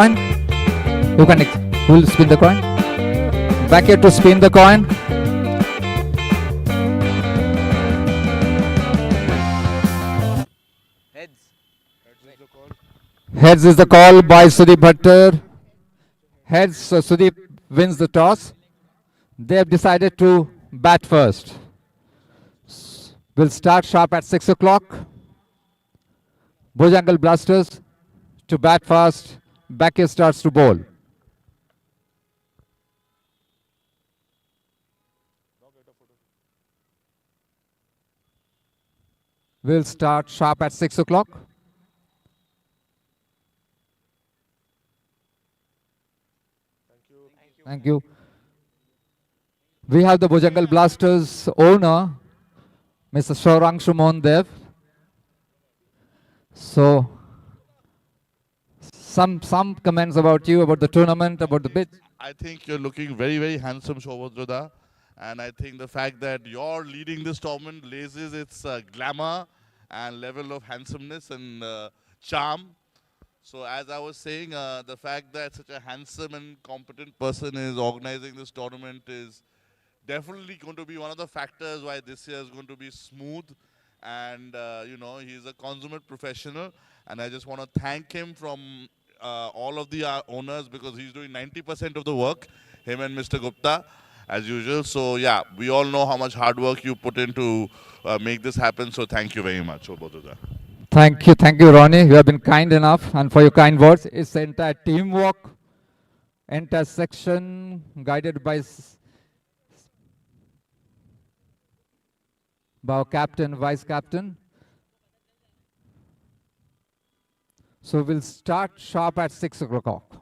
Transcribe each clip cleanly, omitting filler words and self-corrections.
Who can who will spin the coin? Back here to spin the coin. Heads is the call by Sudeep Bhattar. Heads, so Sudeep wins the toss. They have decided to bat first. Will start sharp at 6 o'clock. Bhujangal Blasters to bat first. Back starts to bowl. Will start sharp at 6 o'clock. Thank you. We have the Bhujangal Blasters owner, Mr. Saurangshu Mohan Dev. So, some comments about you, about the tournament, about the pitch. I think you're looking very, very handsome, Shobhadrada. And I think the fact that you're leading this tournament raises its glamour and level of handsomeness and charm. So as I was saying, the fact that such a handsome and competent person is organizing this tournament is definitely going to be one of the factors why this year is going to be smooth. And, you know, he's a consummate professional. And I just want to thank him from all of the owners because he's doing 90% of the work, him and Mr. Gupta, as usual. So, yeah, we all know how much hard work you put in to make this happen. So, thank you very much, Shobhadrada. Thank you, Ronnie. You have been kind enough, and for your kind words. It's the entire teamwork, entire section guided by our captain, vice captain. So we'll start sharp at 6 o'clock.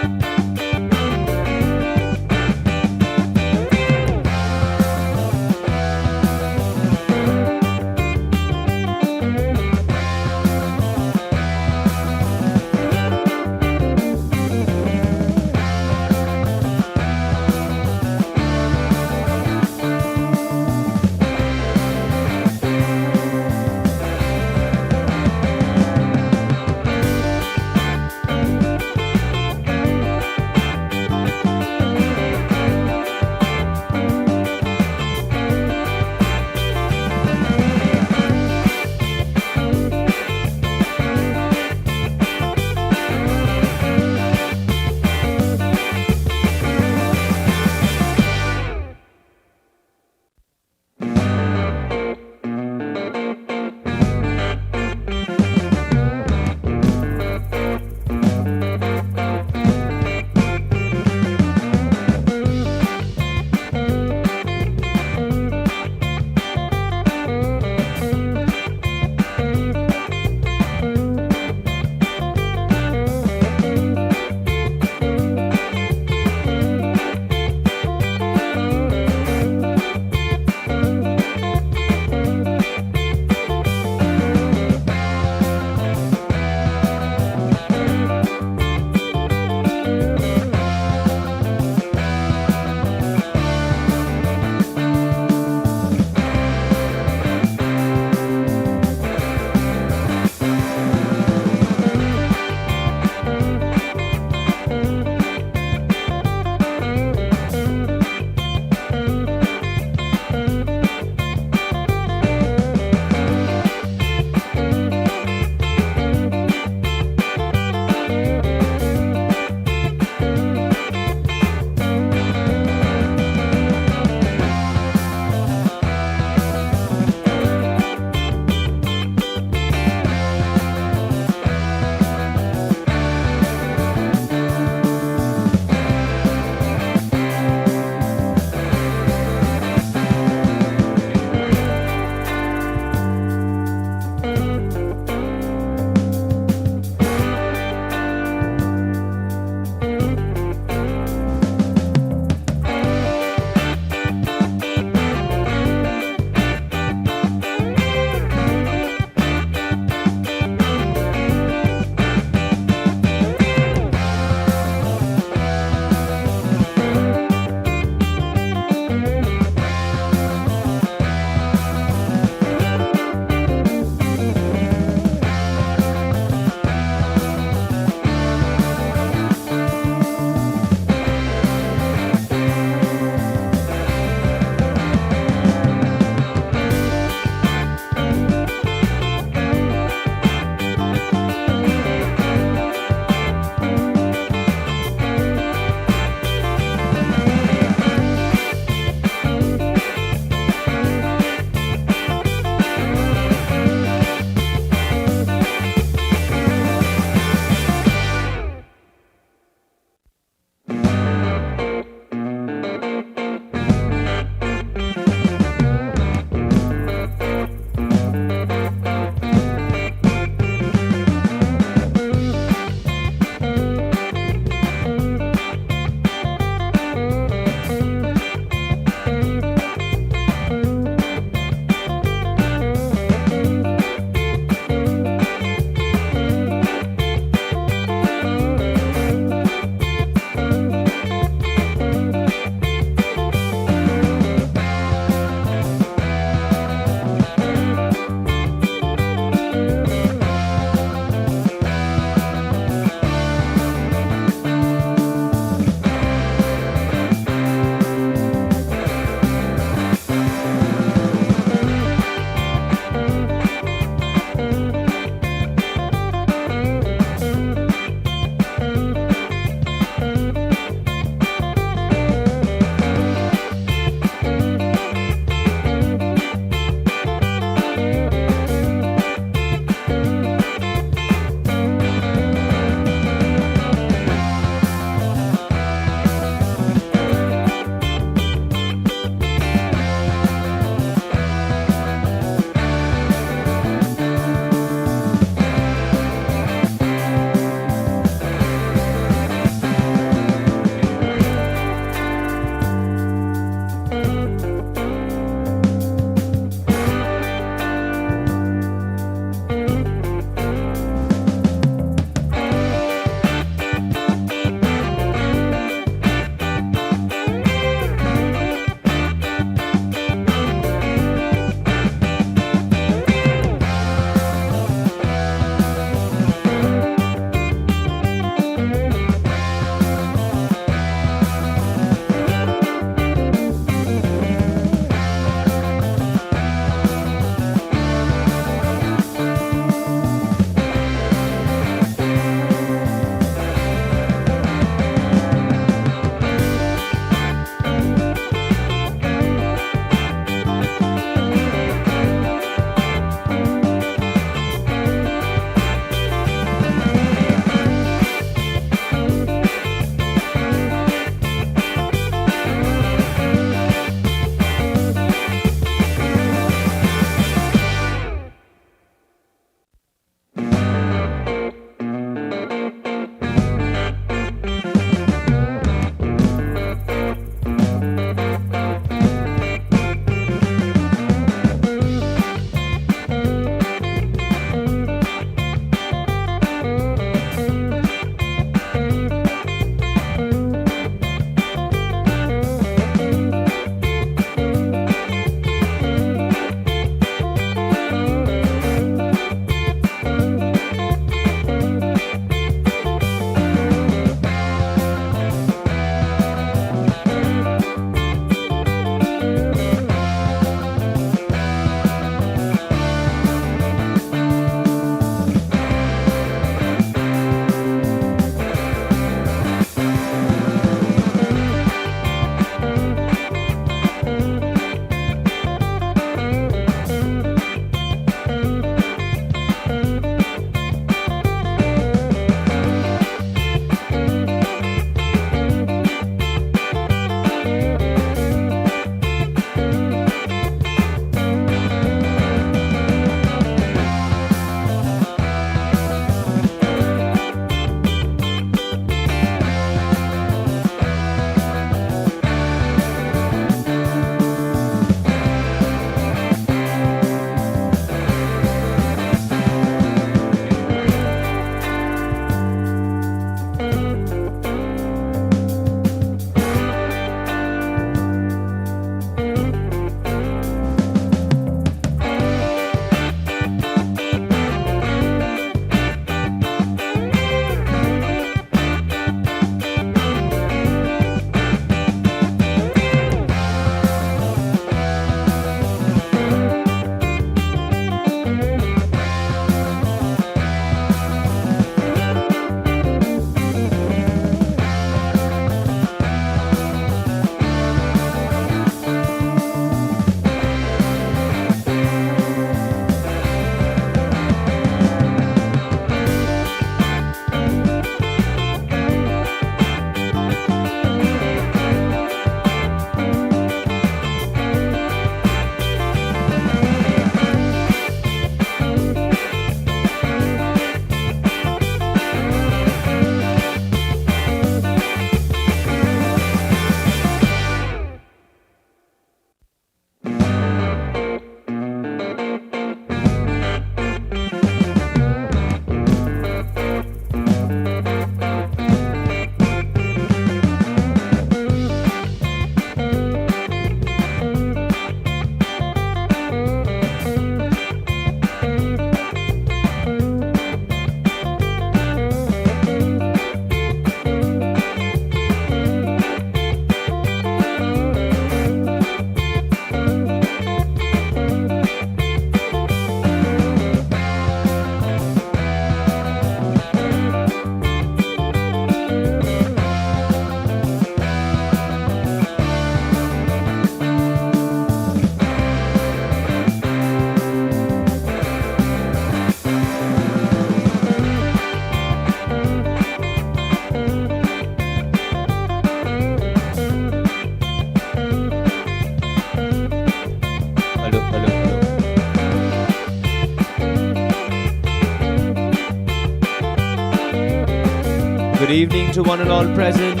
Good evening to one and all present.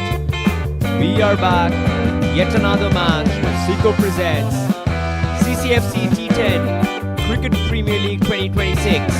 We are back with yet another match. Seco presents Cc&Fc T10 Cricket Premier League 2026.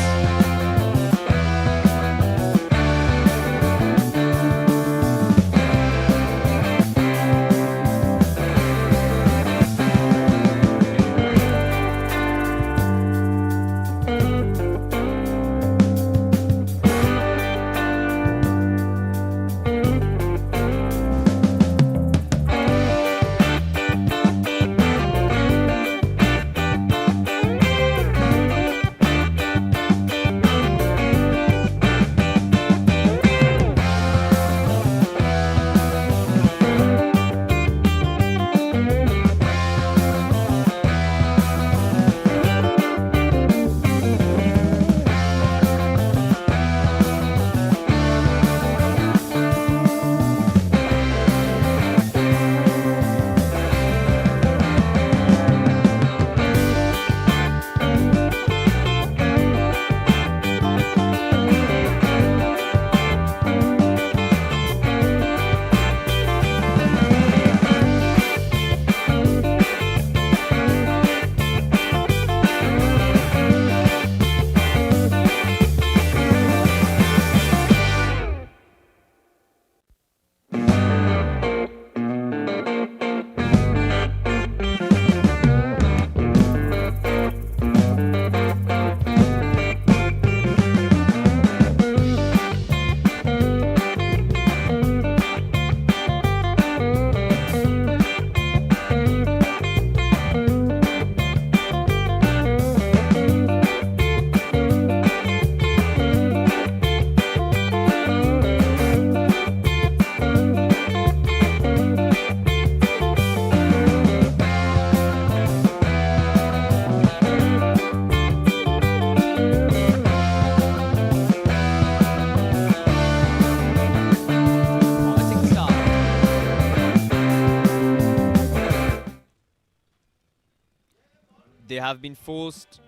They have been forced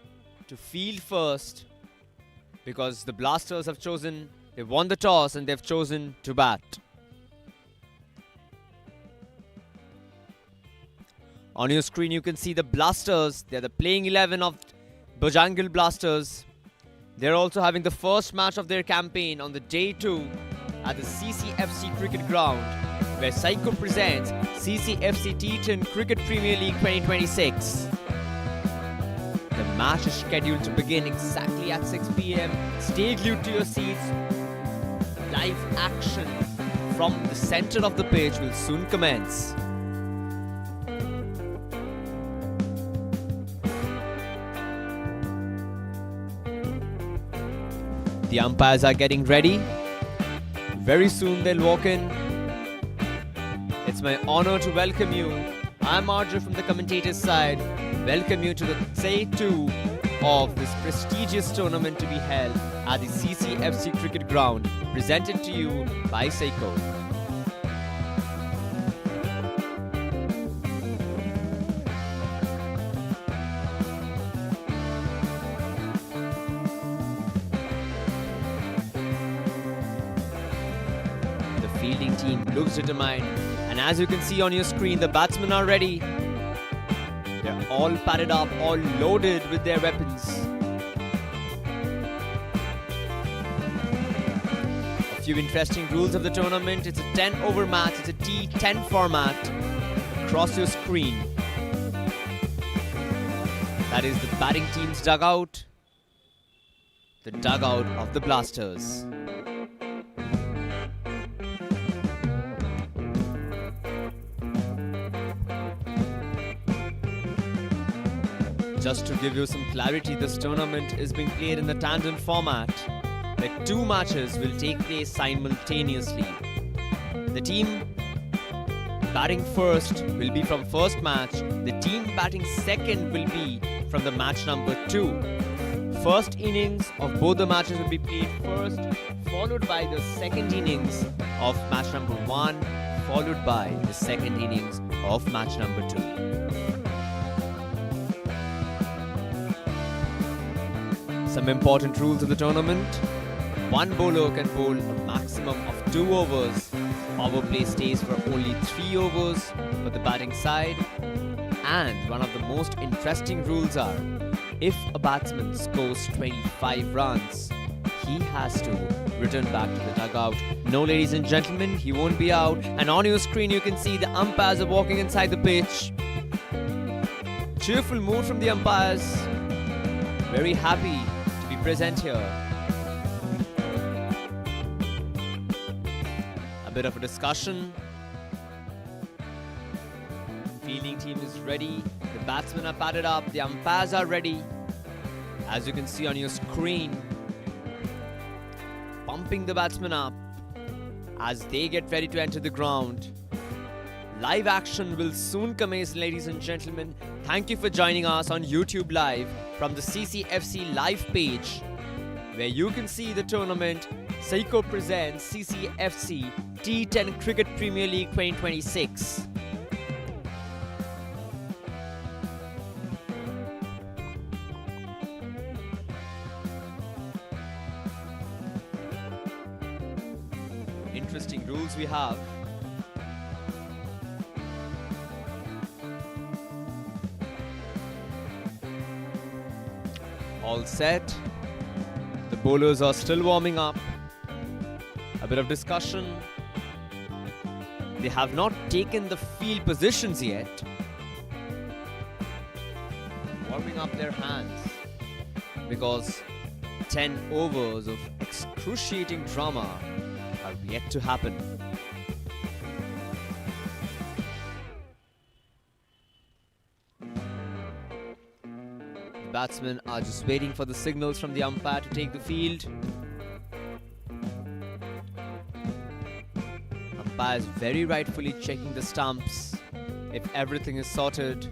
to field first because the Blasters have chosen, they've won the toss and they've chosen to bat. On your screen you can see the Blasters, they're the playing 11 of Bojangal Blasters. They're also having the first match of their campaign on the day 2 at the Cc&Fc Cricket Ground, where Seco presents Cc&Fc T10 Cricket Premier League 2026. The match is scheduled to begin exactly at 6 p.m. Stay glued to your seats. Live action from the center of the pitch will soon commence. The umpires are getting ready. Very soon they'll walk in. It's my honor to welcome you. I'm Arjun from the commentator's side. Welcome you to the day 2 of this prestigious tournament to be held at the Cc&Fc Cricket Ground, presented to you by Seco. The fielding team looks determined, and as you can see on your screen, the batsmen are ready. They're all padded up, all loaded with their weapons. A few interesting rules of the tournament. It's a 10-over match. It's a T10 format. Across your screen, that is the batting team's dugout, the dugout of the Blasters. Just to give you some clarity, this tournament is being played in the tandem format, where 2 matches will take place simultaneously. The team batting first will be from first match. The team batting second will be from the match number 2. First innings of both the matches will be played first, followed by the second innings of match number 1, followed by the second innings of match number 2. Some important rules of the tournament. One bowler can bowl a maximum of 2 overs. Power play stays for only 3 overs for the batting side. And one of the most interesting rules are, if a batsman scores 25 runs, he has to return back to the dugout. No, ladies and gentlemen, he won't be out. And on your screen, you can see the umpires are walking inside the pitch. Cheerful mood from the umpires. Very happy to be present here. A bit of a discussion. Fielding team is ready. The batsmen are padded up. The umpires are ready. As you can see on your screen, pumping the batsmen up as they get ready to enter the ground. Live action will soon commence, ladies and gentlemen. Thank you for joining us on YouTube Live from the Cc&Fc Live page, where you can see the tournament. Seiko presents Cc&Fc T10 Cricket Premier League 2026. Interesting rules we have. All set. The bowlers are still warming up. A bit of discussion. They have not taken the field positions yet. Warming up their hands because 10 overs of excruciating drama are yet to happen. The batsmen are just waiting for the signals from the umpire to take the field. Umpire is very rightfully checking the stumps. If everything is sorted,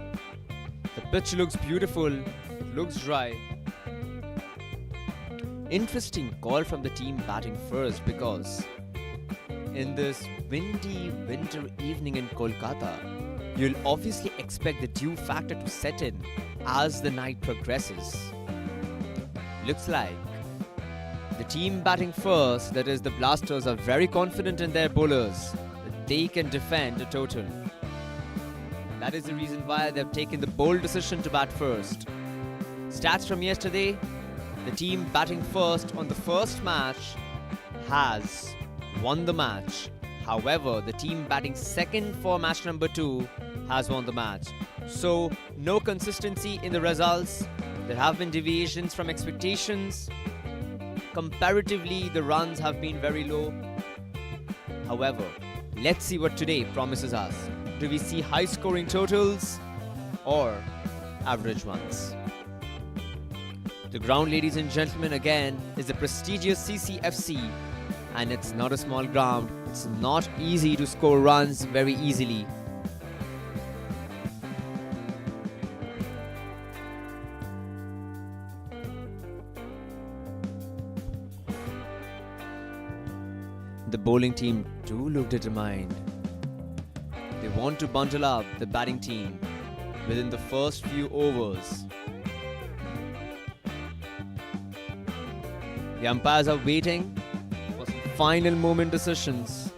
the pitch looks beautiful, it looks dry. Interesting call from the team batting first, because in this windy winter evening in Kolkata, you'll obviously expect the dew factor to set in as the night progresses. Looks like the team batting first, that is the Blasters, are very confident in their bowlers that they can defend a total. That is the reason why they've taken the bold decision to bat first. Stats from yesterday: the team batting first on the first match has won the match. However, the team batting second for match number 2 has won the match. So, no consistency in the results. There have been deviations from expectations. Comparatively, the runs have been very low. However, let's see what today promises us. Do we see high scoring totals or average ones? The ground, ladies and gentlemen, again is the prestigious Cc&Fc, and it's not a small ground. It's not easy to score runs very easily. The bowling team do look determined. They want to bundle up the batting team within the first few overs. The umpires are waiting for some final moment decisions.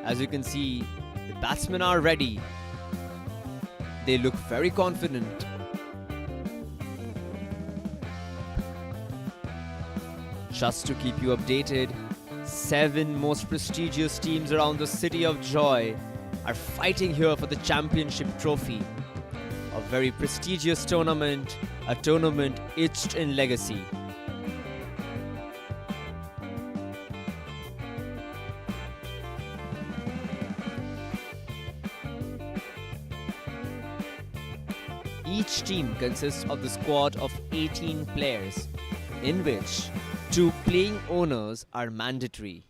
As you can see, the batsmen are ready. They look very confident. Just to keep you updated, 7 most prestigious teams around the city of Joy are fighting here for the championship trophy. A very prestigious tournament, a tournament etched in legacy. Each team consists of the squad of 18 players, in which 2 playing owners are mandatory.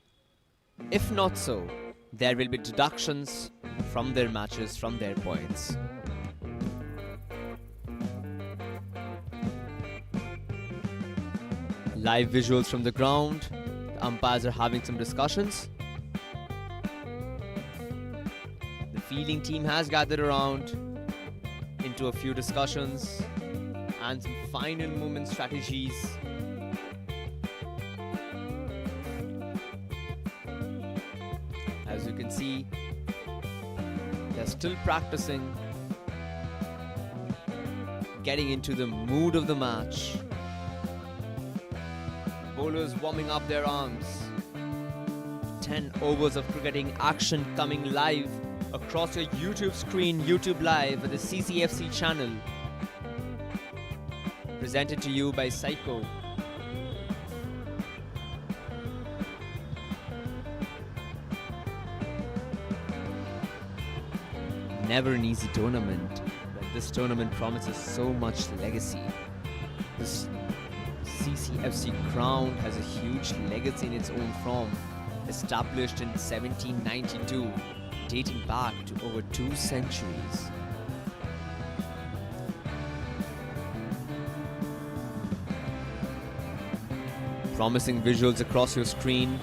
If not so, there will be deductions from their matches, from their points. Live visuals from the ground. The umpires are having some discussions. The fielding team has gathered around into a few discussions and some final moment strategies. As you can see, they're still practicing, getting into the mood of the match. Bowlers warming up their arms. 10 overs of cricketing action coming live across your YouTube screen, YouTube Live at the Cc&Fc channel. Presented to you by Psycho. Never an easy tournament, but this tournament promises so much legacy. This Cc&Fc ground has a huge legacy in its own form, established in 1792, dating back to over 2 centuries. Promising visuals across your screen.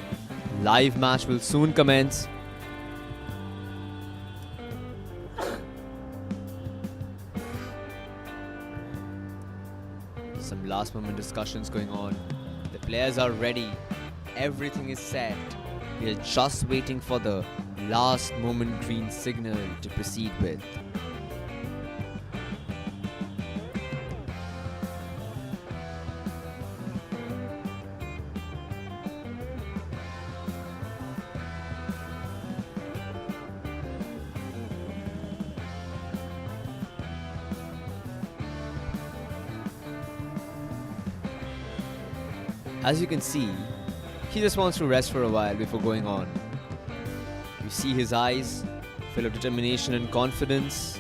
Live match will soon commence. Some last moment discussions going on. The players are ready. Everything is set. We are just waiting for the last moment green signal to proceed with. As you can see, he just wants to rest for a while before going on. You see his eyes full of determination and confidence.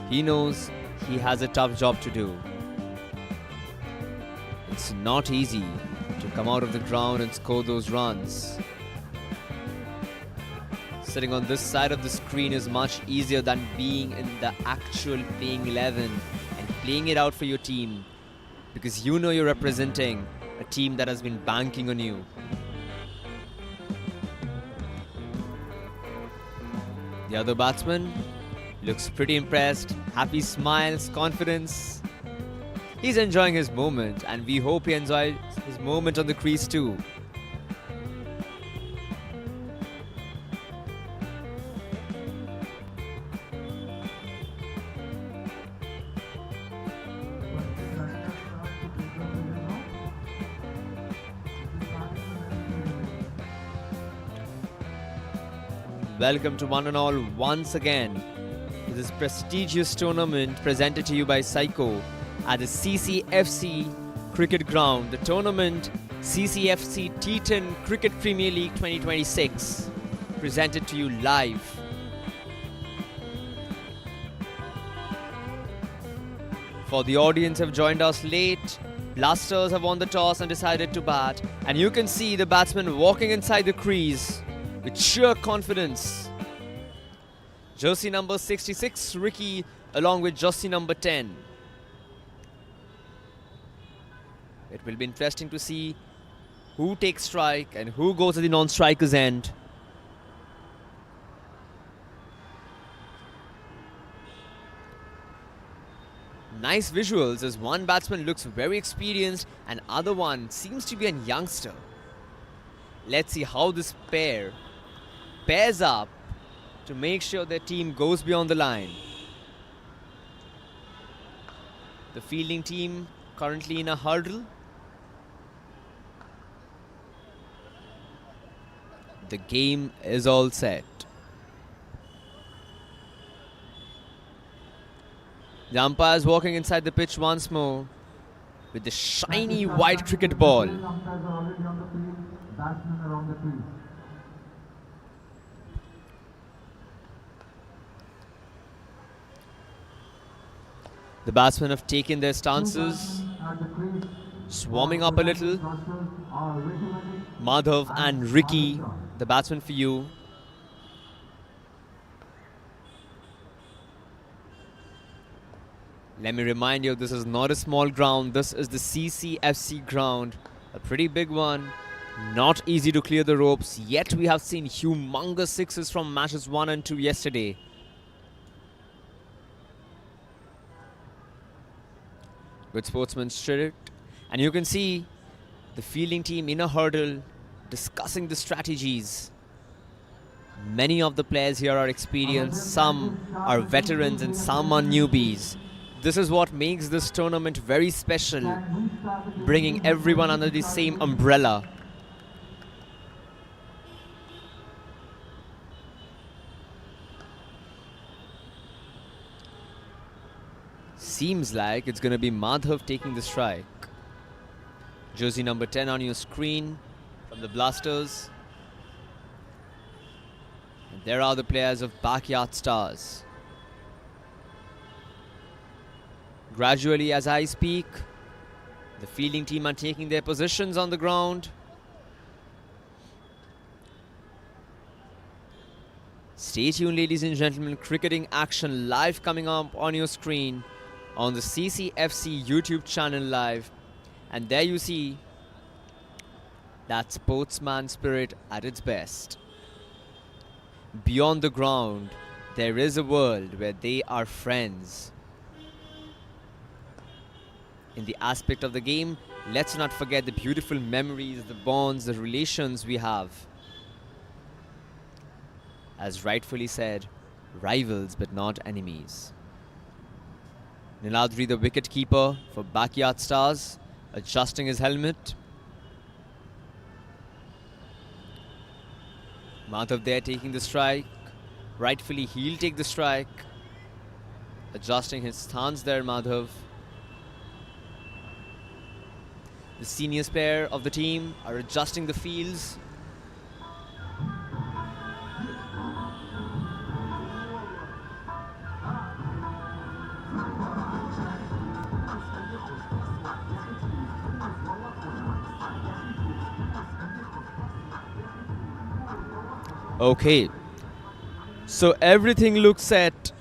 He knows he has a tough job to do. It's not easy to come out of the ground and score those runs. Sitting on this side of the screen is much easier than being in the actual playing 11 and playing it out for your team, because you know you're representing a team that has been banking on you. The other batsman looks pretty impressed, happy smiles, confidence. He's enjoying his moment, and we hope he enjoys his moment on the crease too. Welcome to one and all once again to this prestigious tournament presented to you by Psycho at the Cc&Fc Cricket Ground. The tournament Cc&Fc T10 Cricket Premier League 2026 presented to you live. For the audience have joined us late, Blasters have won the toss and decided to bat, and you can see the batsman walking inside the crease with sheer confidence. Jersey number 66, Ricky, along with jersey number 10. It will be interesting to see who takes strike and who goes to the non-striker's end. Nice visuals as one batsman looks very experienced and other one seems to be a youngster. Let's see how this pairs up to make sure their team goes beyond the line. The fielding team currently in a hurdle. The game is all set. The umpire is walking inside the pitch once more with the shiny white cricket ball. The batsmen have taken their stances, swarming up a little. Madhav and Ricky, the batsman for you. Let me remind you, this is not a small ground. This is the Cc&Fc ground, a pretty big one. Not easy to clear the ropes, yet we have seen humongous sixes from matches 1 and 2 yesterday. Good sportsmanship, and you can see the fielding team in a hurdle discussing the strategies. Many of the players here are experienced, some are veterans and some are newbies. This is what makes this tournament very special, bringing everyone under the same umbrella. Seems like it's going to be Madhav taking the strike. Jersey number 10 on your screen from the Blasters. And there are the players of Backyard Stars. Gradually, as I speak, the fielding team are taking their positions on the ground. Stay tuned, ladies and gentlemen. Cricketing action live coming up on your screen on the Cc&Fc YouTube channel live. And there you see that sportsman spirit at its best. Beyond the ground, there is a world where they are friends. In the aspect of the game, let's not forget the beautiful memories, the bonds, the relations we have. As rightfully said, rivals but not enemies. Niladri, the wicket-keeper for Backyard Stars, adjusting his helmet. Madhav there taking the strike. Rightfully, he'll take the strike. Adjusting his stance there, Madhav. The seniors pair of the team are adjusting the fields. Okay, so everything looks set.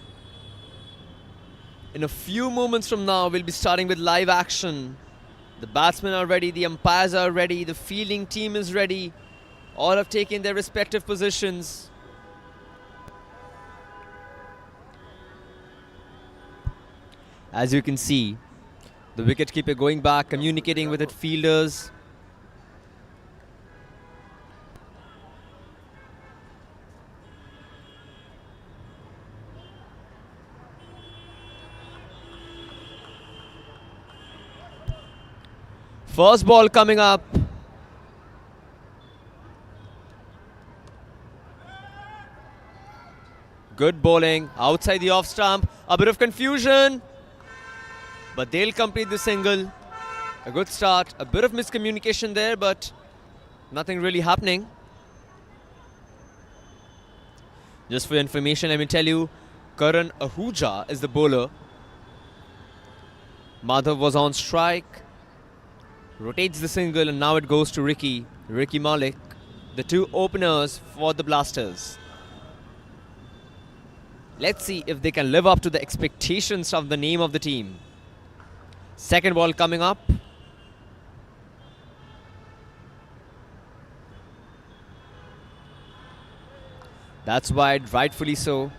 In a few moments from now, we'll be starting with live action. The batsmen are ready, the umpires are ready, the fielding team is ready. All have taken their respective positions. As you can see, the wicketkeeper going back, communicating with its fielders. First ball coming up. Good bowling outside the off stump. A bit of confusion, but they'll complete the single. A good start. A bit of miscommunication there, but nothing really happening. Just for your information, let me tell you, Karan Ahuja is the bowler. Madhav was on strike. Rotates the single, and now it goes to Ricky Malik, the two openers for the Blasters. Let's see if they can live up to the expectations of the name of the team. Second ball coming up. That's wide, rightfully so.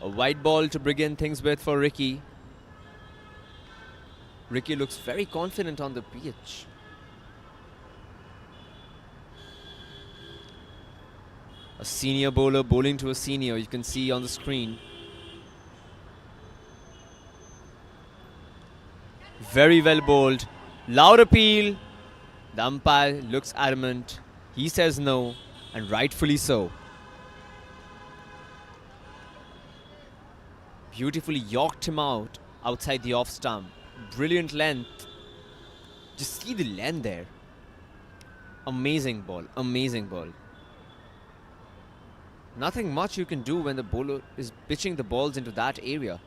A wide ball to begin things with for Ricky. Ricky looks very confident on the pitch. A senior bowler bowling to a senior, you can see on the screen. Very well bowled. Loud appeal. The umpire looks adamant. He says no, and rightfully so. Beautifully yorked him out outside the off stump. Brilliant length. Just see the length there. Amazing ball, amazing ball. Nothing much you can do when the bowler is pitching the balls into that area.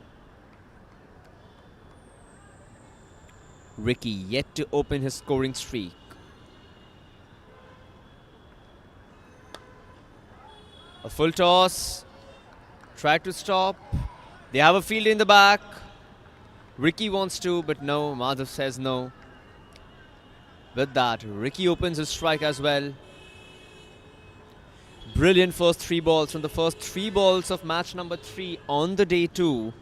Ricky yet to open his scoring streak. A full toss. Tried to stop. They have a field in the back. Ricky wants to, but no. Madhav says no. With that, Ricky opens his strike as well. Brilliant first three balls. From the first three balls of match number 3 on the day 2,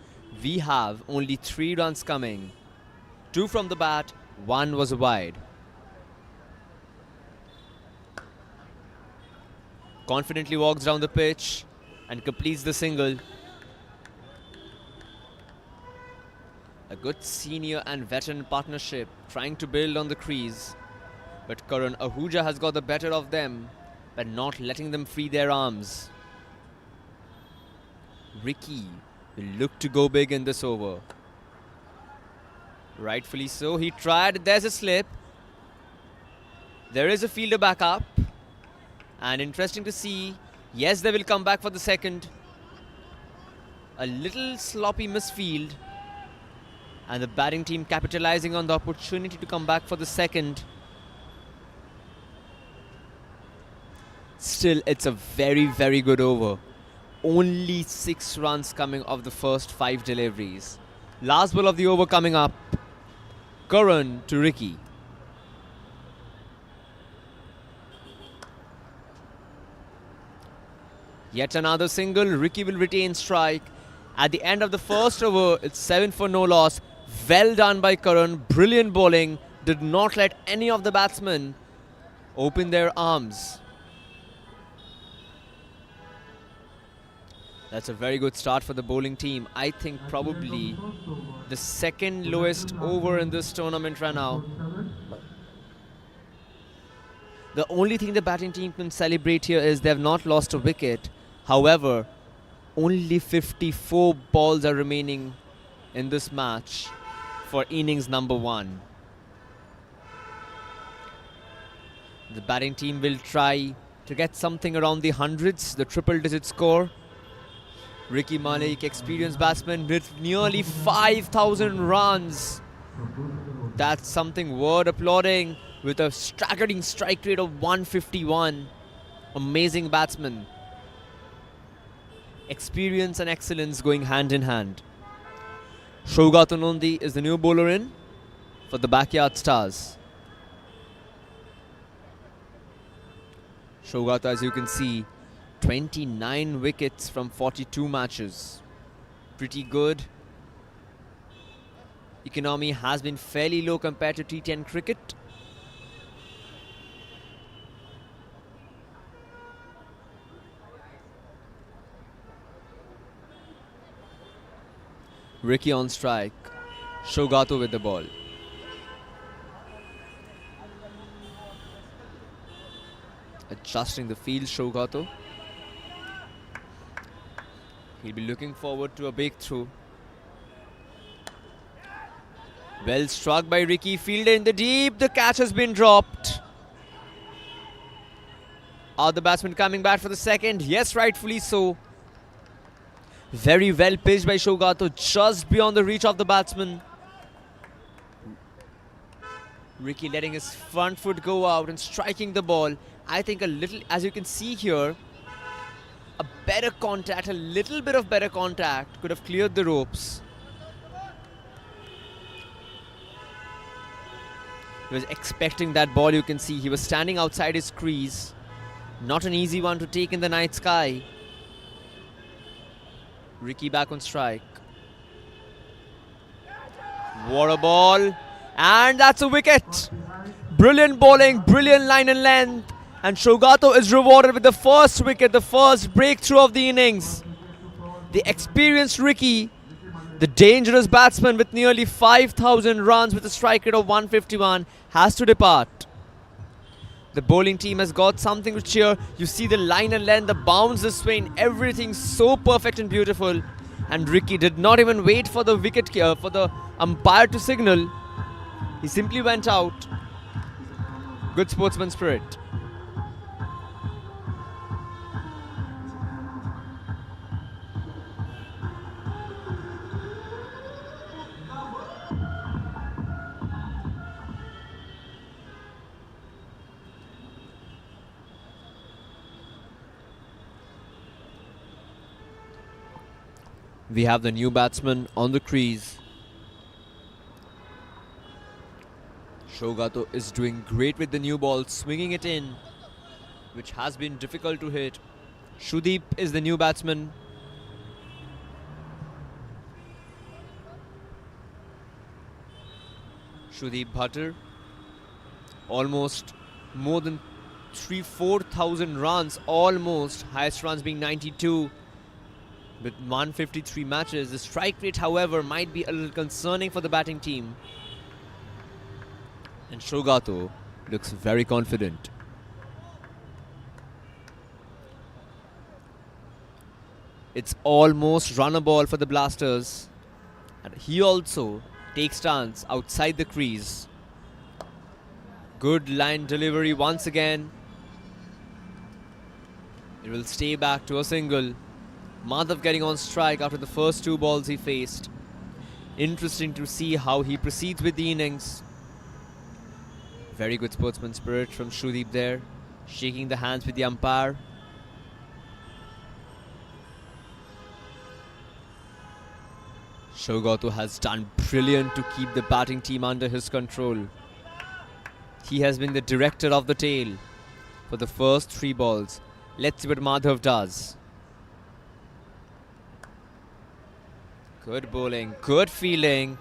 we have only 3 runs coming. 2 from the bat, 1 was wide. confidently walks down the pitch and completes the single. A good senior and veteran partnership trying to build on the crease. But Karan Ahuja has got the better of them by not letting them free their arms. Ricky will look to go big in this over. Rightfully so, he tried, there's a slip. There is a fielder back up. And interesting to see, yes, they will come back for the second. A little sloppy misfield. And the batting team capitalizing on the opportunity to come back for the second. Still, it's a very, very good over. Only 6 runs coming off the first 5 deliveries. Last ball of the over coming up. Karan to Ricky. Yet another single. Ricky will retain strike. At the end of the first over, it's 7 for no loss. Well done by Karan. Brilliant bowling. Did not let any of the batsmen open their arms. That's a very good start for the bowling team. I think probably the second lowest over in this tournament right now. The only thing the batting team can celebrate here is they have not lost a wicket. However, only 54 balls are remaining in this match for innings number 1. The batting team will try to get something around the hundreds, the triple-digit score. Ricky Malik, experienced batsman with nearly 5,000 runs. That's something worth applauding, with a staggering strike rate of 151. Amazing batsman. Experience and excellence going hand in hand. Shogat Nondi is the new bowler in for the Backyard Stars. Shogat, as you can see, 29 wickets from 42 matches. Pretty good. Economy has been fairly low compared to T10 cricket. Ricky on strike. Shogato with the ball. Adjusting the field, Shogato. He'll be looking forward to a big throw. Well struck by Ricky. Fielder in the deep. The catch has been dropped. Are the batsmen coming back for the second? Yes, rightfully so. Very well pitched by Shogato, just beyond the reach of the batsman. Ricky letting his front foot go out and striking the ball. I think a little, as you can see here, a better contact, a little bit of better contact could have cleared the ropes. He was expecting that ball, you can see. He was standing outside his crease. Not an easy one to take in the night sky. Ricky back on strike. What a ball. And that's a wicket. Brilliant bowling, brilliant line and length. And Shogato is rewarded with the first wicket, the first breakthrough of the innings. The experienced Ricky, the dangerous batsman with nearly 5,000 runs with a strike rate of 151, has to depart. The bowling team has got something to cheer. You see the line and length, the bounce, the swing, everything so perfect and beautiful. And Ricky did not even wait for the wicket, for the umpire to signal. He simply went out. Good sportsman spirit. We have the new batsman on the crease. Shogato is doing great with the new ball, swinging it in, which has been difficult to hit. Shudeep is the new batsman. Shudeep Bhatter, almost more than 4,000 runs almost. Highest runs being 92 with 153 matches. The strike rate, however, might be a little concerning for the batting team. And Shogato looks very confident. It's almost run a ball for the Blasters. And he also takes stance outside the crease. Good line delivery once again. It will stay back to a single. Madhav getting on strike after the first 2 balls he faced. Interesting to see how he proceeds with the innings. Very good sportsman spirit from Shrudeep there. Shaking the hands with the umpire. Shogato has done brilliant to keep the batting team under his control. He has been the director of the tail for the first 3 balls. Let's see what Madhav does. Good bowling, good fielding,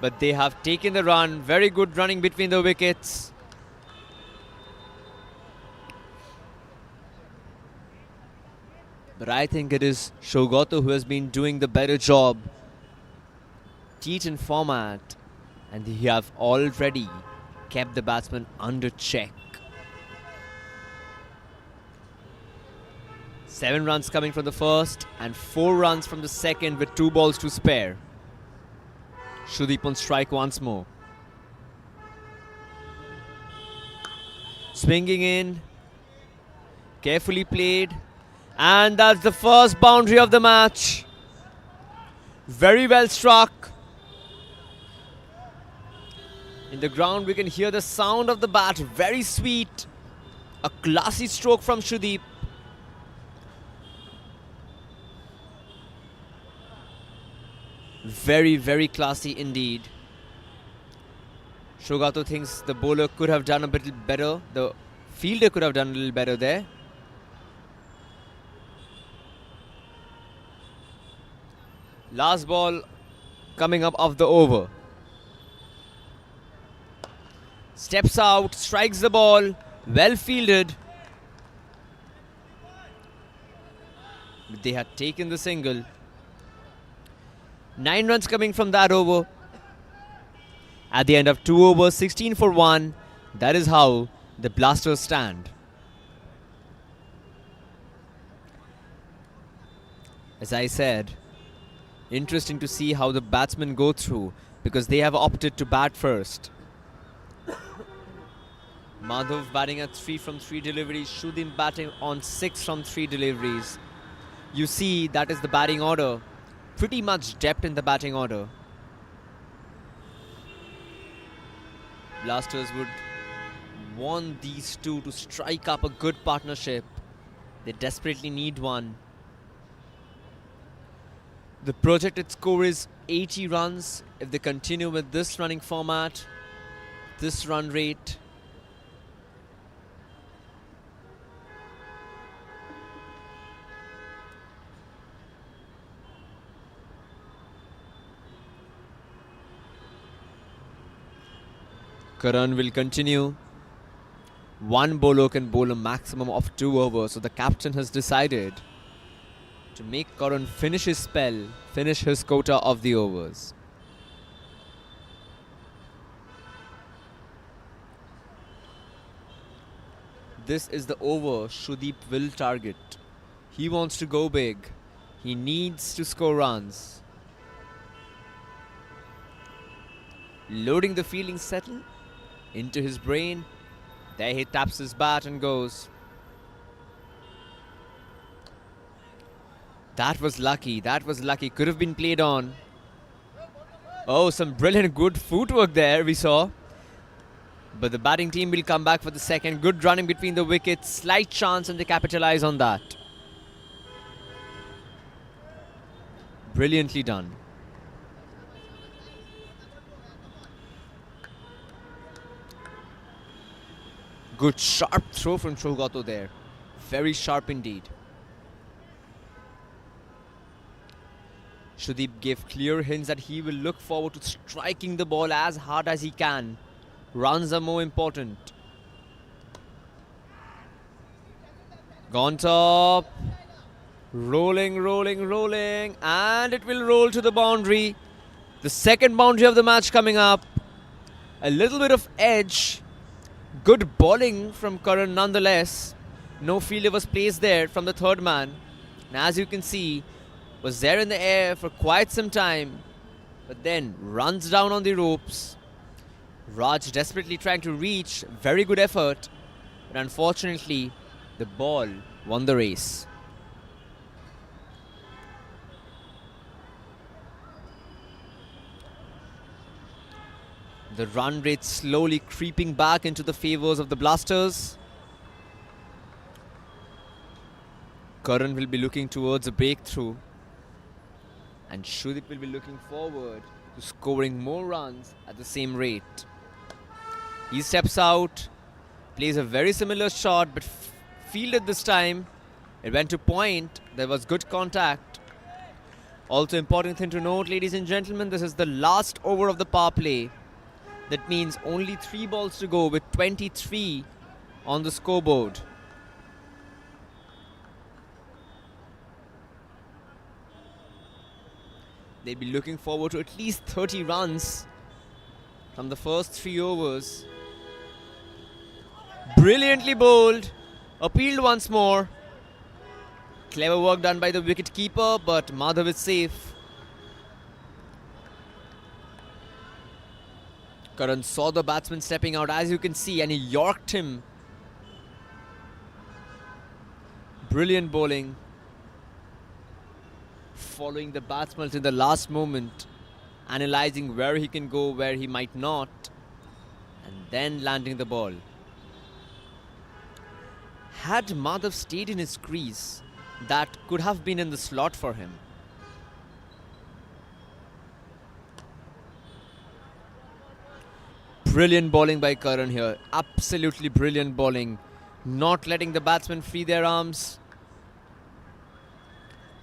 but they have taken the run. Very good running between the wickets. But I think it is Shogato who has been doing the better job. T10 format, and they have already kept the batsman under check. 7 runs coming from the first and 4 runs from the second with 2 balls to spare. Shrudeep on strike once more. Swinging in, carefully played, and that's the first boundary of the match. Very well struck. In the ground we can hear the sound of the bat, very sweet. A classy stroke from Shrudeep. Very, very classy indeed. Shogato thinks the bowler could have done a bit better. The fielder could have done a little better there. Last ball coming up of the over. Steps out, strikes the ball, well fielded. They had taken the single. 9 runs coming from that over. At the end of 2 overs, 16 for 1. That is how the Blasters stand. As I said, interesting to see how the batsmen go through because they have opted to bat first. Madhav batting at 3 from 3 deliveries. Shrudeep batting on 6 from 3 deliveries. You see, that is the batting order. Pretty much depth in the batting order. Blasters would want these two to strike up a good partnership. They desperately need one. The projected score is 80 runs. If they continue with this running format, this run rate, Karan will continue. One bowler can bowl a maximum of 2 overs, so the captain has decided to make Karan finish his spell, finish his quota of the overs. This is the over Shrudeep will target. He wants to go big. He needs to score runs. Loading the fielding settle into his brain. There he taps his bat and goes. That was lucky. That was lucky. Could have been played on. Oh, some brilliant good footwork there we saw. But the batting team will come back for the second. Good running between the wickets. Slight chance and they capitalize on that. Brilliantly done. Good sharp throw from Shogato there. Very sharp indeed. Shrudeep gave clear hints that he will look forward to striking the ball as hard as he can. Runs are more important. Gone top. Rolling, rolling, rolling. And it will roll to the boundary. The second boundary of the match coming up. A little bit of edge. Good bowling from Karan nonetheless. No fielder was placed there from the third man. And as you can see, was there in the air for quite some time. But then runs down on the ropes. Raj desperately trying to reach. Very good effort. But unfortunately, the ball won the race. The run rate slowly creeping back into the favors of the Blasters. Karan will be looking towards a breakthrough. And Shudip will be looking forward to scoring more runs at the same rate. He steps out, plays a very similar shot, but fielded this time. It went to point. There was good contact. Also important thing to note, ladies and gentlemen, this is the last over of the power play. That means only 3 balls to go with 23 on the scoreboard. They'll be looking forward to at least 30 runs from the first 3 overs. Brilliantly bowled. Appealed once more. Clever work done by the wicket keeper, but Madhav is safe. Karan saw the batsman stepping out, as you can see, and he yorked him. Brilliant bowling. Following the batsman in the last moment, analysing where he can go, where he might not, and then landing the ball. Had Madhav stayed in his crease, that could have been in the slot for him. Brilliant bowling by Karan here. Absolutely brilliant bowling. Not letting the batsmen free their arms.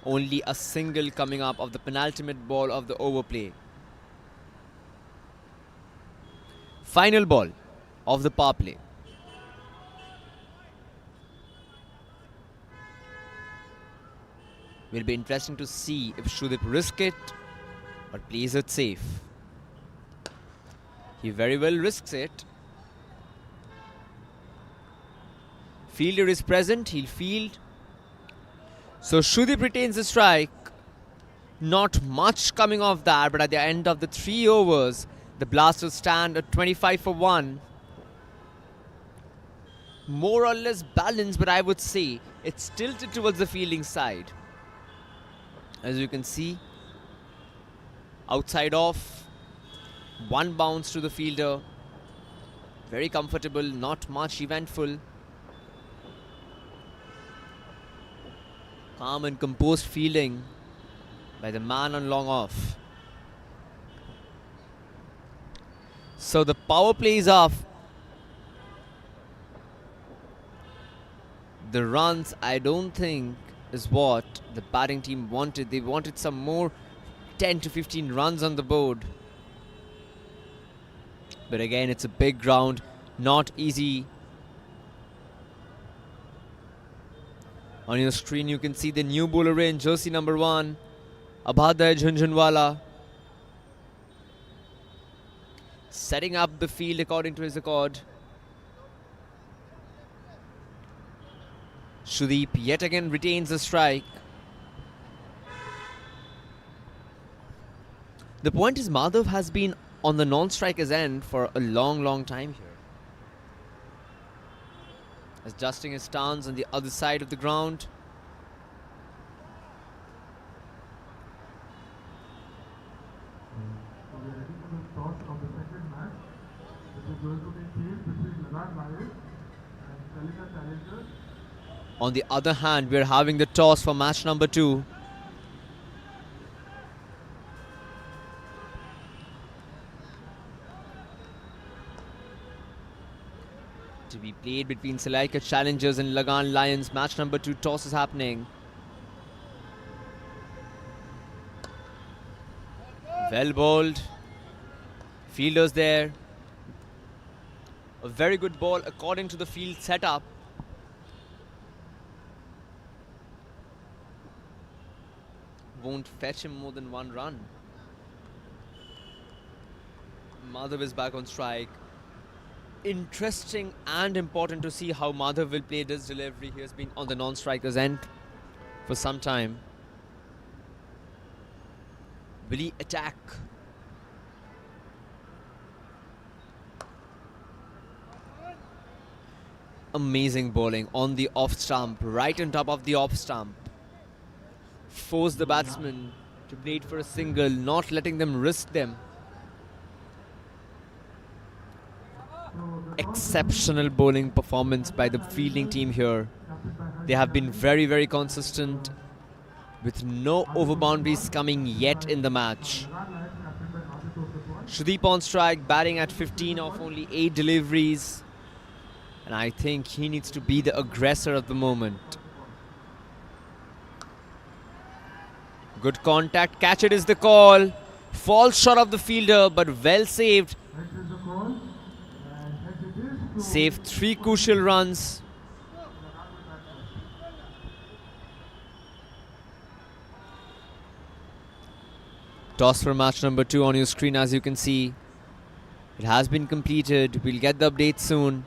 Only a single coming up of the penultimate ball of the overplay. Final ball of the power play. Will be interesting to see if Shudip risk it or plays it safe. He very well risks it. Fielder is present, he'll field. So Shudip retains the strike. Not much coming off that, but at the end of the 3 overs, the Blasters stand at 25 for 1. More or less balanced, but I would say it's tilted towards the fielding side. As you can see, outside off. 1 bounce to the fielder. Very comfortable, not much eventful. Calm and composed fielding by the man on long off. So the power play is off. The runs, I don't think, is what the batting team wanted. They wanted some more 10 to 15 runs on the board. But again, it's a big ground, not easy. On your screen, you can see the new bowler in jersey number 1, Abhaday Jhunjhunwala. Setting up the field according to his accord. Shudip yet again retains the strike. The point is, Madhav has been on the non-striker's end for a long time here. Adjusting his stance on the other side of the ground. On the other hand, we are having the toss for match number 2. To be played between Salaika Challengers and Lagan Lions. Match number 2 toss is happening. Well bowled. Fielders there. A very good ball according to the field setup. won't fetch him more than 1 run. Madhav is back on strike. Interesting and important to see how Madhav will play this delivery. He has been on the non-striker's end for some time. Will he attack? Amazing bowling on the off stump, right on top of the off stump. Force the batsman to play it for a single, not letting them risk them. Exceptional bowling performance by the fielding team here. They have been very, very consistent with no over boundaries coming yet in the match. Shrideep on strike, batting at 15 of only 8 deliveries. And I think he needs to be the aggressor of the moment. Good contact, catch it is the call. Falls short of the fielder, but well saved. Saved 3 crucial runs. Toss for match number 2 on your screen, as you can see. It has been completed. We'll get the update soon.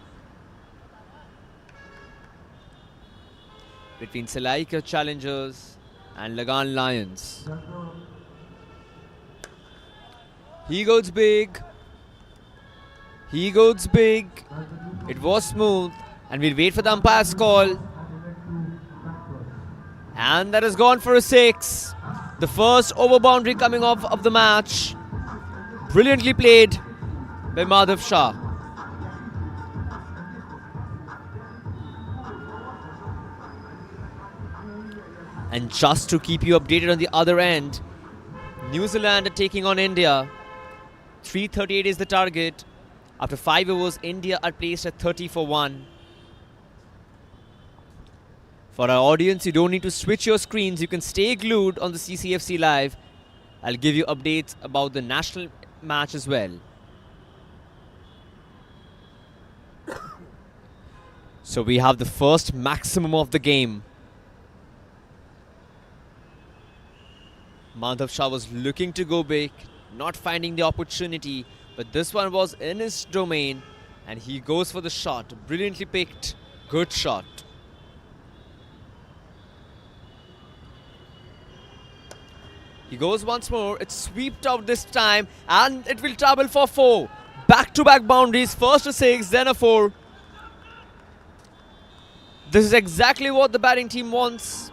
Between Salaika Challengers and Lagan Lions. He goes big. He goes big. It was smooth. And we'll wait for the umpire's call. And that has gone for a 6. The first over boundary coming off of the match. Brilliantly played by Madhav Shah. And just to keep you updated on the other end, New Zealand are taking on India. 338 is the target. After 5 overs, India are placed at 30 for 1. For our audience, you don't need to switch your screens. You can stay glued on the CCFC Live. I'll give you updates about the national match as well. So we have the first maximum of the game. Madhav Shah was looking to go big, not finding the opportunity, but this one was in his domain and he goes for the shot. Brilliantly picked, good shot. He goes once more, it's swept out this time and it will travel for 4. Back-to-back boundaries, first a 6, then a 4. This is exactly what the batting team wants.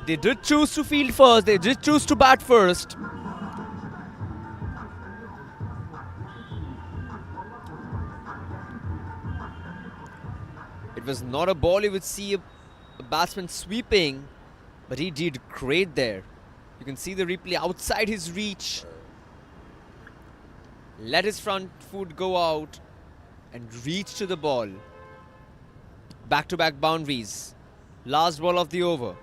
They did choose to field first, they did choose to bat first. It was not a ball you would see a batsman sweeping, but he did great there. You can see the replay outside his reach. Let his front foot go out and reach to the ball. Back-to-back boundaries. Last ball of the over.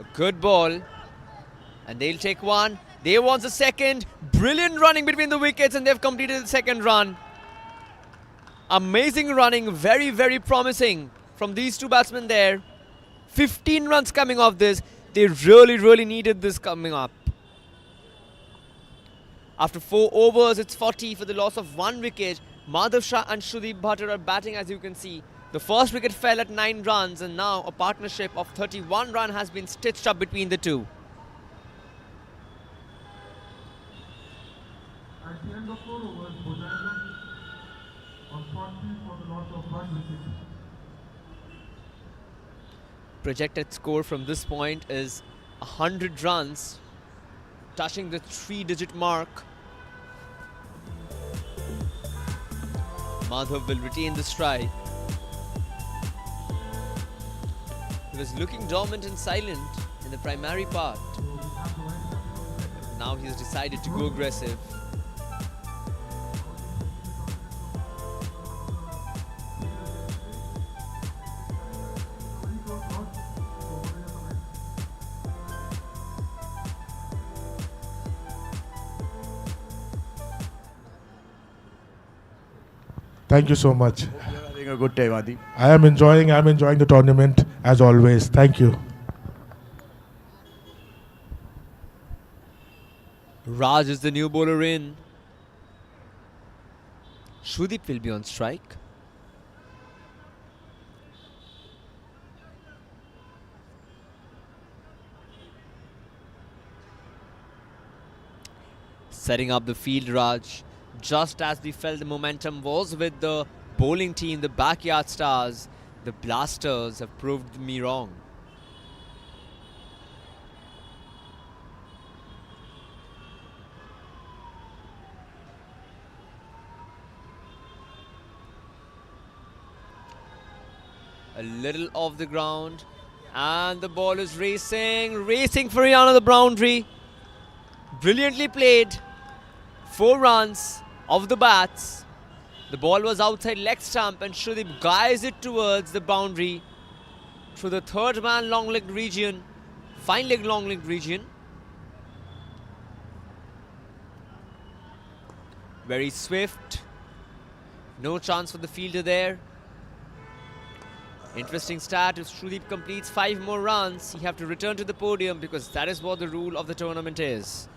A good ball. And they'll take one. They want the second. Brilliant running between the wickets and they've completed the second run. Amazing running. Very, very promising from these two batsmen there. 15 runs coming off this. They really needed this coming up. After 4 overs, it's 40 for the loss of 1 wicket. Madhav Shah and Shrideep Bhatter are batting, as you can see. The first wicket fell at 9 runs and now a partnership of 31 runs has been stitched up between the two. At the end of 4 overs, Bojangles on 40 for the loss of 1 wicket. Projected score from this point is 100 runs, touching the 3-digit mark. Madhav will retain the strike. He was looking dormant and silent in the primary part. Now he's decided to go aggressive. Thank you so much. Hope you're having having a good time, Adi? I'm enjoying the tournament as always. Thank you. Raj is the new bowler in. Shrudeep will be on strike. Setting up the field, Raj. Just as we felt the momentum was with the bowling team, the Backyard Stars, the Blasters have proved me wrong. A little off the ground, and the ball is racing for another boundary. Brilliantly played. 4 runs off the bats. The ball was outside leg stump, and Shrudeep guides it towards the boundary through the third man long leg region, fine leg long leg region. Very swift. No chance for the fielder there. Interesting stat, if Shrudeep completes 5 more runs, he have to return to the podium because that is what the rule of the tournament is.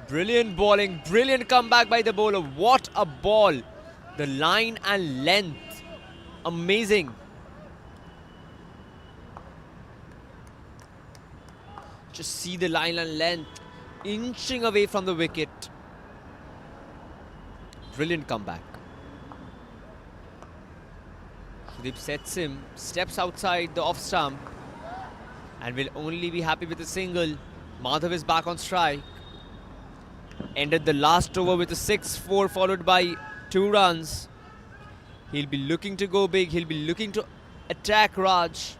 Brilliant bowling, brilliant comeback by the bowler. What a ball. The line and length. Amazing. Just see the line and length inching away from the wicket. Brilliant comeback. Shrudeep sets him, steps outside the off stump, and will only be happy with a single. Madhav is back on strike. Ended the last over with a 6-4 followed by 2 runs. He'll be looking to go big. He'll be looking to attack Raj.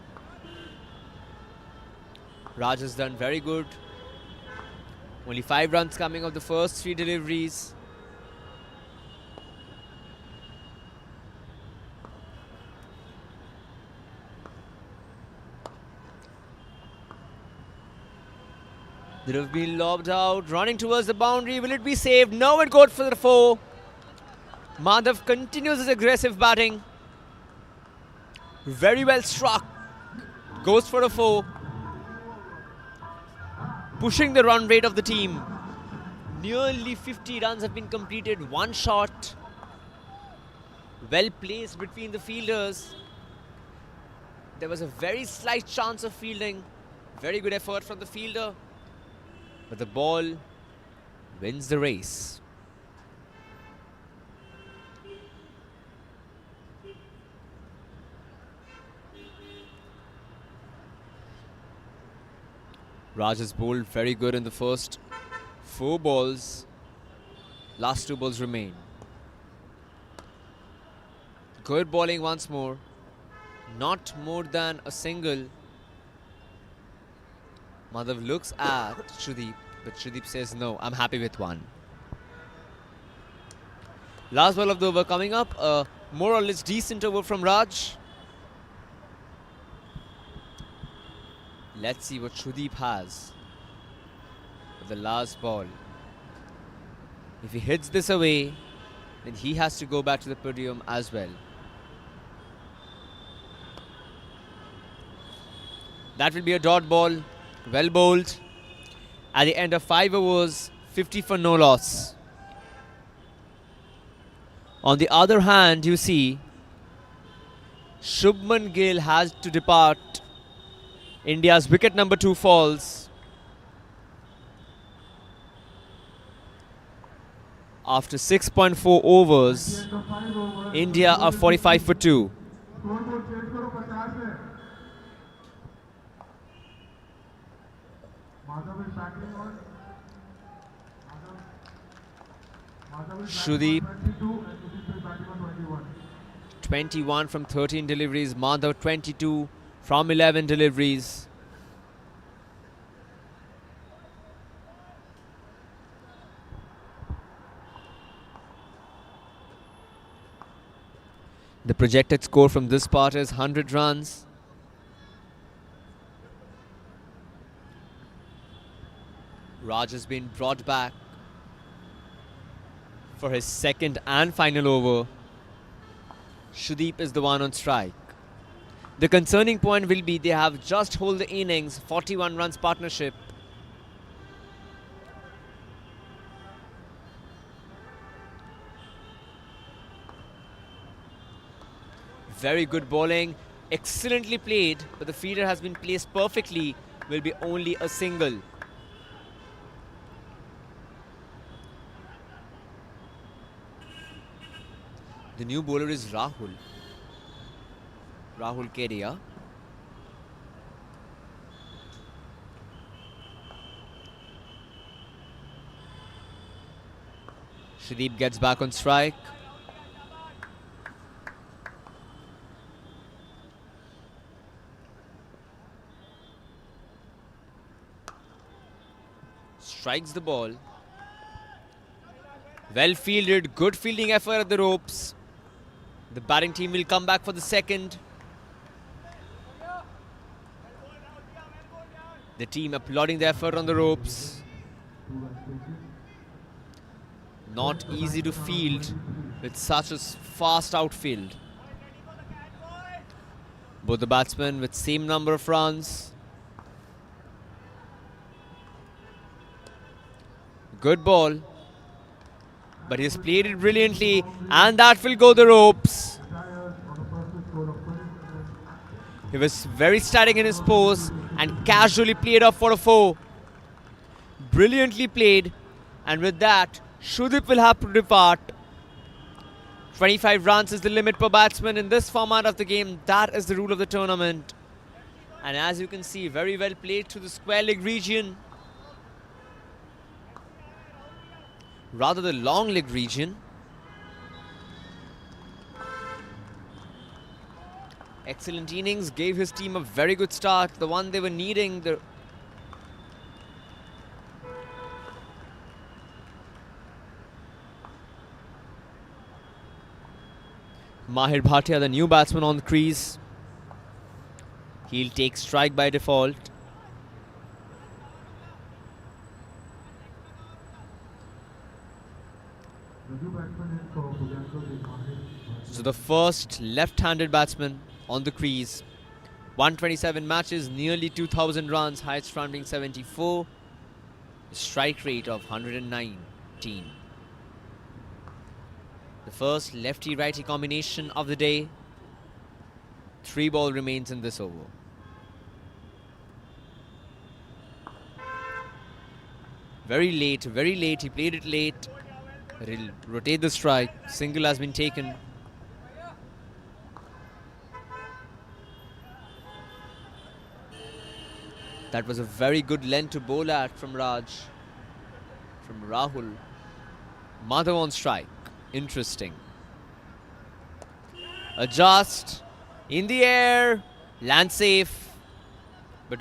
Raj has done very good. Only 5 runs coming of the first 3 deliveries. That have been lobbed out, running towards the boundary. Will it be saved? No, it goes for the 4. Madhav continues his aggressive batting. Very well struck. Goes for a 4. Pushing the run rate of the team. Nearly 50 runs have been completed. 1 shot. Well placed between the fielders. There was a very slight chance of fielding. Very good effort from the fielder. But the ball wins the race. Raj has bowled very good in the first 4 balls. Last 2 balls remain. Good bowling once more. Not more than a single. Madhav looks at Shrudeep, but Shrudeep says no, I'm happy with 1. Last ball of the over coming up. A more or less decent over from Raj. Let's see what Shrudeep has for the last ball. If he hits this away, then he has to go back to the podium as well. That will be a dot ball. Well bowled. At the end of 5 overs, 50 for no loss. On the other hand, you see, Shubman Gill has to depart. India's wicket number 2 falls. After 6.4 overs, India are 45 for 2. Shrudeep 21 from 13 deliveries. Madhav 22 from 11 deliveries. The projected score from this part is 100 runs. Raj has been brought back for his second and final over. Shoudeep is the one on strike. The concerning point will be they have just hold the innings, 41 runs partnership. Very good bowling, excellently played, but the fielder has been placed perfectly, will be only a single. The new bowler is Rahul Kedia. Shoudeep gets back on strike. Strikes the ball. Well fielded, good fielding effort at the ropes. The batting team will come back for the second. The team applauding the effort on the ropes. Not easy to field with such a fast outfield. Both the batsmen with same number of runs. Good ball. But he's played it brilliantly, and that will go the ropes. He was very static in his pose and casually played off for a 4. Brilliantly played, and with that, Shoudeep will have to depart. 25 runs is the limit per batsman in this format of the game. That is the rule of the tournament. And as you can see, very well played to the square leg region. Rather the long leg region. Excellent innings, gave his team a very good start, the one they were needing. Mahir Bhatia, the new batsman on the crease. He'll take strike by default. So the first left-handed batsman on the crease. 127 matches, nearly 2,000 runs, highest run being 74. Strike rate of 119. The first lefty-righty combination of the day. 3 ball remains in this over. Very late, he played it late. He'll rotate the strike, single has been taken. That was a very good length to bowl at from Rahul. Madhav on strike. Interesting. Adjust. In the air. Land safe. But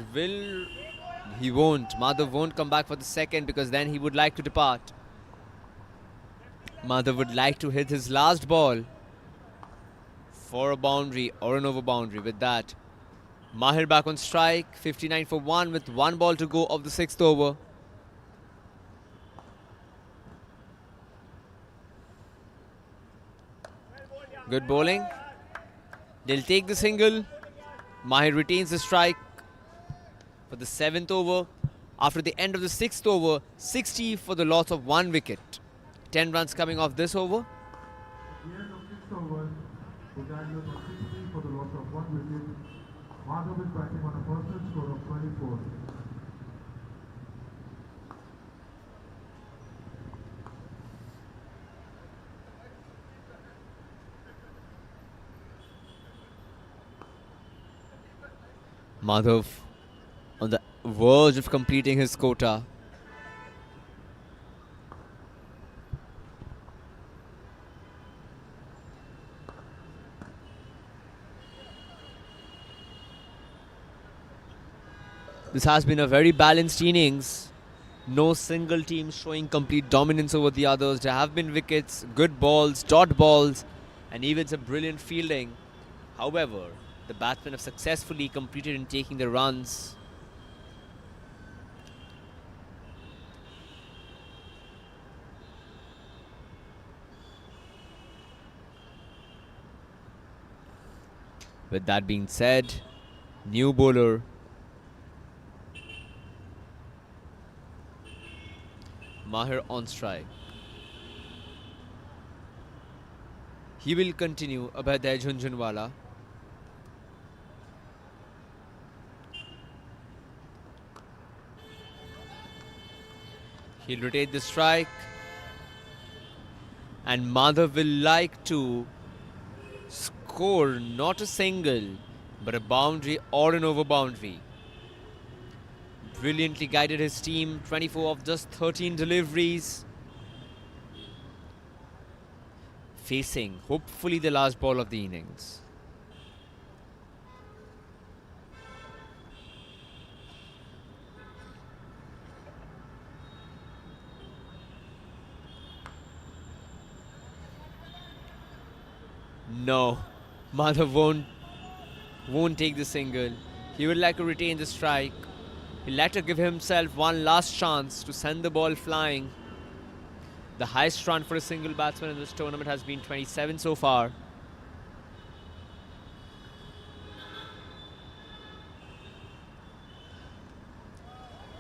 he won't. Madhav won't come back for the second because then he would like to depart. Madhav would like to hit his last ball for a boundary or an over boundary. With that, Mahir back on strike, 59 for 1 with 1 ball to go of the 6th over. Good bowling. They'll take the single. Mahir retains the strike for the 7th over. After the end of the 6th over, 60 for the loss of 1 wicket. 10 runs coming off this over. At the end of 6 overs, Bajaj was on 60 for the loss of 1 wicket. Madhav is batting on a personal score of 24. Madhav on the verge of completing his quota. This has been a very balanced innings. No single team showing complete dominance over the others. There have been wickets, good balls, dot balls, and even some brilliant fielding. However, the batsmen have successfully completed in taking the runs. With that being said, new bowler Maher on strike. He will continue Abhay Jhunjhunwala. He'll rotate the strike. And Madhav will like to score not a single, but a boundary or an over boundary. Brilliantly guided his team, 24 of just 13 deliveries. Facing, hopefully, the last ball of the innings. No, Madhav won't take the single. He would like to retain the strike. He'll like to give himself one last chance to send the ball flying. The highest run for a single batsman in this tournament has been 27 so far.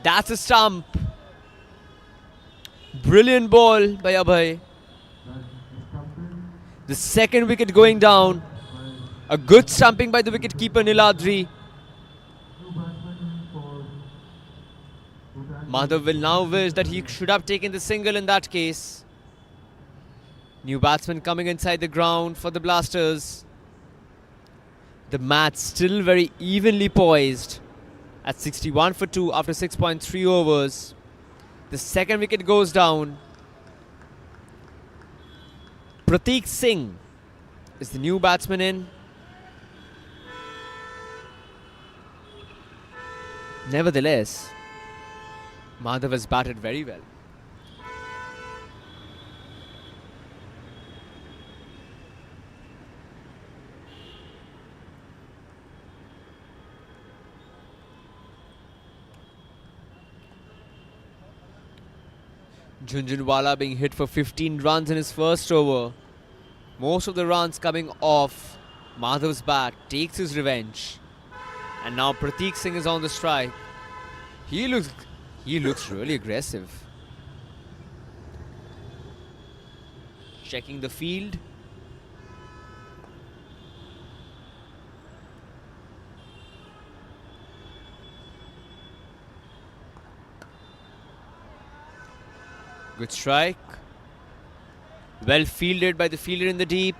That's a stump. Brilliant ball by Abhay. The second wicket going down. A good stumping by the wicketkeeper Niladri. Madhav will now wish that he should have taken the single in that case. New batsman coming inside the ground for the Blasters. The match still very evenly poised at 61 for 2 after 6.3 overs. The second wicket goes down. Prateek Singh is the new batsman in. Nevertheless, Madhav has batted very well. Jhunjhunwala being hit for 15 runs in his first over. Most of the runs coming off Madhav's bat, takes his revenge. And now Prateek Singh is on the strike. He looks really aggressive. Checking the field. Good strike. Well fielded by the fielder in the deep.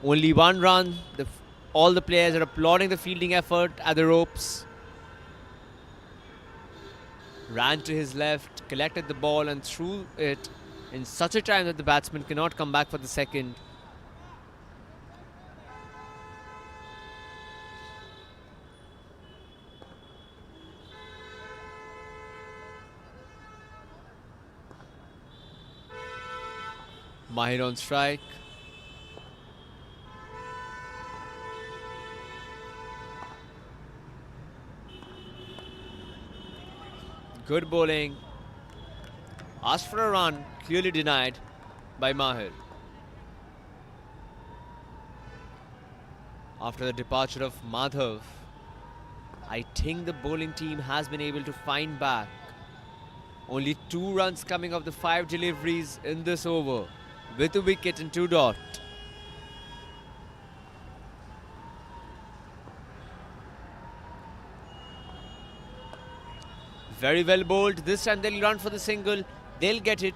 Only one run. All the players are applauding the fielding effort at the ropes. Ran to his left, collected the ball and threw it in such a time that the batsman cannot come back for the second. Mahir on strike. Good bowling. Asked for a run, clearly denied by Mahir. After the departure of Madhav, I think the bowling team has been able to find back. Only 2 runs coming off the 5 deliveries in this over, with a wicket and 2 dot. Very well bowled. This time they'll run for the single. They'll get it.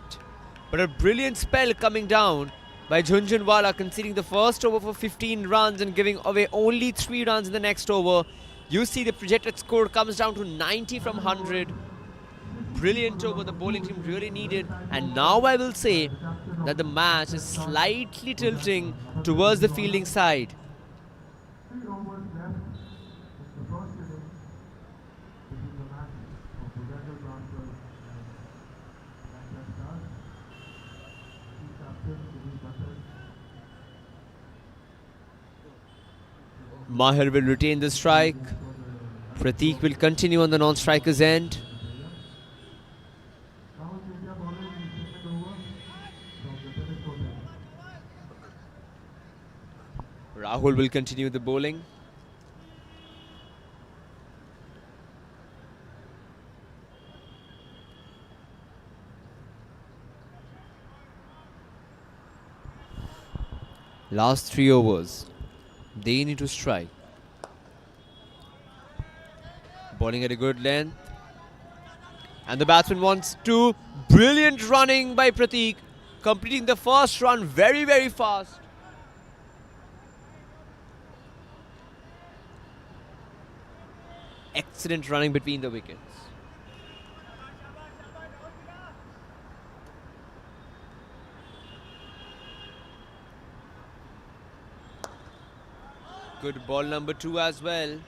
But a brilliant spell coming down by Jhunjhunwala, conceding the first over for 15 runs and giving away only 3 runs in the next over. You see the projected score comes down to 90 from 100. Brilliant over the bowling team really needed. And now I will say that the match is slightly tilting towards the fielding side. 3 overs left in the first inning. This is the match of the Red Blasters and Lancaster Stars. Chief captain Sunil Bhatter. Mahir will retain the strike. Prateek will continue on the non-striker's end. Now India bowling the second over from the tennis court. Rahul will continue the bowling. Last 3 overs. They need to strike. Bowling at a good length. And the batsman wants to. Brilliant running by Prateek. Completing the first run very, very fast. Excellent running between the wickets. Good ball number 2 as well.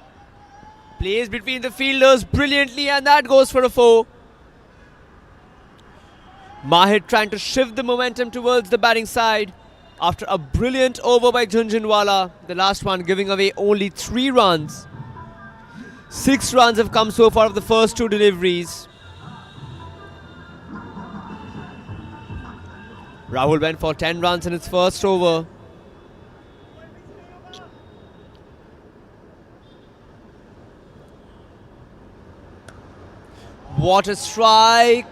Plays between the fielders brilliantly, and that goes for a 4. Mahir trying to shift the momentum towards the batting side after a brilliant over by Jhunjhunwala. The last one giving away only 3 runs. 6 runs have come so far of the first 2 deliveries. Rahul went for 10 runs in his first over. What a strike!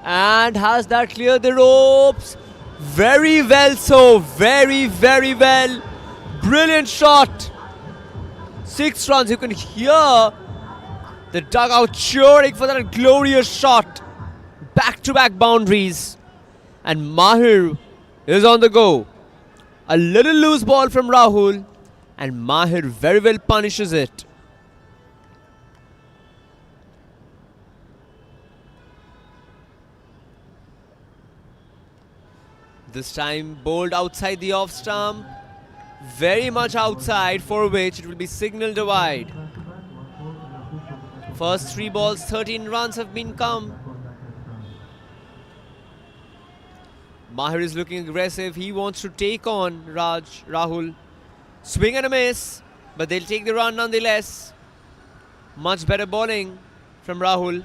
And has that cleared the ropes? Very well so. Very, very well. Brilliant shot. 6 runs. You can hear the dugout cheering for that glorious shot. Back-to-back boundaries. And Mahir is on the go. A little loose ball from Rahul. And Mahir very well punishes it. This time bowled outside the off stump. Very much outside, for which it will be signalled a wide. First 3 balls, 13 runs have been come. Mahir is looking aggressive. He wants to take on Rahul. Swing and a miss, but they'll take the run nonetheless. Much better bowling from Rahul.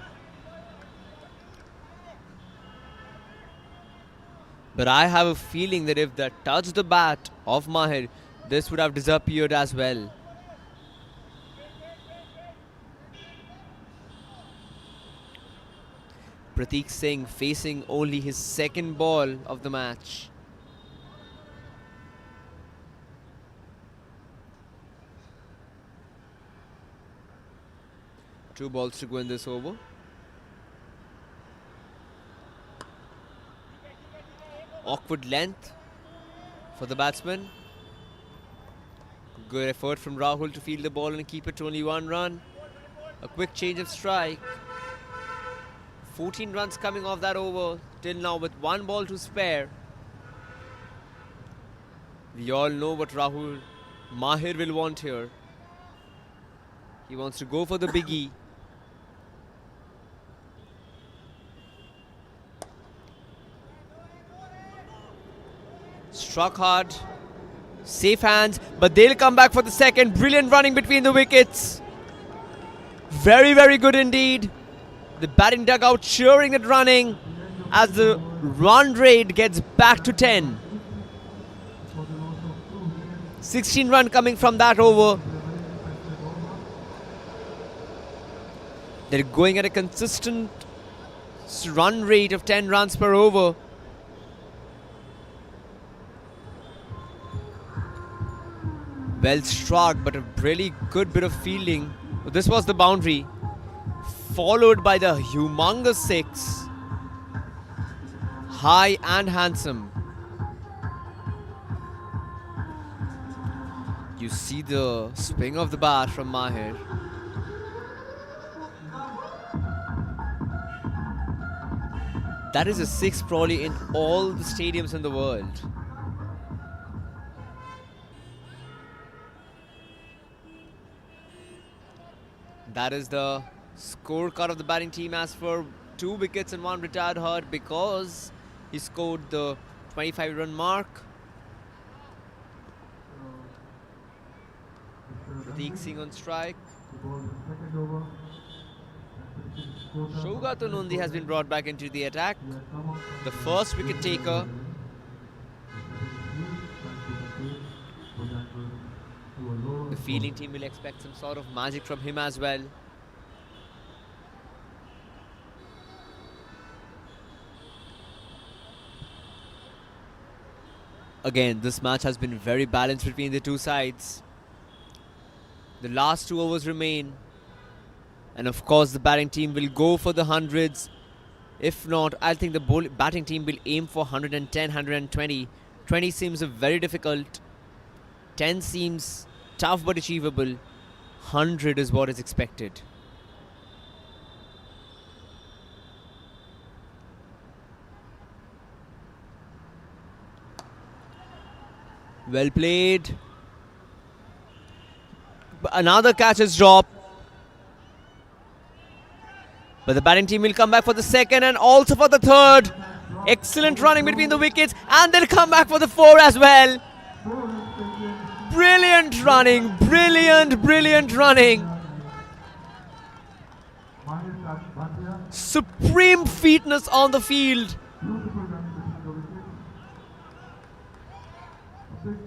But I have a feeling that if that touched the bat of Mahir, this would have disappeared as well. Prateek Singh facing only his second ball of the match. Two balls to go in this over. Awkward length for the batsman. Good effort from Rahul to field the ball and keep it to only 1 run. A quick change of strike. 14 runs coming off that over till now with 1 ball to spare. We all know what Mahir will want here. He wants to go for the biggie. Struck hard. Safe hands, but they'll come back for the second. Brilliant running between the wickets. Very, very good indeed. The batting dugout cheering at running as the run rate gets back to 10. 16 run coming from that over. They're going at a consistent run rate of 10 runs per over. Well struck, but a really good bit of fielding. This was the boundary, followed by the humongous 6. High and handsome. You see the swing of the bat from Mahir. That is a 6 probably in all the stadiums in the world. That is the scorecard of the batting team as for 2 wickets and 1 retired hurt because he scored the 25-run mark. Prateek Singh on strike. Shogat Unundi has been brought back into the attack. The first wicket taker. The fielding team will expect some sort of magic from him as well. Again, this match has been very balanced between the two sides. The last 2 overs remain. And of course, the batting team will go for the hundreds. If not, I think the batting team will aim for 110, 120. 20 seems very difficult. 10 seems tough but achievable. 100 is what is expected. Well played. Another catch is dropped. But the batting team will come back for the second and also for the third. Excellent running between the wickets, and they'll come back for the 4 as well. Brilliant running, brilliant running. Supreme fitness on the field.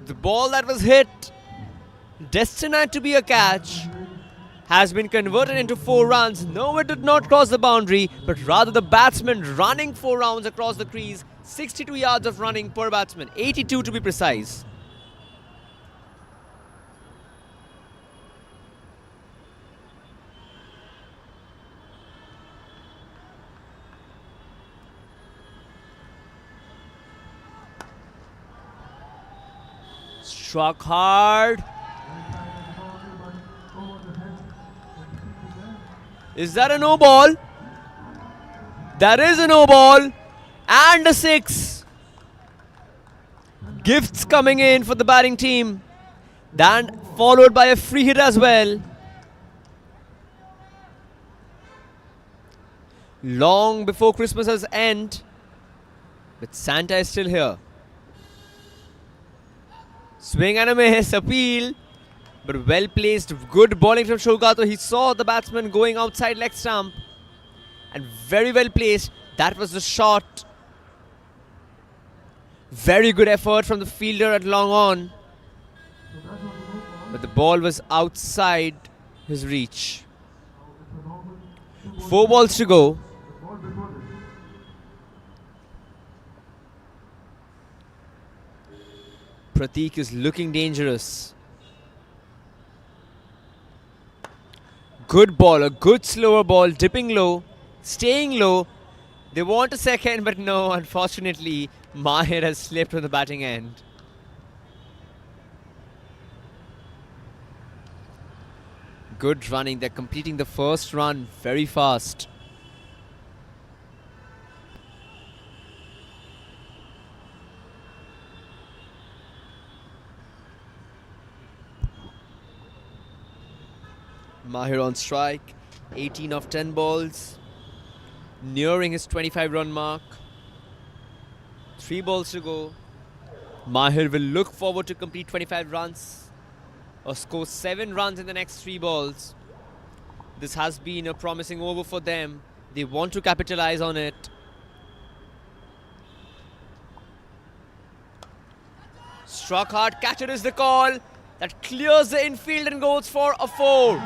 The ball that was hit, destined to be a catch, has been converted into 4 runs. No, it did not cross the boundary, but rather the batsman running 4 rounds across the crease. 62 yards of running per batsman, 82 to be precise. Struck hard. Is that a no ball? That is a no ball. And a 6. Gifts coming in for the batting team. Then followed by a free hit as well. Long before Christmas has ended, but Santa is still here. Swing and a miss, appeal. But well placed, good bowling from Shogato. He saw the batsman going outside leg stump. And very well placed. That was the shot. Very good effort from the fielder at long on. But the ball was outside his reach. 4 balls to go. Prateek is looking dangerous. Good ball, a good slower ball, dipping low, staying low. They want a second, but no, unfortunately, Mahir has slipped on the batting end. Good running, they're completing the first run very fast. Mahir on strike, 18 of 10 balls, nearing his 25-run mark. 3 balls to go. Mahir will look forward to complete 25 runs or score 7 runs in the next 3 balls. This has been a promising over for them. They want to capitalize on it. Struck hard, catcher is the call. That clears the infield and goes for a 4.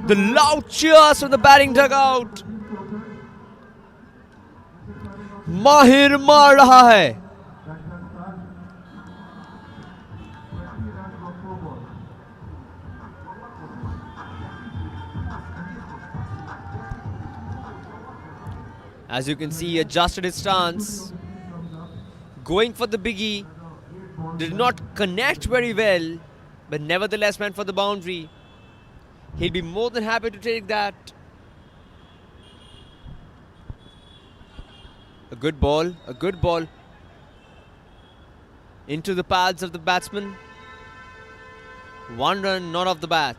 The loud cheers from the batting dugout. Mahir maar raha hai. As you can see, he adjusted his stance. Going for the biggie. Did not connect very well, but nevertheless went for the boundary. He'll be more than happy to take that. A good ball, into the pads of the batsman. 1 run, not off the bat.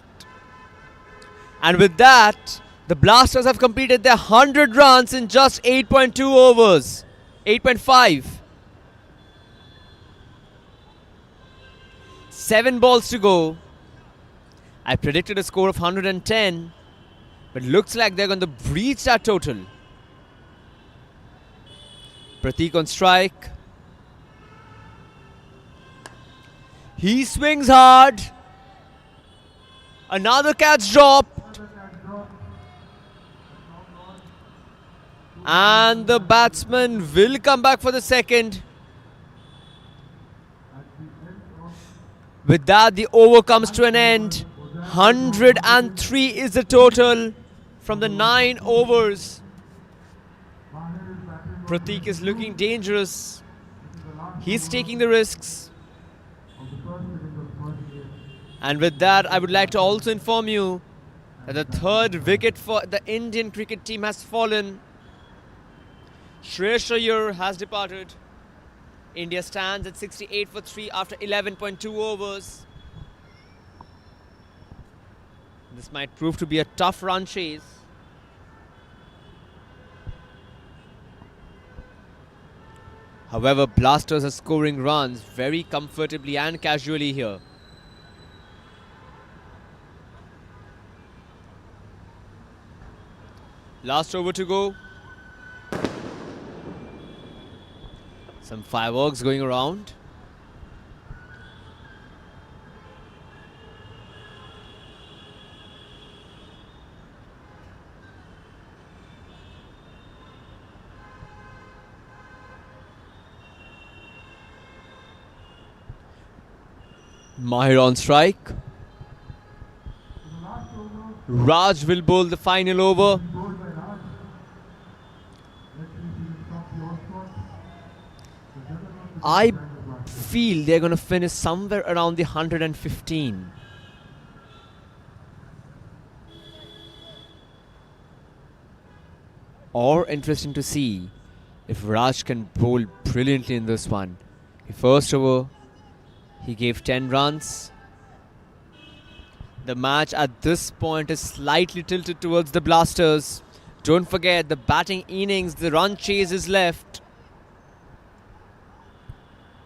And with that, the Blasters have completed their 100 runs in just 8.2 overs. 8.5. 7 balls to go. I predicted a score of 110, but looks like they're going to breach that total. Prateek on strike. He swings hard. Another catch dropped. And the batsman will come back for the second. With that, the over comes to an end. 103 is the total from the 9 overs. Pratik is looking dangerous. He's taking the risks. And with that, I would like to also inform you that the third wicket for the Indian cricket team has fallen. Shreyas Iyer has departed. India stands at 68 for 3 after 11.2 overs. This might prove to be a tough run chase. However, Blasters are scoring runs very comfortably and casually here. Last over to go. Some fireworks going around. Mahir on strike. Raj will bowl the final over. I feel they're going to finish somewhere around the 115. Or interesting to see if Raj can bowl brilliantly in this one. The first over, he gave 10 runs. The match at this point is slightly tilted towards the Blasters. Don't forget the batting innings, the run chase is left.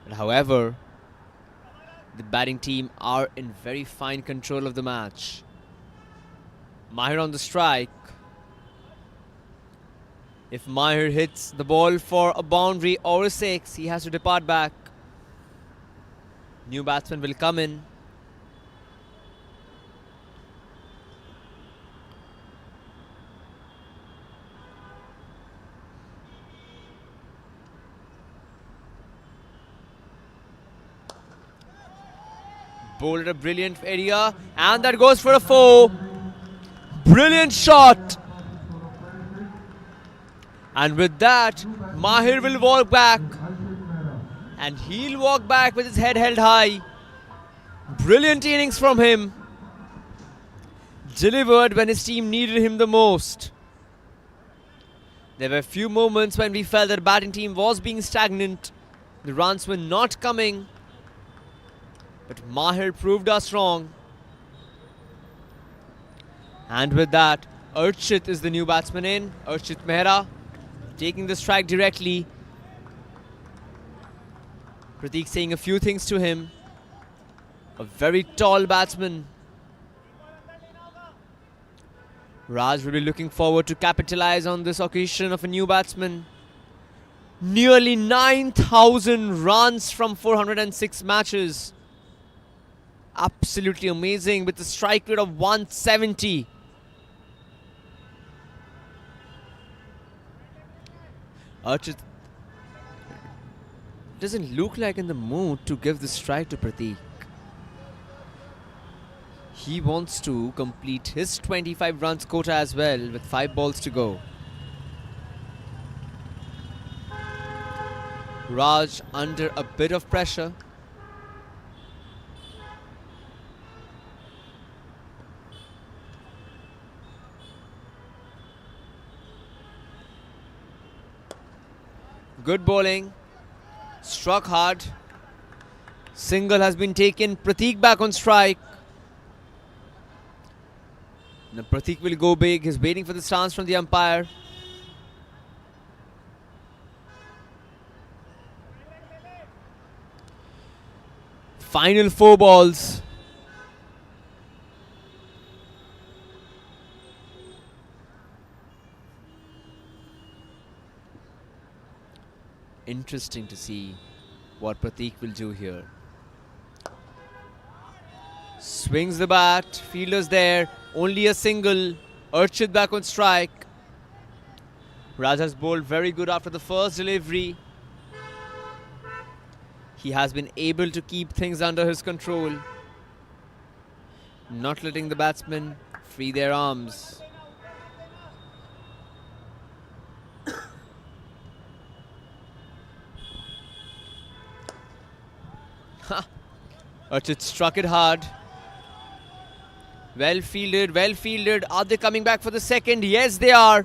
But however, the batting team are in very fine control of the match. Mahir on the strike. If Mahir hits the ball for a boundary or a 6, he has to depart back. New batsman will come in. Bowled a brilliant area, and that goes for a 4. Brilliant shot. And with that, Mahir will walk back. And he'll walk back with his head held high. Brilliant innings from him. Delivered when his team needed him the most. There were a few moments when we felt that the batting team was being stagnant. The runs were not coming. But Mahir proved us wrong. And with that, Archit is the new batsman in. Archit Mehra taking the strike directly. Pratik saying a few things to him. A very tall batsman. Raj will be looking forward to capitalize on this occasion of a new batsman. Nearly 9,000 runs from 406 matches. Absolutely amazing with a strike rate of 170. Archit doesn't look like in the mood to give the strike to Pratik. He wants to complete his 25 runs quota as well with 5 balls to go. Raj under a bit of pressure. Good bowling. Struck hard. Single has been taken. Pratik back on strike. Now Pratik will go big. He's waiting for the stance from the umpire. Final 4 balls. Interesting to see what Pratik will do here. Swings the bat. Fielder's there. Only a single. Urchit back on strike. Raj has bowled very good after the first delivery. He has been able to keep things under his control, not letting the batsmen free their arms. Urchit struck it hard. Well fielded, well fielded. Are they coming back for the second? Yes, they are.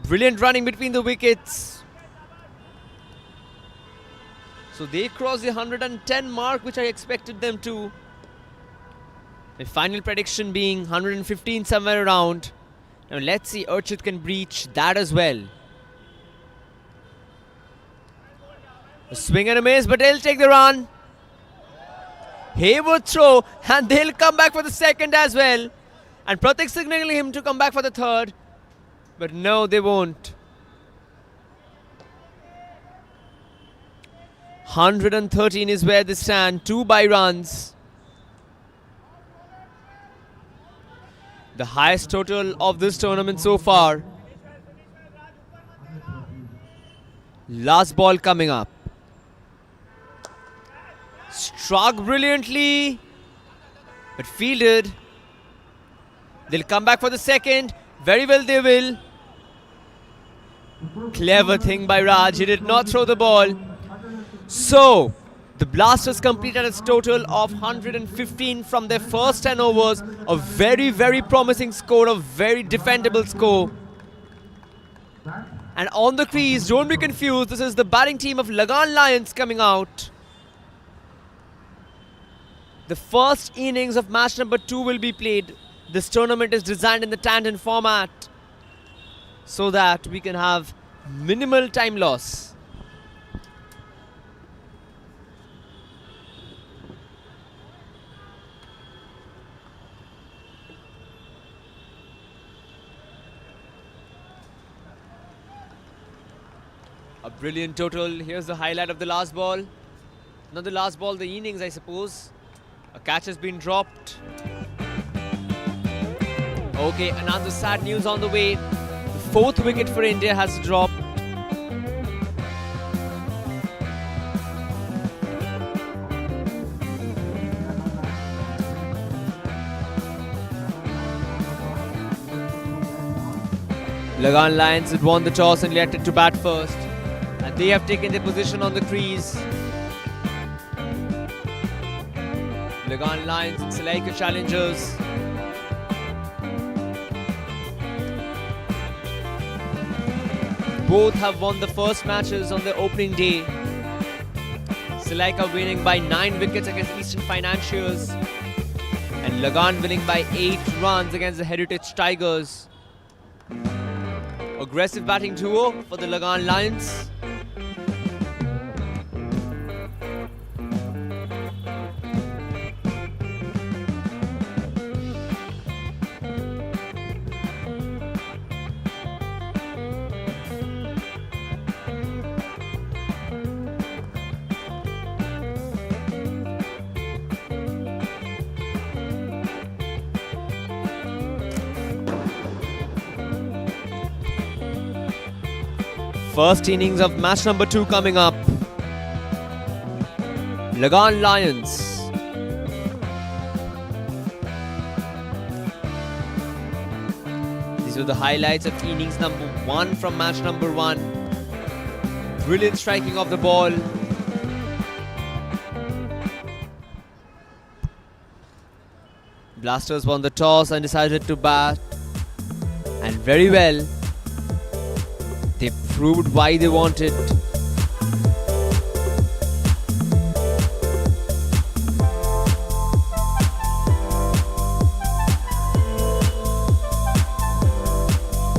Brilliant running between the wickets. So they crossed the 110 mark, which I expected them to. The final prediction being 115 somewhere around. Now let's see Urchit can breach that as well. A swing and a miss, but they'll take the run. Hayward throw, and they'll come back for the second as well. And Pratik signaling him to come back for the third. But no, they won't. 113 is where they stand, 2 by runs. The highest total of this tournament so far. Last ball coming up. Struck brilliantly, but fielded. They'll come back for the second. Very well they will. Clever thing by Raj. He did not throw the ball. So, the Blasters completed its total of 115 from their first 10 overs. A very, very promising score, a very defendable score. And on the crease, don't be confused, this is the batting team of Lagan Lions coming out. The first innings of match number 2 will be played. This tournament is designed in the tandem format so that we can have minimal time loss. A brilliant total. Here's the highlight of the last ball. Not the last ball, the innings, I suppose. A catch has been dropped. Okay, another sad news on the way. The 4th wicket for India has dropped. Lagan Lions had won the toss and elected to bat first. And they have taken their position on the crease. Lagan Lions and Salaika challengers. Both have won the first matches on their opening day. Salaika winning by 9 wickets against Eastern Financiers. And Lagan winning by 8 runs against the Heritage Tigers. Aggressive batting duo for the Lagan Lions. First innings of match number 2 coming up. Lagan Lions. These were the highlights of innings number 1 from match number 1. Brilliant striking of the ball. Blasters won the toss and decided to bat. And very well. They proved why they wanted.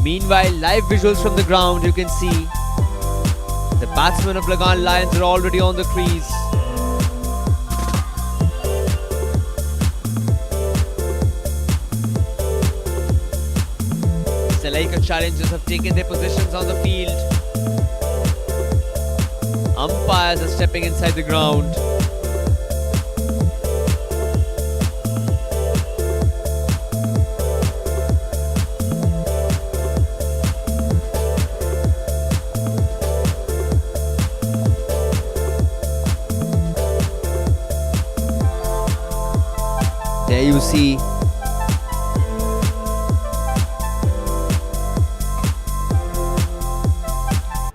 Meanwhile, live visuals from the ground, you can see the batsmen of Lagan Lions are already on the crease. Salaika challengers have taken their positions on the field. Umpires are stepping inside the ground. There you see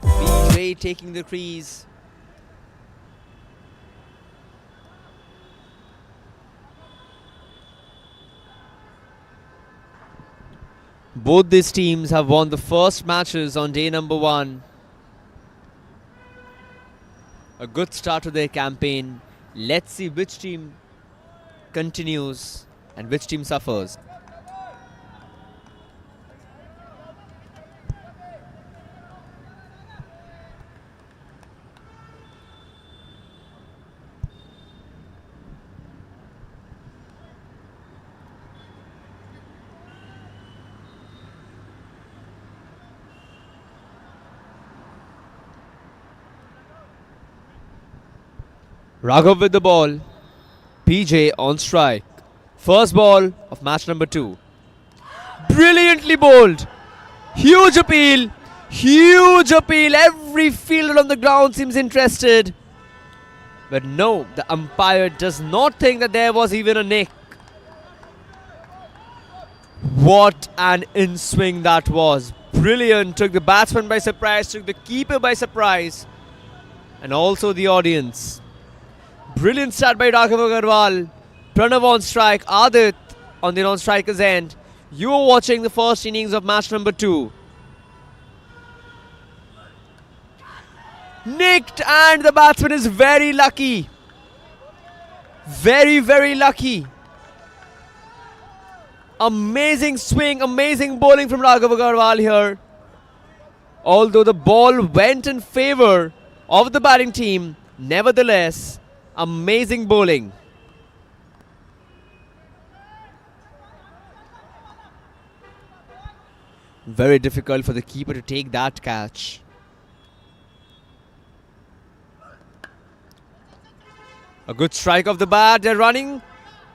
PJ taking the crease. Both these teams have won the first matches on day number 1. A good start to their campaign. Let's see which team continues and which team suffers. Raghav with the ball. PJ on strike. First ball of match number 2. Brilliantly bowled. Huge appeal. Huge appeal. Every fielder on the ground seems interested. But no, the umpire does not think that there was even a nick. What an in-swing that was. Brilliant. Took the batsman by surprise. Took the keeper by surprise. And also the audience. Brilliant start by Raghav Agarwal. Pranav on strike. Adit on the non-striker's end. You are watching the first innings of match number 2. Nicked, and the batsman is very lucky. Very, very lucky. Amazing swing, amazing bowling from Raghav Agarwal here. Although the ball went in favour of the batting team, nevertheless, amazing bowling. Very difficult for the keeper to take that catch. A good strike of the bat. They're running,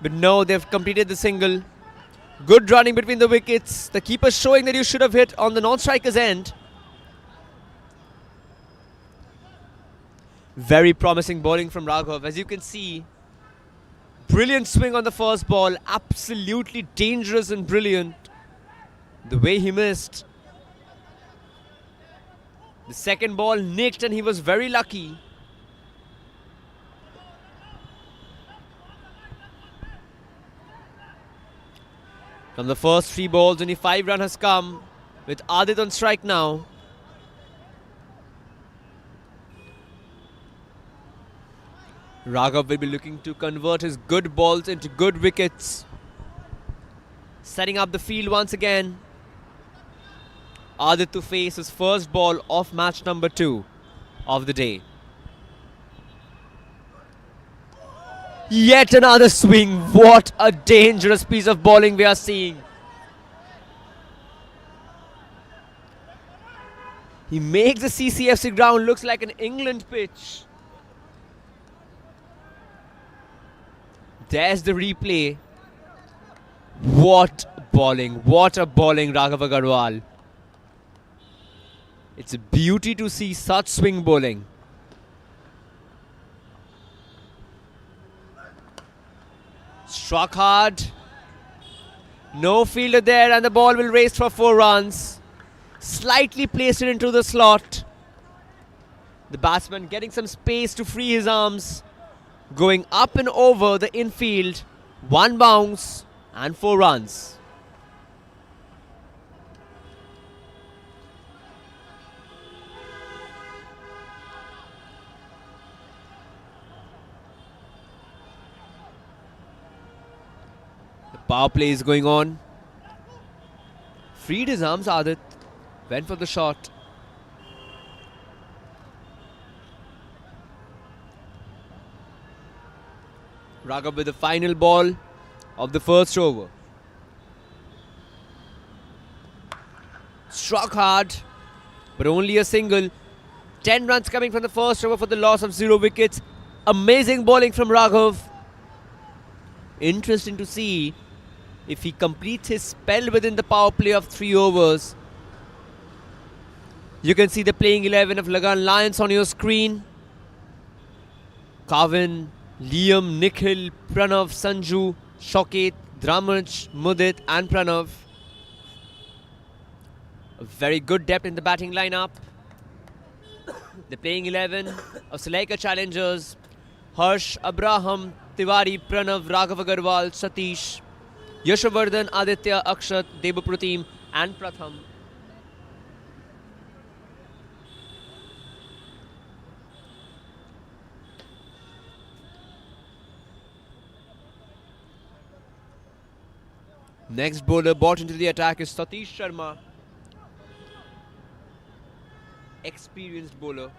but no, they've completed the single. Good running between the wickets. The keeper showing that you should have hit on the non-striker's end. Very promising bowling from Raghav. As you can see, brilliant swing on the first ball. Absolutely dangerous and brilliant. The way he missed. The second ball nicked and he was very lucky. From the first 3 balls, only 5 runs has come, with Adit on strike now. Raghav will be looking to convert his good balls into good wickets. Setting up the field once again. Adit to face his first ball of match number 2 of the day. Yet another swing. What a dangerous piece of bowling we are seeing. He makes the Cc&Fc ground looks like an England pitch. There's the replay. What bowling. What a bowling, Raghav Agarwal. It's a beauty to see such swing bowling. Struck hard. No fielder there, and the ball will race for 4 runs. Slightly placed it into the slot. The batsman getting some space to free his arms. Going up and over the infield. 1 bounce and 4 runs. Power play is going on. Freed his arms, Adit. Went for the shot. Raghav with the final ball of the first over. Struck hard, but only a single. 10 runs coming from the first over for the loss of 0 wickets. Amazing bowling from Raghav. Interesting to see if he completes his spell within the power play of 3 overs. You can see the playing 11 of Lagan Lions on your screen. Kavin, Liam, Nikhil, Pranav, Sanju, Shoket, Dramaj, Mudit and Pranav. A very good depth in the batting lineup. The playing 11 of Sulaika challengers: Harsh, Abraham, Tiwari, Pranav, Raghav Agarwal, Satish, Yashovardhan, Aditya, Akshat, Debapratim and Pratham. Next bowler brought into the attack is Satish Sharma. Experienced bowler.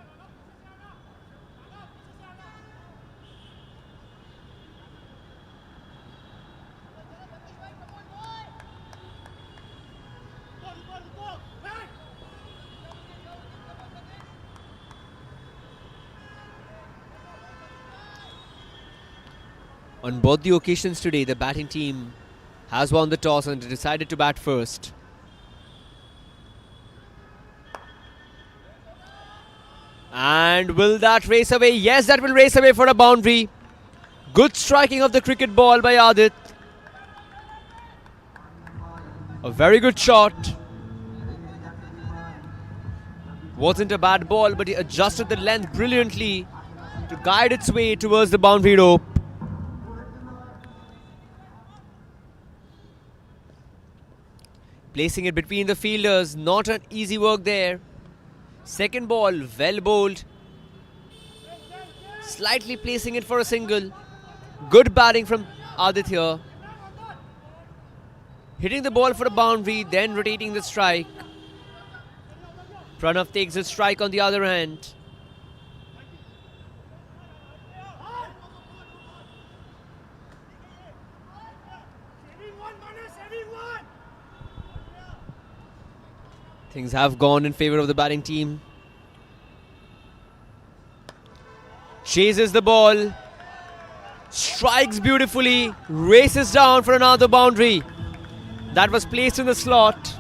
On both the occasions today, the batting team has won the toss and decided to bat first. And will that race away? Yes, that will race away for a boundary. Good striking of the cricket ball by Adit. A very good shot. Wasn't a bad ball, but he adjusted the length brilliantly to guide its way towards the boundary rope. Placing it between the fielders, not an easy work there. Second ball, well bowled. Slightly placing it for a single. Good batting from Aditya. Hitting the ball for a boundary, then rotating the strike. Pranav takes a strike on the other hand. Things have gone in favor of the batting team. Chases the ball. Strikes beautifully. Races down for another boundary. That was placed in the slot.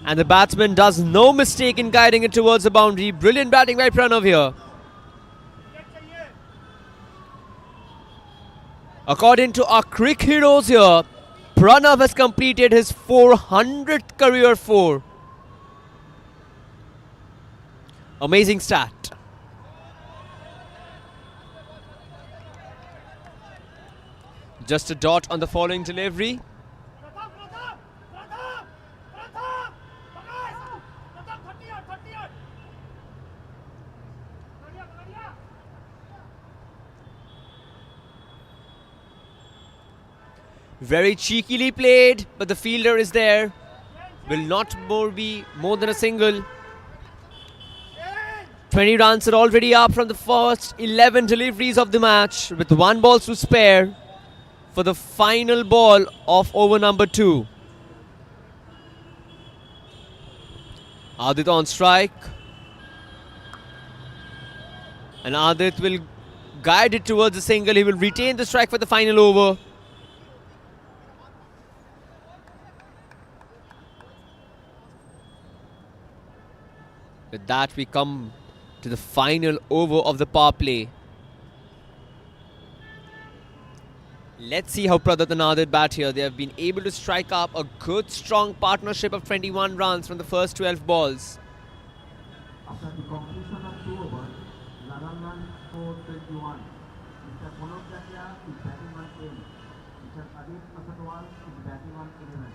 And the batsman does no mistake in guiding it towards the boundary. Brilliant batting by Pranav here. According to our crick heroes here, Pranav has completed his 400th career four. Amazing stat. Just a dot on the following delivery. Very cheekily played, but the fielder is there. Will not be more than a single. 20 runs are already up from the first 11 deliveries of the match, with 1 ball to spare for the final ball of over number 2. Adit on strike. And Adit will guide it towards the single. He will retain the strike for the final over. With that, we come to the final over of the power play. Let's see how Pradat and Adit bat here. They have been able to strike up a good, strong partnership of 21 runs from the first 12 balls. After the completion of 2 overs, 11 runs for 21. Mr. Pranab Jatia is batting on 8. Mr. Adit Asatwal is batting on 11.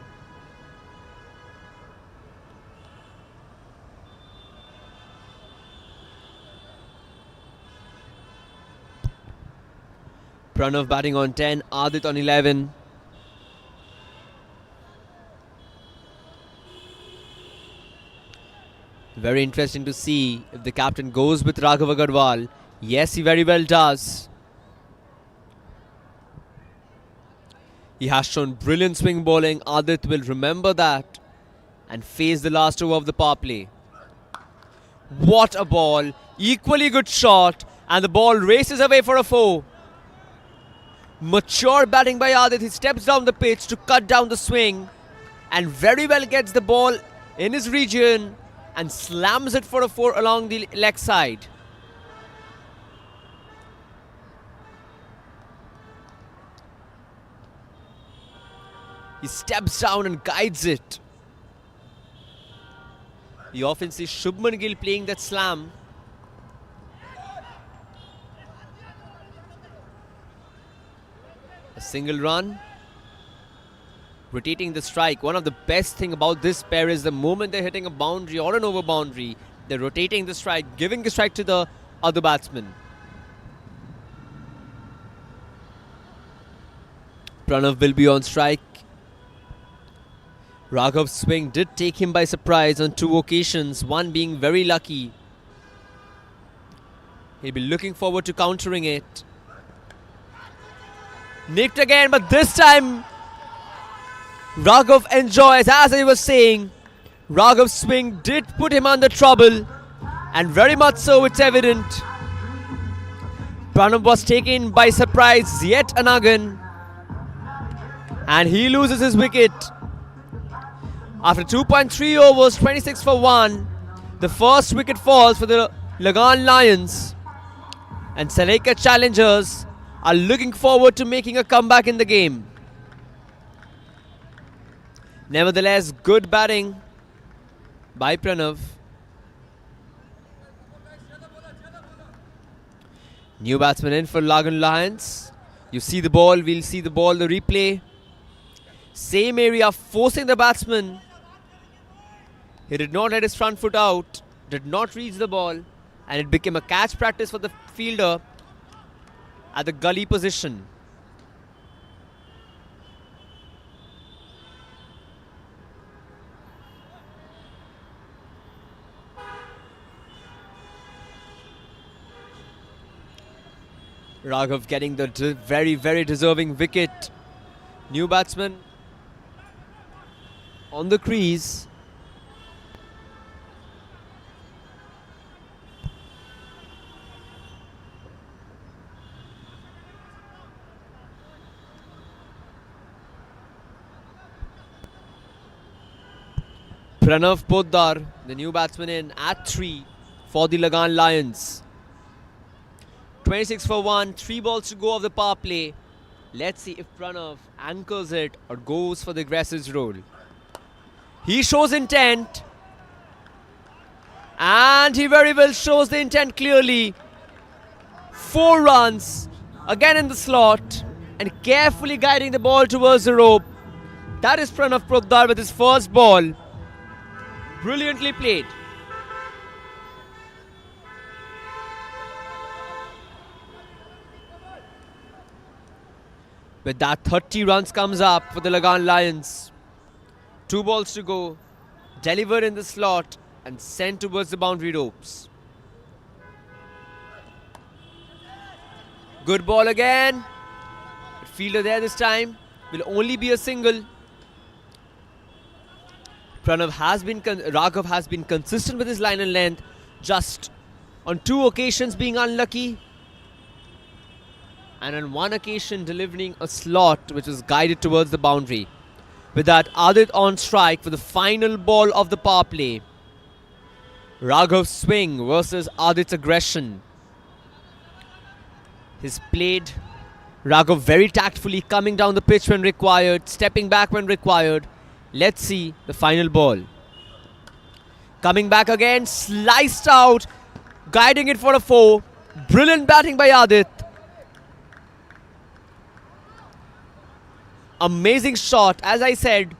Pranav batting on 10, Adit on 11. Very interesting to see if the captain goes with Raghav Agarwal. Yes, he very well does. He has shown brilliant swing bowling. Adit will remember that and face the last over of the power play. What a ball. Equally good shot. And the ball races away for a 4. Mature batting by Adit. He steps down the pitch to cut down the swing and very well gets the ball in his region and slams it for a 4 along the leg side. He steps down and guides it. You often see Shubman Gill playing that slam. A single run. Rotating the strike. One of the best thing about this pair is the moment they're hitting a boundary or an over boundary, they're rotating the strike, giving the strike to the other batsman. Pranav will be on strike. Raghav's swing did take him by surprise on 2 occasions, one being very lucky. He'll be looking forward to countering it. Nicked again, but this time Raghav enjoys, as I was saying. Raghav's swing did put him under trouble, and very much so, it's evident. Pranav was taken by surprise yet again, and he loses his wicket. After 2.3 overs, 26 for 1, the first wicket falls for the Lagan Lions, and Salekha challengers are looking forward to making a comeback in the game. Nevertheless, good batting by Pranav. New batsman in for Lagan Lions. You see the ball, we'll see the ball, the replay. Same area, forcing the batsman. He did not let his front foot out, did not reach the ball, and it became a catch practice for the fielder at the gully position. Raghav getting the very, very deserving wicket. New batsman on the crease. Pranav Poddar, the new batsman in at 3 for the Lagan Lions. 26 for 1, 3 balls to go of the power play. Let's see if Pranav anchors it or goes for the aggressive role. He shows intent, and he very well shows the intent clearly. 4 runs, again in the slot, and carefully guiding the ball towards the rope. That is Pranav Poddar with his first ball. Brilliantly played. With that, 30 runs comes up for the Lagan Lions. 2 balls to go. Delivered in the slot and sent towards the boundary ropes. Good ball again. But fielder there this time. Will only be a single. Raghav has been consistent with his line and length. Just on 2 occasions being unlucky. And on 1 occasion delivering a slot which was guided towards the boundary. With that, Adit on strike for the final ball of the power play. Raghav's swing versus Adit's aggression. He's played Raghav very tactfully, coming down the pitch when required, stepping back when required. Let's see the final ball. Coming back again, sliced out, guiding it for a 4. Brilliant batting by Adit. Amazing shot, as I said,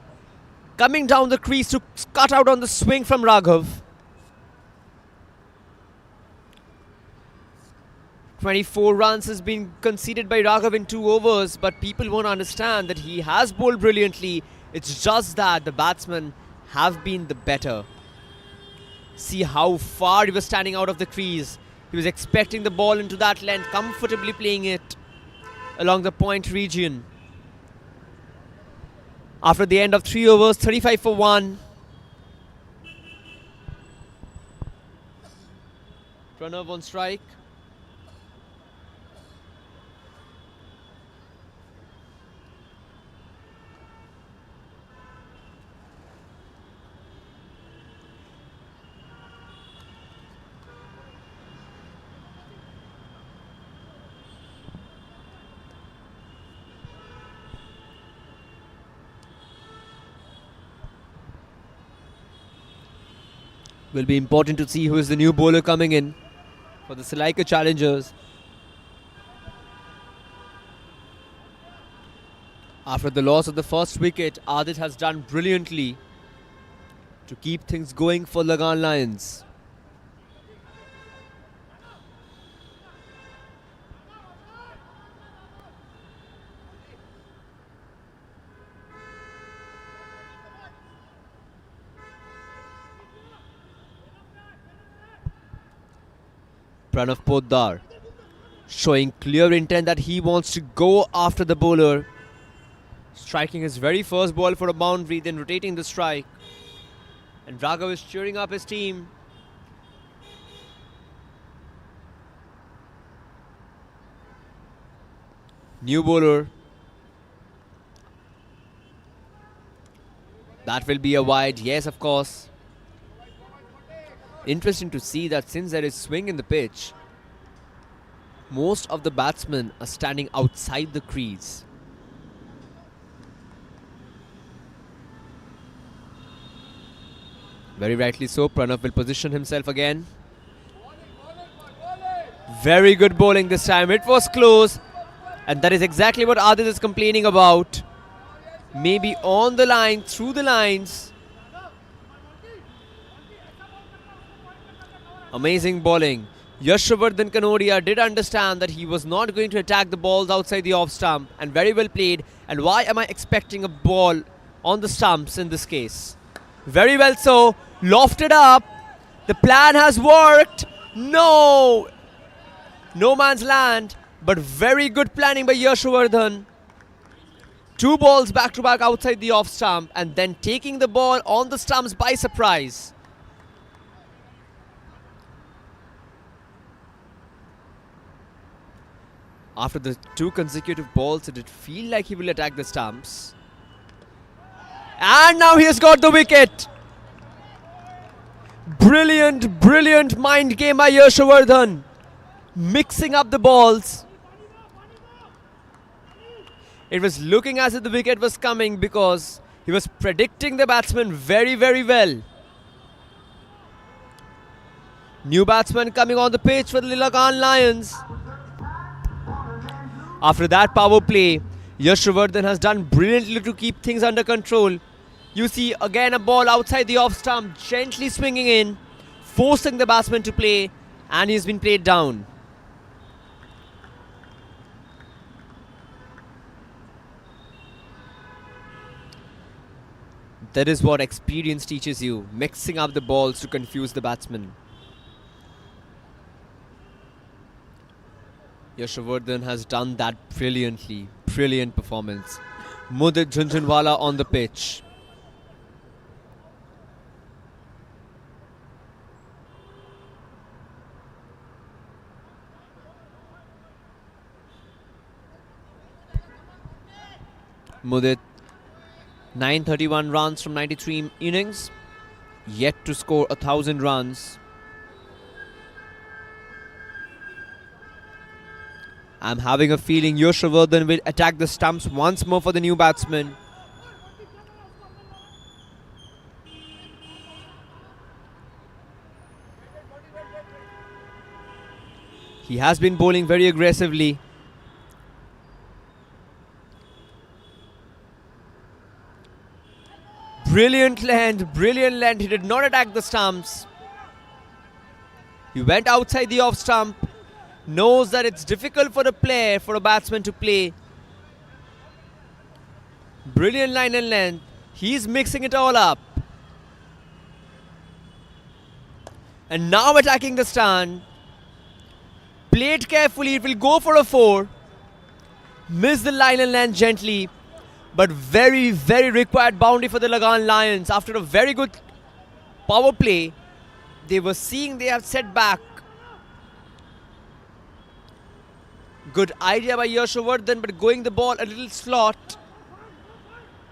coming down the crease to cut out on the swing from Raghav. 24 runs has been conceded by Raghav in 2 overs, but people won't understand that he has bowled brilliantly. It's just that the batsmen have been the better. See how far he was standing out of the crease. He was expecting the ball into that length, comfortably playing it along the point region. After the end of 3 overs, 35 for 1. Pranav on strike. Will be important to see who is the new bowler coming in for the Sri challengers. After the loss of the first wicket, Adit has done brilliantly to keep things going for Lagan Lions. Pranav Poddar showing clear intent that he wants to go after the bowler. Striking his very first ball for a boundary, then rotating the strike. And Raghav is cheering up his team. New bowler. That will be a wide, yes, of course. Interesting to see that since there is swing in the pitch, most of the batsmen are standing outside the crease. Very rightly so, Pranav will position himself again. Very good bowling this time. It was close. And that is exactly what Adit is complaining about. Maybe on the line, through the lines. Amazing bowling. Yashovardhan Kanodia did understand that he was not going to attack the balls outside the off stump, and very well played. And why am I expecting a ball on the stumps in this case? Very well so. Lofted up. The plan has worked. No. No man's land. But very good planning by Yashovardhan. 2 balls back to back outside the off stump, and then taking the ball on the stumps by surprise. After the 2 consecutive balls, it did feel like he will attack the stumps. And now he has got the wicket. Brilliant, brilliant mind game by Yashovardhan. Mixing up the balls. It was looking as if the wicket was coming because he was predicting the batsman very, very well. New batsman coming on the pitch for the Lagan Lions. After that power play, Yashovardhan has done brilliantly to keep things under control. You see again a ball outside the off stump, gently swinging in, forcing the batsman to play, and he's been played down. That is what experience teaches you, mixing up the balls to confuse the batsman. Yashovardhan has done that brilliantly. Brilliant performance. Mudit Jhunjhunwala on the pitch. Mudit, 931 runs from 93 innings. Yet to score 1,000 runs. I'm having a feeling Yashovardhan will attack the stumps once more for the new batsman. He has been bowling very aggressively. Brilliant length, brilliant length. He did not attack the stumps. He went outside the off stump. Knows that it's difficult for a batsman to play. Brilliant line and length. He's mixing it all up. And now attacking the stand. Played carefully, it will go for a 4. Missed the line and length gently. But very, very required boundary for the Lagan Lions. After a very good power play, they were seeing they have set back. Good idea by Yashovardhan, but going the ball a little slot.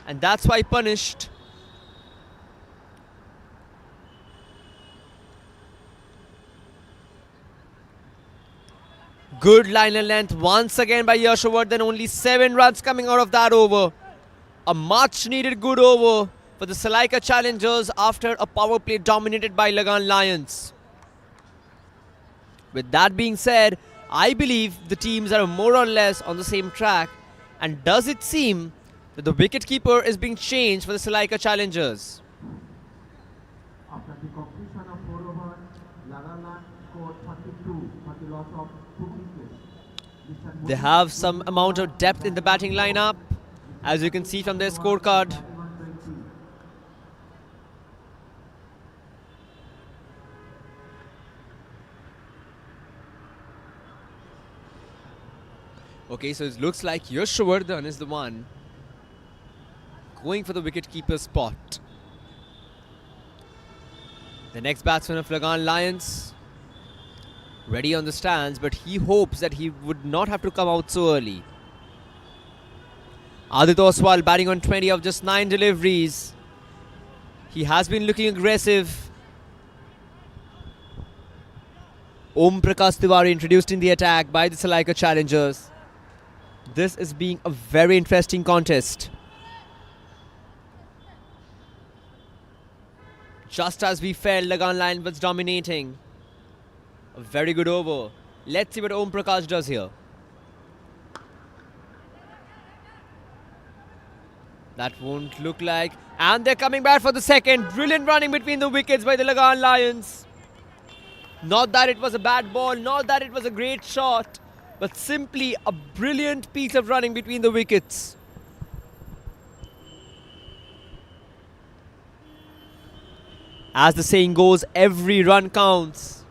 And that's why punished. Good line and length once again by Yashovardhan. Only 7 runs coming out of that over. A much needed good over for the Salaika challengers after a power play dominated by Lagan Lions. With that being said, I believe the teams are more or less on the same track. And does it seem that the wicketkeeper is being changed for the Salaika challengers? After the completion of 4 overs, Nagaland scored 42 for the loss of 2 wickets. They have some amount of depth in the batting lineup, as you can see from their scorecard. Okay, so it looks like Yashwardhan is the one going for the wicketkeeper spot. The next batsman of Lagan Lions, ready on the stands, but he hopes that he would not have to come out so early. Adit Oswal batting on 20 of just 9 deliveries. He has been looking aggressive. Om Prakash Tiwari introduced in the attack by the Salaika challengers. This is being a very interesting contest. Just as we felt, Lagan Lion was dominating. A very good over. Let's see what Om Prakash does here. That won't look like. And they're coming back for the second. Brilliant running between the wickets by the Lagan Lions. Not that it was a bad ball, not that it was a great shot, but simply a brilliant piece of running between the wickets. As the saying goes, every run counts.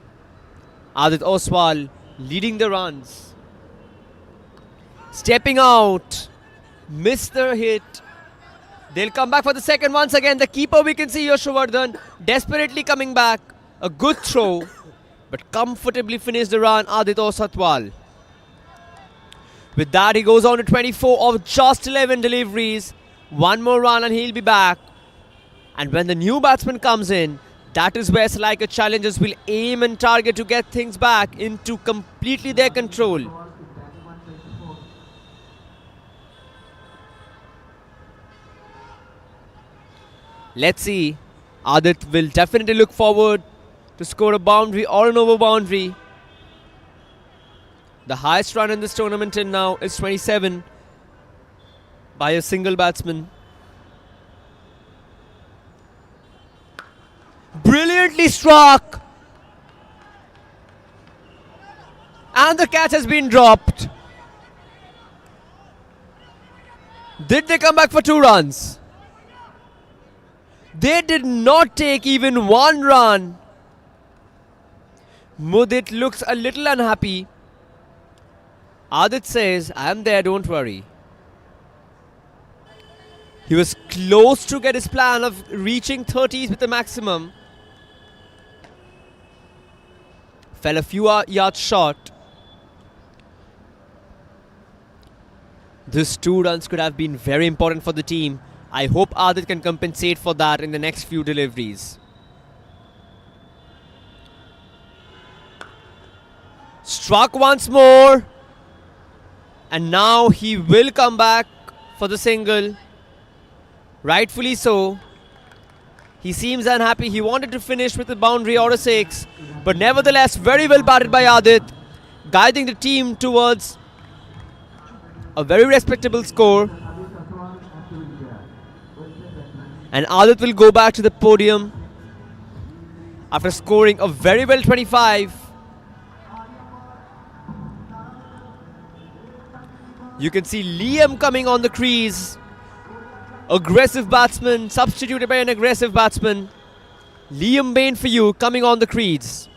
Adit Oswal leading the runs. Stepping out. Missed the hit. They'll come back for the second once again. The keeper, we can see Yashwardhan desperately coming back. A good throw, but comfortably finished the run, Adit Oswal. With that, he goes on to 24 of just 11 deliveries. One more run and he'll be back. And when the new batsman comes in, that is where Salaika challengers will aim and target to get things back into completely their control. Let's see. Adit will definitely look forward to score a boundary or an over boundary. The highest run in this tournament till now is 27 by a single batsman. Brilliantly struck. And the catch has been dropped. Did they come back for 2 runs? They did not take even 1 run. Mudit looks a little unhappy. Adit says, I am there, don't worry. He was close to get his plan of reaching 30s with the maximum. Fell a few yards short. These 2 runs could have been very important for the team. I hope Adit can compensate for that in the next few deliveries. Struck once more. And now he will come back for the single. Rightfully so. He seems unhappy. He wanted to finish with a boundary or a 6. But nevertheless, very well batted by Adit, guiding the team towards a very respectable score. And Adit will go back to the podium after scoring a very well 25. You can see Liam coming on the crease. Aggressive batsman, substituted by an aggressive batsman. Liam Bain for you, coming on the crease.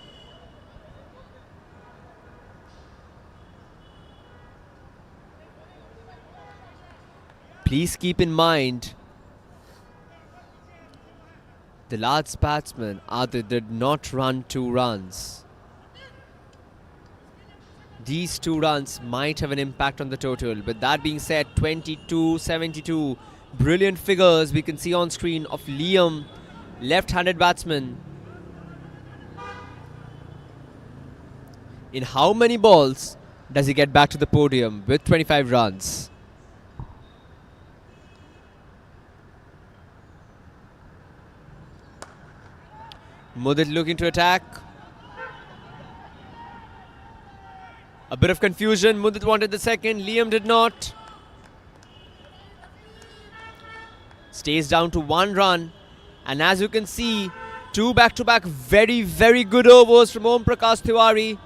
Please keep in mind, the last batsman, Adit, did not run 2 runs. These 2 runs might have an impact on the total. But that being said, 22-72. Brilliant figures we can see on screen of Liam, left-handed batsman. In how many balls does he get back to the podium with 25 runs? Mudit looking to attack. A bit of confusion. Mudit wanted the second. Liam did not. Stays down to 1 run. And as you can see, 2 back-to-back very, very good overs from Om Prakash Tiwari.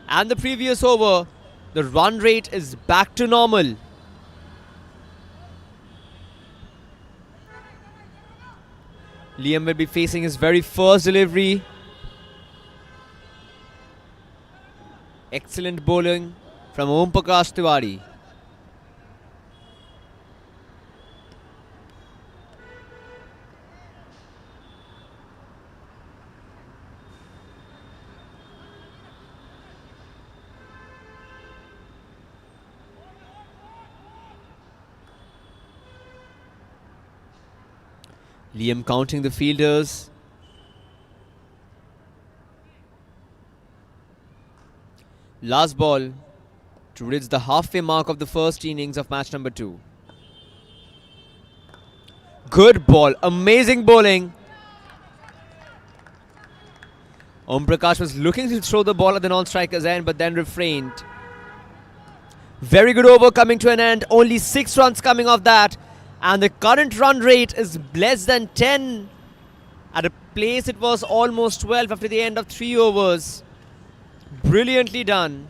And the previous over, the run rate is back to normal. Liam will be facing his very first delivery. Excellent bowling from Om Prakash Tiwari. Liam counting the fielders. Last ball to reach the halfway mark of the first innings of match number 2. Good ball, amazing bowling. Om Prakash was looking to throw the ball at the non-striker's end but then refrained. Very good over coming to an end, only 6 runs coming off that. And the current run rate is less than 10. At a place it was almost 12 after the end of 3 overs. Brilliantly done.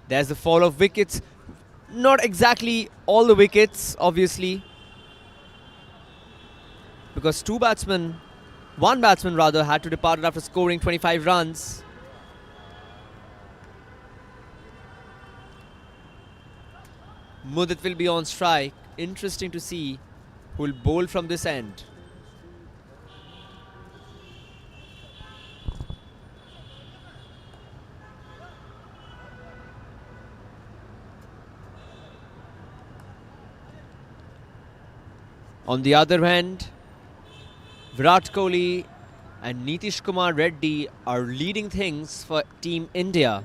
There's the fall of wickets. Not exactly all the wickets, obviously. Because one batsman rather, had to depart after scoring 25 runs. Mudit will be on strike. Interesting to see who will bowl from this end. On the other hand, Virat Kohli and Nitish Kumar Reddy are leading things for Team India.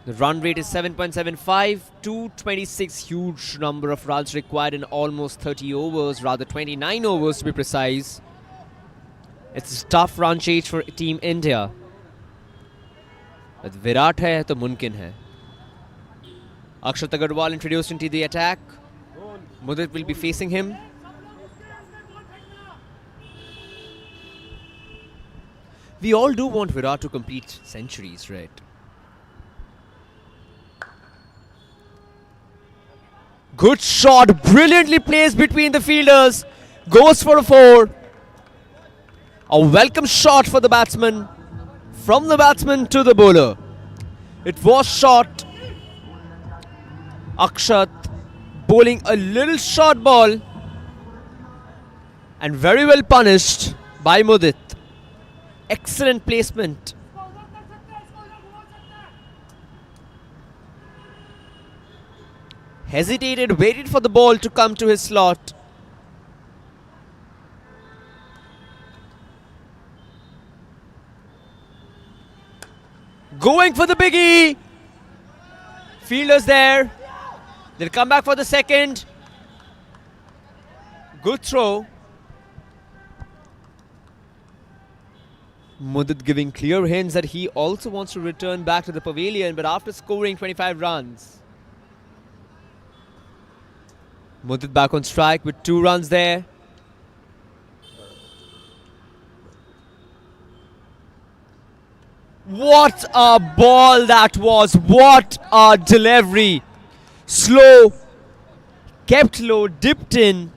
The run rate is 7.75, 226, huge number of runs required in almost 30 overs, rather 29 overs to be precise. It's a tough run chase for Team India. But Virat hai to mumkin hai. Akshat Agarwal introduced into the attack. Mudit will be facing him. We all do want Virat to complete centuries, right? Good shot, brilliantly placed between the fielders. Goes for a 4. A welcome shot for the batsman. From the batsman to the bowler. It was shot. Akshat bowling a little short ball. And very well punished by Mudit. Excellent placement. Hesitated, waited for the ball to come to his slot. Going for the biggie. Fielders there. They'll come back for the second. Good throw. Mudit giving clear hints that he also wants to return back to the pavilion, but after scoring 25 runs. Mudit back on strike with 2 runs there. What a ball that was. What a delivery. Slow, kept low, dipped in.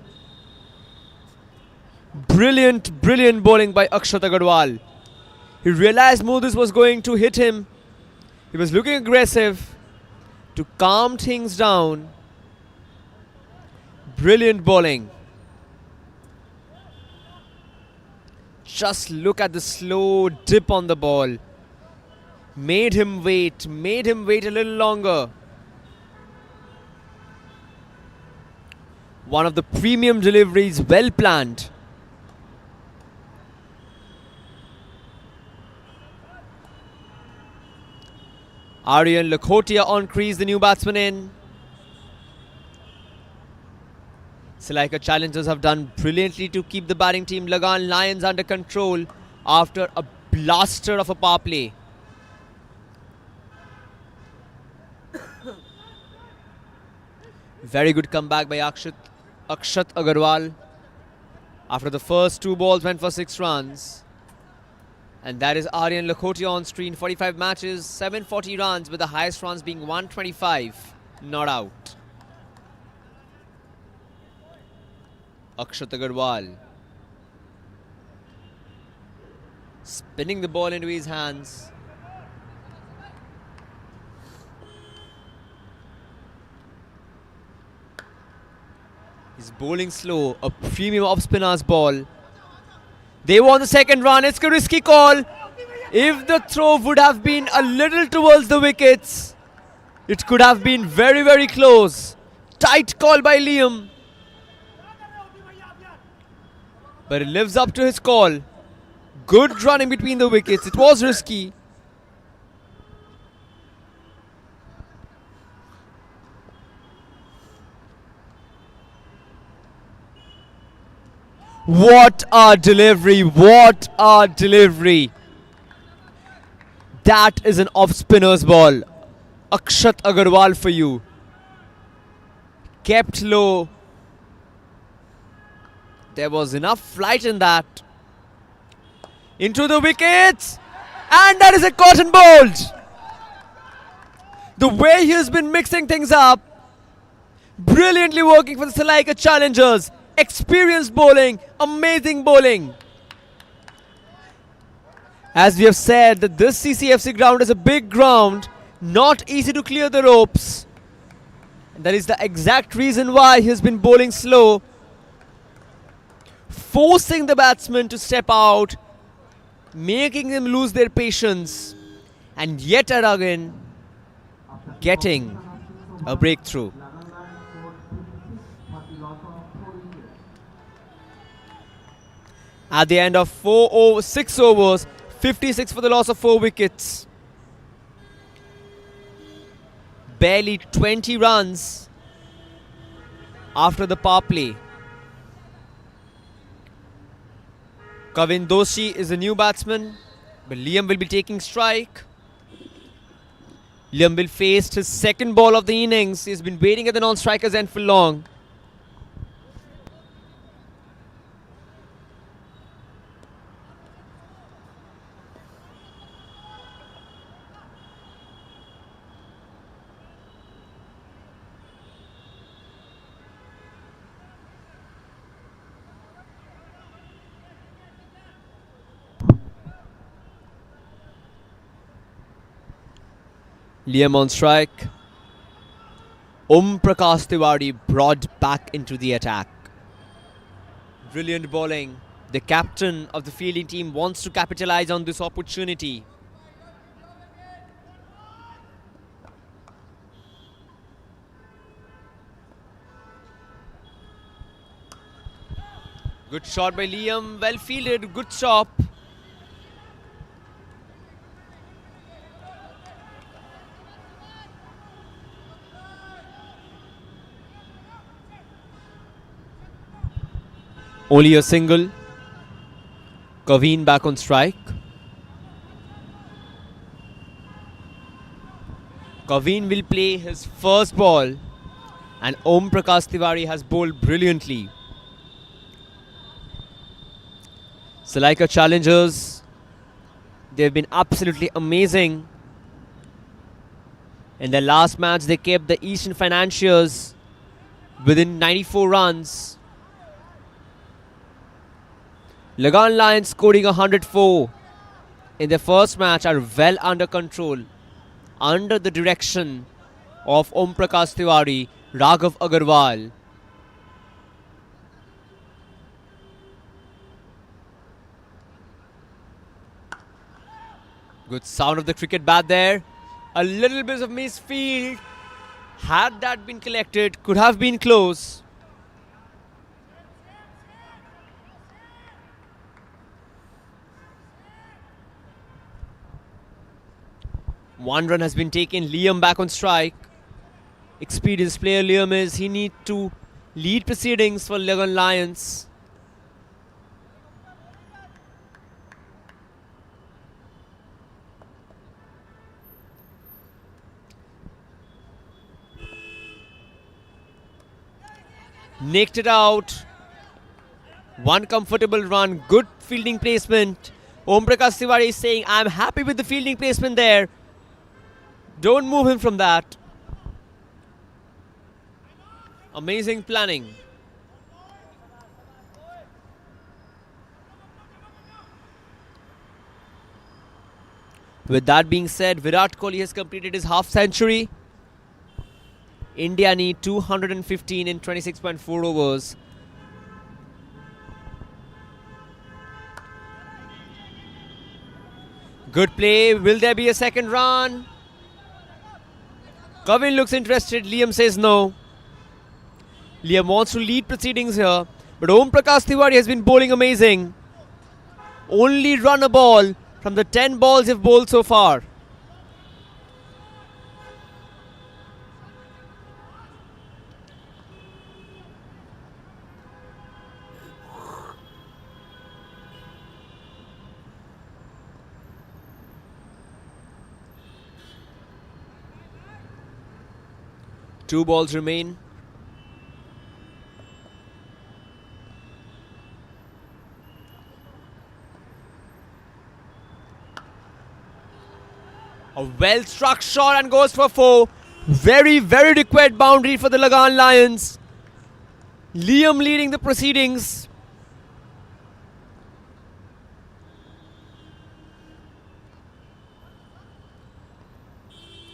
Brilliant, brilliant bowling by Akshat Agarwal. He realized Mudit was going to hit him. He was looking aggressive to calm things down. Brilliant bowling. Just look at the slow dip on the ball. Made him wait a little longer. One of the premium deliveries, well planned. Aryan Lakhotia on crease, the new batsman in. Selaika Challengers have done brilliantly to keep the batting team Lagan Lions under control after a blaster of a power play. Very good comeback by Akshat Agarwal. After the first 2 balls went for 6 runs. And that is Aryan Lakhotia on screen. 45 matches, 740 runs, with the highest runs being 125. Not out. Akshat Agarwal spinning the ball into his hands. He's bowling slow, a premium off-spinner's ball. They want the second run. It's a risky call. If the throw would have been a little towards the wickets, it could have been very, very close. Tight call by Liam. But it lives up to his call. Good running between the wickets. It was risky. What a delivery. What a delivery. That is an off-spinner's ball. Akshat Agarwal for you. Kept low. There was enough flight in that. Into the wickets. And that is a cotton bowled. The way he has been mixing things up. Brilliantly working for the Selaika Challengers. Experienced bowling. Amazing bowling. As we have said, that this CC&Fc ground is a big ground. Not easy to clear the ropes. And that is the exact reason why he has been bowling slow. Forcing the batsmen to step out. Making them lose their patience. And yet again, getting a breakthrough. At the end of 6 overs, 56 for the loss of 4 wickets. Barely 20 runs after the power play. Kavin Doshi is a new batsman, but Liam will be taking strike. Liam will face his second ball of the innings. He's been waiting at the non-striker's end for long. Liam on strike. Prakash Tiwari brought back into the attack. Brilliant bowling. The captain of the fielding team wants to capitalize on this opportunity. Good shot by Liam. Well fielded. Good stop. Only a single. Kaveen back on strike. Kaveen will play his first ball. And Prakash Tiwari has bowled brilliantly. Selaika Challengers, they've been absolutely amazing. In their last match, they kept the Eastern Financiers within 94 runs. Lagan Lions scoring 104 in their first match are well under control, under the direction of Prakash Tiwari, Raghav Agarwal. Good sound of the cricket bat there. A little bit of misfield. Had that been collected, could have been close. One run has been taken. Liam back on strike. Experienced player Liam is. He needs to Lead proceedings for Legon Lions. Nicked it out. One comfortable run. Good fielding placement. Om Prakash Tiwari is saying, I'm happy with the fielding placement there. Don't move him from that. Amazing planning. With that being said, Virat Kohli has completed his half century. India need 215 in 26.4 overs. Good play. Will there be a second run? Kavin looks interested. Liam says no. Liam wants to lead proceedings here. But Om Prakash Tiwari has been bowling amazing. Only run a ball from the 10 balls he've bowled so far. Two balls remain. A well-struck shot and goes for 4. Very, very required boundary for the Lagan Lions. Liam leading the proceedings.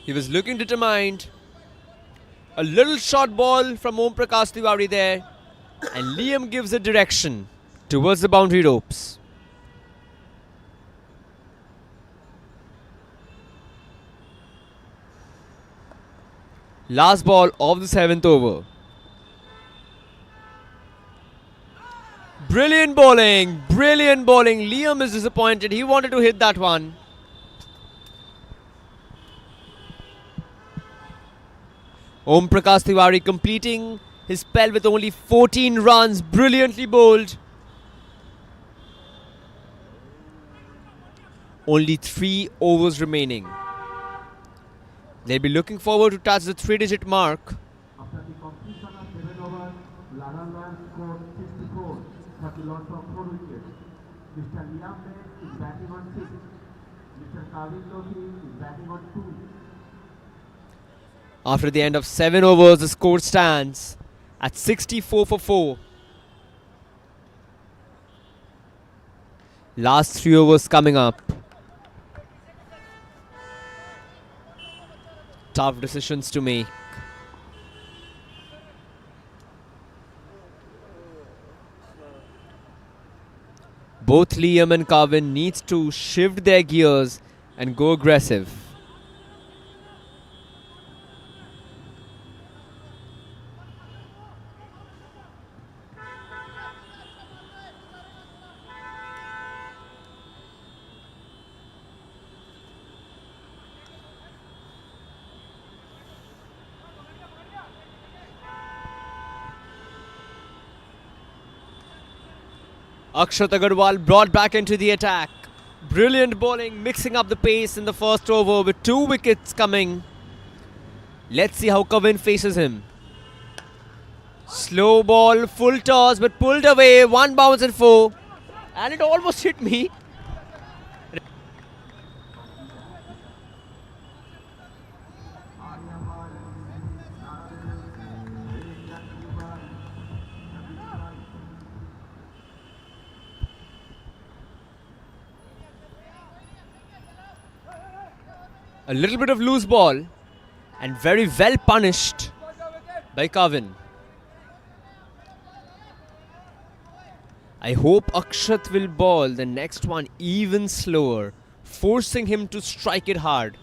He was looking determined. A little short ball from Om Prakash Tiwari there. And Liam gives a direction towards the boundary ropes. Last ball of the 7th over. Brilliant bowling. Brilliant bowling. Liam is disappointed. He wanted to hit that one. Om Prakash Tiwari completing his spell with only 14 runs. Brilliantly bowled. Only 3 overs remaining. They'll be looking forward to touch the 3-digit mark. After the completion of 7 overs, Lagan Lions scored 64 for the loss of 4 wickets. Mr. Liam Bates is batting on 6. Mr. Kavin Lohi is batting on 2. After the end of 7 overs, the score stands at 64 for 4. Last 3 overs coming up. Tough decisions to make. Both Liam and Kavin need to shift their gears and go aggressive. Akshat Agarwal brought back into the attack. Brilliant bowling, mixing up the pace in the first over with 2 wickets coming. Let's see how Kavin faces him. Slow ball, full toss, but pulled away. 1 bounce and 4. And it almost hit me. A little bit of loose ball and very well punished by Kavin. I hope Akshat will ball the next one even slower, forcing him to strike it hard.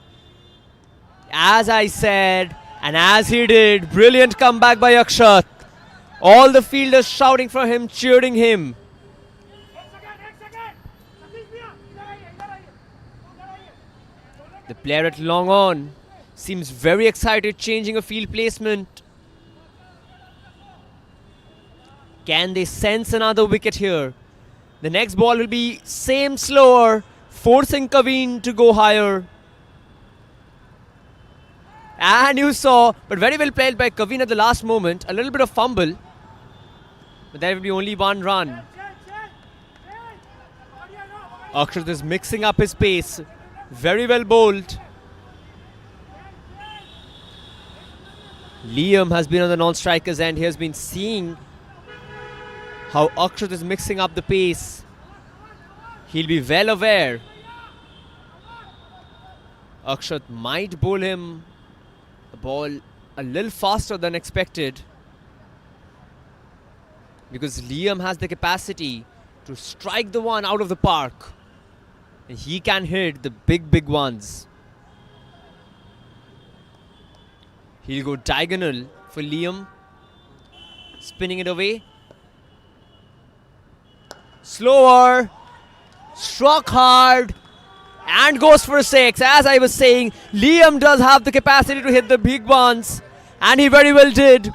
As I said, and as he did, brilliant comeback by Akshat. All the fielders shouting for him, cheering him. The player at long on seems very excited, changing a field placement. Can they sense another wicket here? The next ball will be same slower, forcing Kaveen to go higher. And you saw, but very well played by Kaveen at the last moment. A little bit of fumble, but there will be only one run. Akshat is mixing up his pace. Very well bowled. Liam has been on the non-strikers end. He has been seeing how Akshat is mixing up the pace. He'll be well aware. Akshat might bowl him the ball a little faster than expected, because Liam has the capacity to strike the one out of the park. And he can hit the big ones. He'll go diagonal for Liam. Spinning it away. Slower. Struck hard. And goes for a 6. As I was saying, Liam does have the capacity to hit the big ones. And he very well did.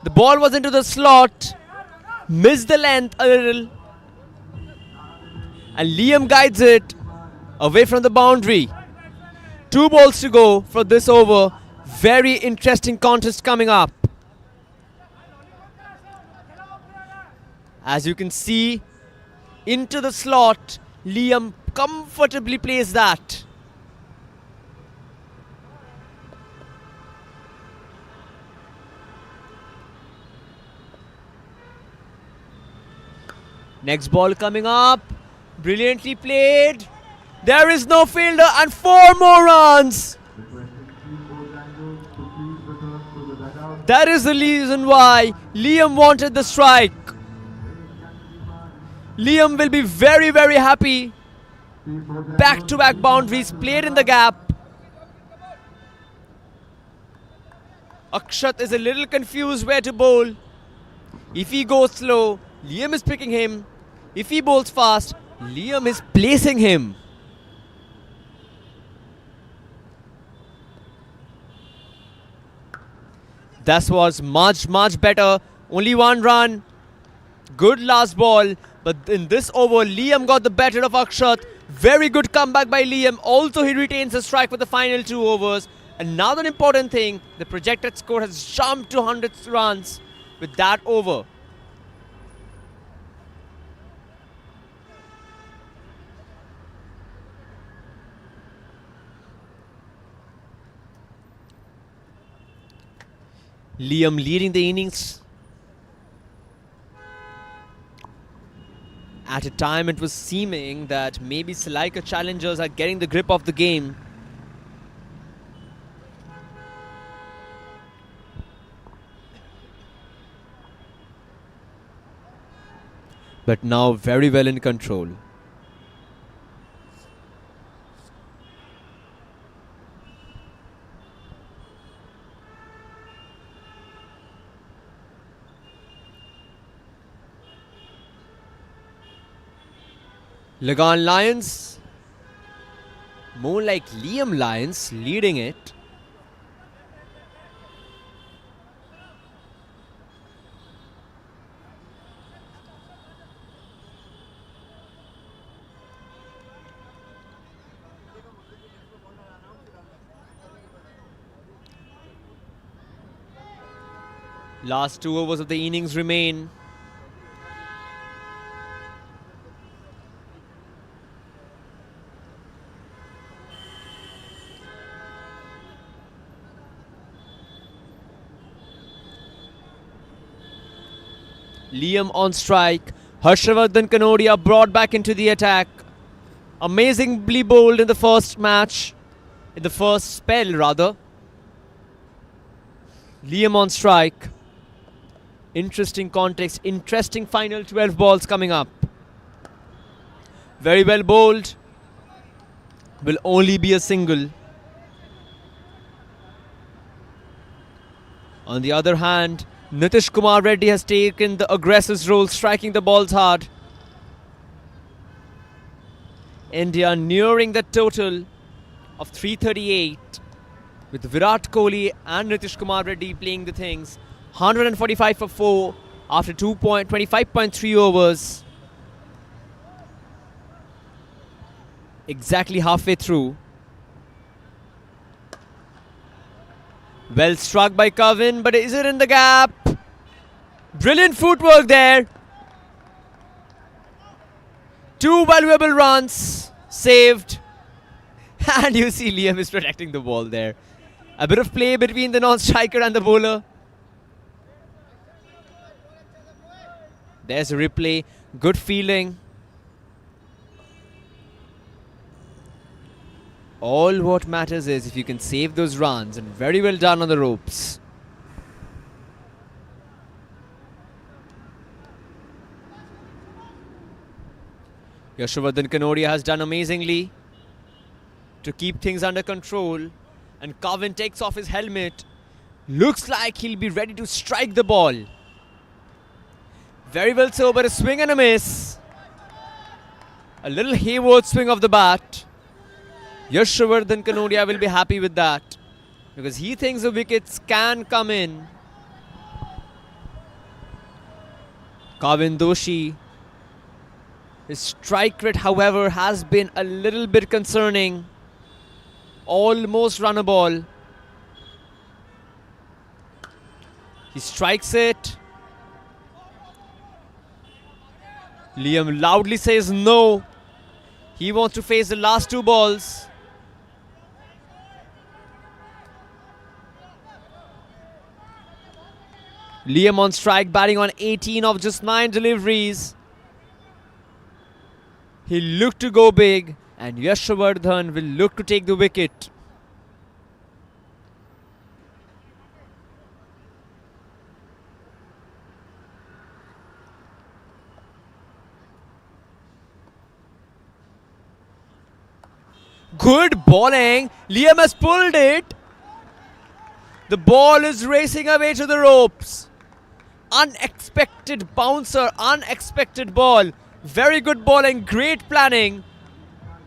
The ball was into the slot. Missed the length a little. And Liam guides it away from the boundary. 2 balls to go for this over. Very interesting contest coming up. As you can see, into the slot, Liam comfortably plays that. Next ball coming up. Brilliantly played. There is no fielder and 4 more runs. That is the reason why Liam wanted the strike. Liam will be very happy. Back-to-back boundaries played in the gap. Akshat is a little confused where to bowl. If he goes slow, Liam is picking him. If he bowls fast, Liam is placing him. That was much better. Only 1 run. Good last ball. But in this over, Liam got the better of Akshat. Very good comeback by Liam. Also, he retains the strike for the final 2 overs. Another important thing, the projected score has jumped to 100 runs with that over. Liam leading the innings. At a time it was seeming that maybe Salaika challengers are getting the grip of the game. But now very well in control. Lagan Lions, more like Liam Lions leading it. Last 2 overs of the innings remain. Liam on strike. Harshavardhan Kanodia brought back into the attack. Amazingly bowled in the first match. In the first spell, rather. Liam on strike. Interesting context. Interesting final 12 balls coming up. Very well bowled. Will only be a single. On the other hand, Nitish Kumar Reddy has taken the aggressive role, striking the balls hard. India nearing the total of 338 with Virat Kohli and Nitish Kumar Reddy playing the things. 145 for 4, after 25.3 overs. Exactly halfway through. Well struck by Kevin, but is it in the gap? Brilliant footwork there. 2 valuable runs saved. And you see Liam is protecting the ball there. A bit of play between the non-striker and the bowler. There's a replay. Good feeling. All what matters is if you can save those runs, and very well done on the ropes. Yashovardhan Kanodia has done amazingly to keep things under control, and Kevin takes off his helmet. Looks like he'll be ready to strike the ball. Very well so, but a swing and a miss. A little Hayward swing of the bat. Yashovardhan Kanodia will be happy with that because he thinks the wickets can come in. Kevin Doshi, his strike rate, however, has been a little bit concerning. Almost run a ball. He strikes it. Liam loudly says no. He wants to face the last 2 balls. Liam on strike, batting on 18 of just 9 deliveries. He'll look to go big, and Yashovardhan will look to take the wicket. Good bowling. Liam has pulled it. The ball is racing away to the ropes. Unexpected bouncer, unexpected ball. Very good bowling, great planning.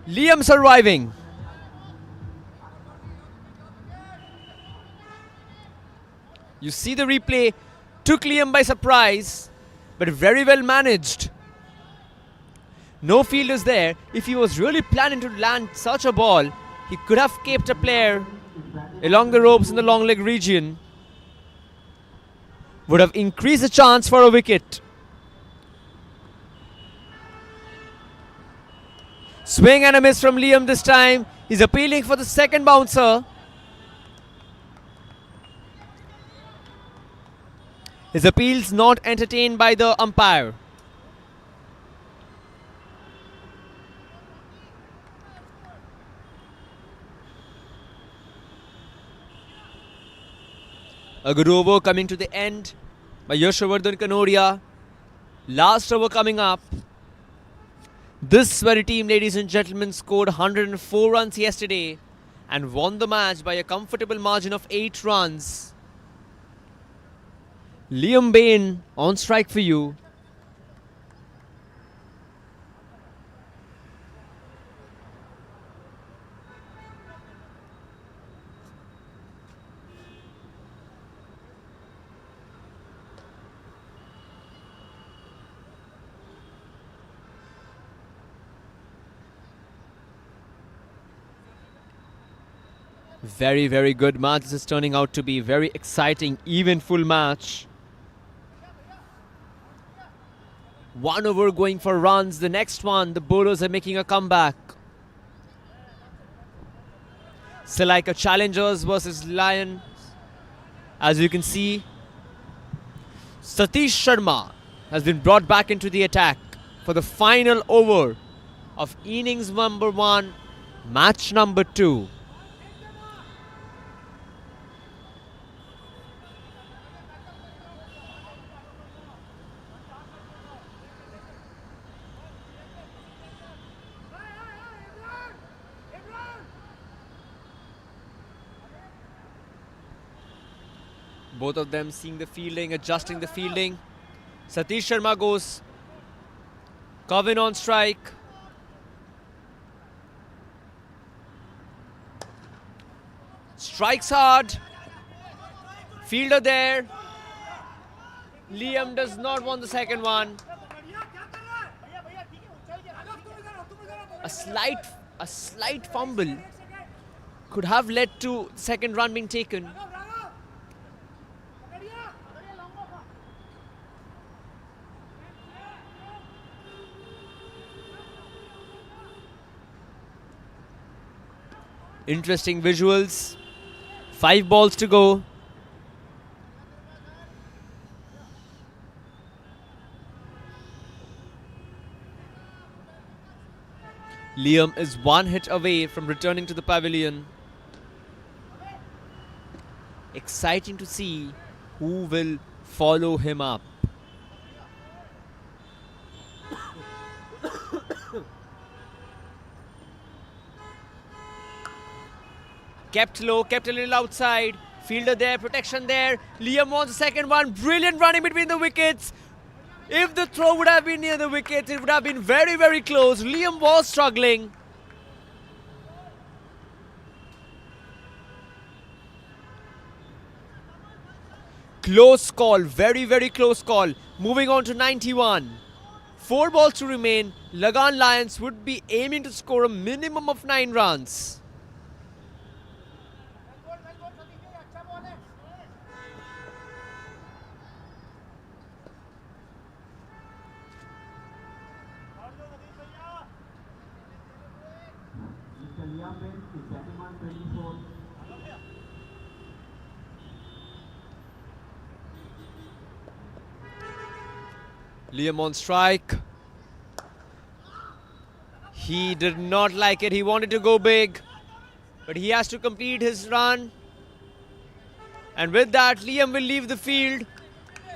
Liam surviving. You see the replay. Took Liam by surprise, but very well managed. No fielders there. If he was really planning to land such a ball, he could have kept a player along the ropes in the long leg region. Would have increased the chance for a wicket. Swing and a miss from Liam this time. He's appealing for the second bouncer. His appeals not entertained by the umpire. A good over coming to the end by Yashovardhan Kanodia. Last over coming up. This very team, ladies and gentlemen, scored 104 runs yesterday and won the match by a comfortable margin of 8 runs. Liam Bain on strike for you. Very, very good match. This is turning out to be very exciting, eventful match. 1 over going for runs. The next one, the bowlers are making a comeback. Selika Challengers versus Lions. As you can see, Satish Sharma has been brought back into the attack for the final over of innings number 1, match number 2. Both of them seeing the fielding, adjusting the fielding. Satish Sharma goes. Kevin on strike. Strikes hard. Fielder there. Liam does not want the second one. A slight fumble could have led to the second run being taken. Interesting visuals. 5 balls to go. Liam is 1 hit away from returning to the pavilion. Exciting to see who will follow him up. Kept low, kept a little outside. Fielder there, protection there. Liam wants the second one. Brilliant running between the wickets. If the throw would have been near the wicket, it would have been very, very close. Liam was struggling. Close call, very, very close call. Moving on to 91. 4 balls to remain. Lagan Lions would be aiming to score a minimum of 9 runs. Mr. Liam Payne is batting on 24. Liam on strike. He did not like it. He wanted to go big, but he has to complete his run. And with that, Liam will leave the field.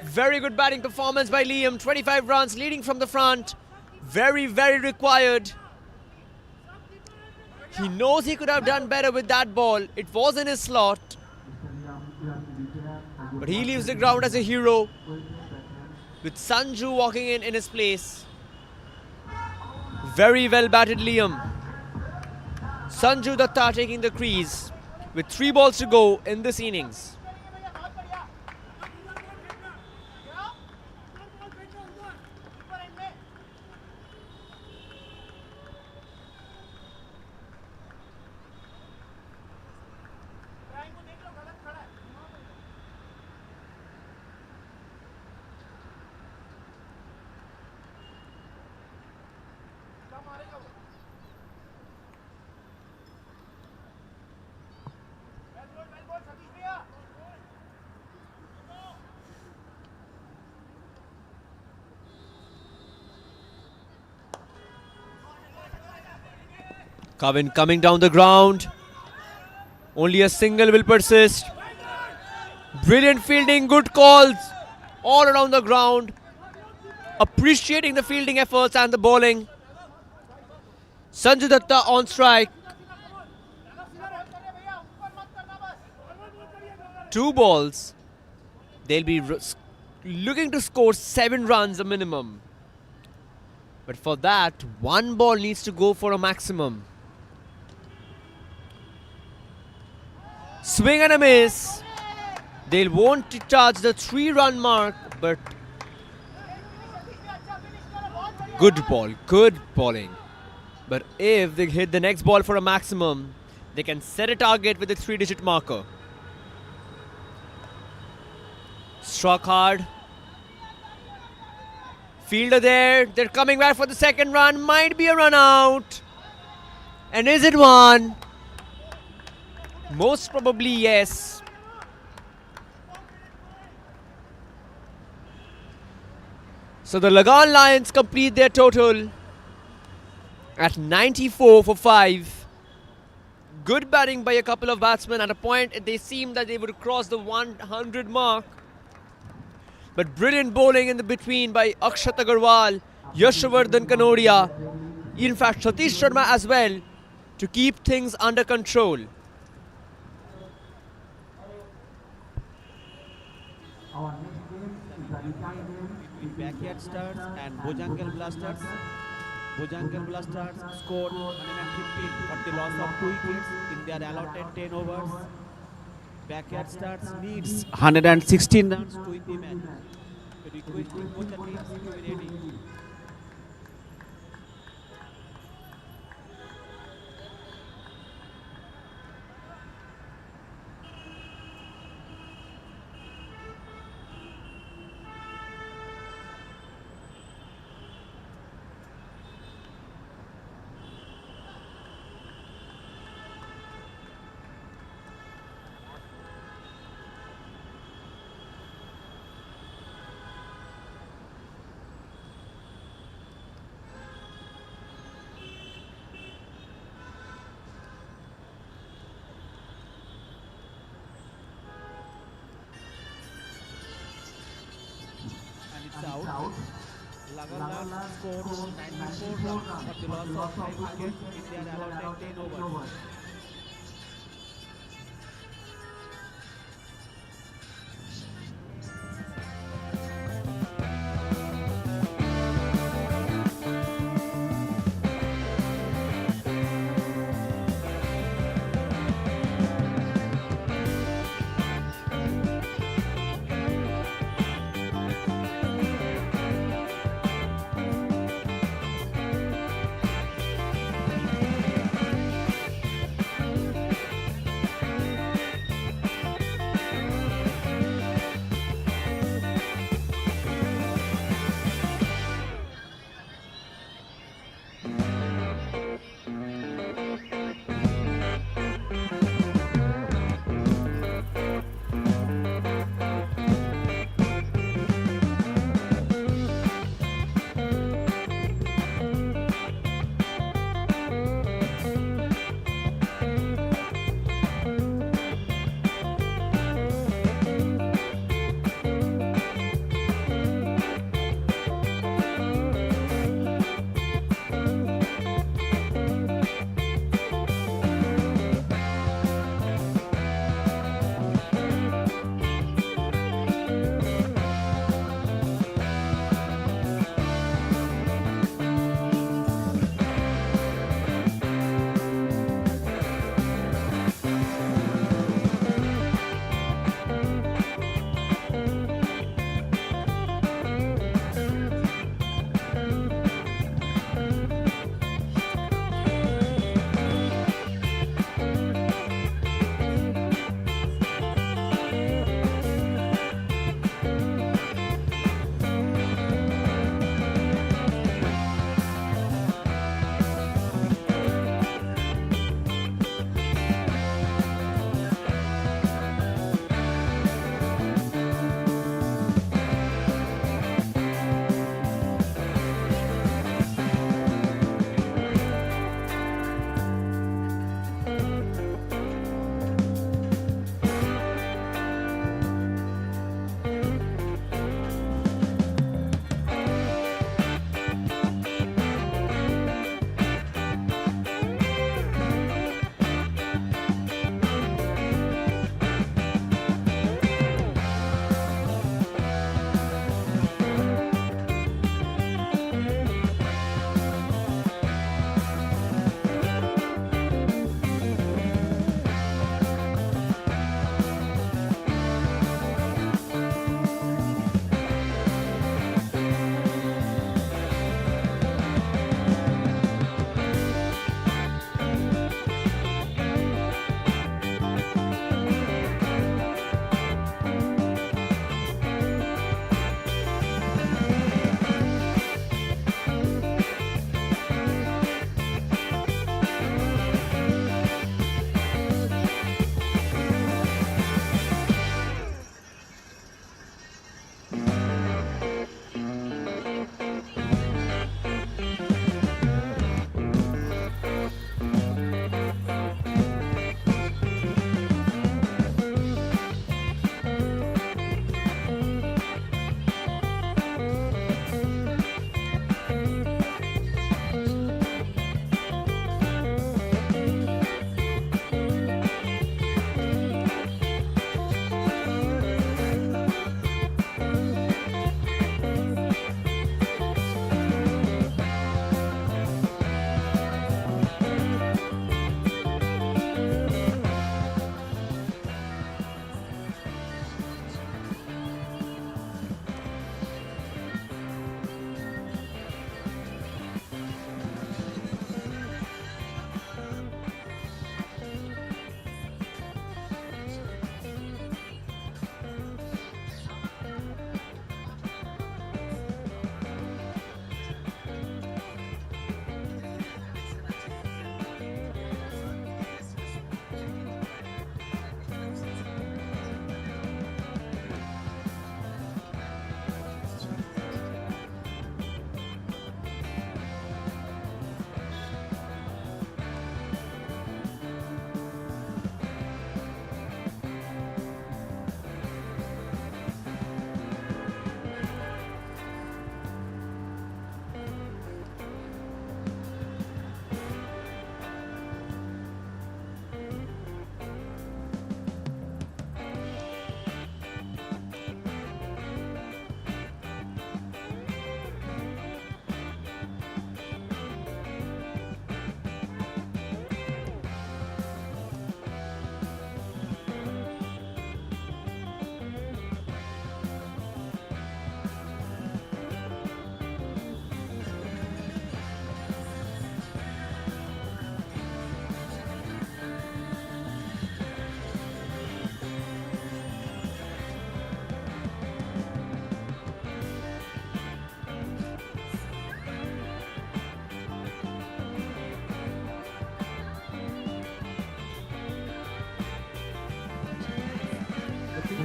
Very good batting performance by Liam. 25 runs leading from the front. Very, very required. He knows he could have done better with that ball. It was in his slot. But he leaves the ground as a hero, with Sanju walking in his place. Very well batted Liam. Sanju Datta taking the crease with 3 balls to go in this innings. Kevin coming down the ground. Only a single will persist. Brilliant fielding, good calls all around the ground. Appreciating the fielding efforts and the bowling. Sanju Datta on strike. 2 balls. They'll be looking to score 7 runs a minimum. But for that, 1 ball needs to go for a maximum. Swing and a miss. They'll want to touch the 3-run mark, but good ball, good bowling. But if they hit the next ball for a maximum, they can set a target with a 3-digit marker. Struck hard. Fielder there. They're coming back for the second run. Might be a run out. And is it one? Most probably yes. So the Lagan Lions complete their total at 94 for 5. Good batting by a couple of batsmen. At a point, they seemed that they would cross the 100 mark. But brilliant bowling in the between by Akshat Agarwal, Yashavardhan Kanodia, in fact Satish Sharma as well, to keep things under control. Our next game is a return game Between Backyard Stars and Bojangal Blasters. Bojangal Blasters scored 115 for the loss of 2 wickets in their allotted 10 overs. Backyard Stars needs 116 runs to win the match. With requesting both the teams to be ready. And it's out. Lagalar scored 94 runs for the loss of 5 wickets in their allotted 10 overs.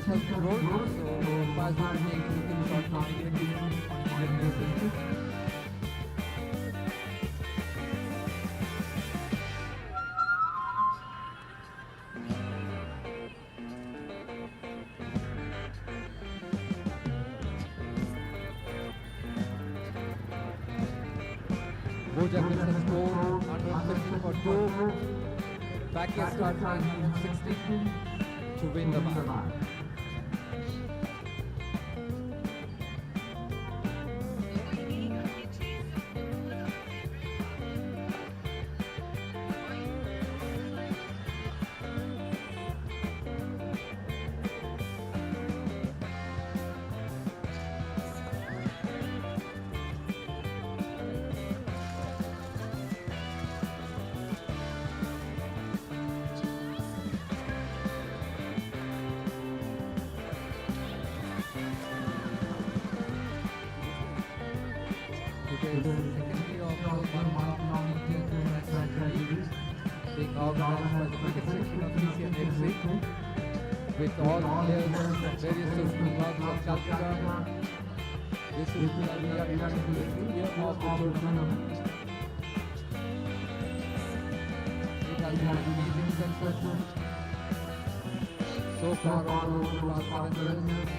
has been rolled, so umpires will be taking the shot immediately on immediate basis. Bojangles has scored 150 for 2. Backyard starts 160 to win the match. Because secondly of the 1 month Indian International League being organized by the cricket section of Cc&Fc with all players from various social clubs of Calcutta. This is the year of the tournament. It has been an amazing success so far over the last 7 years.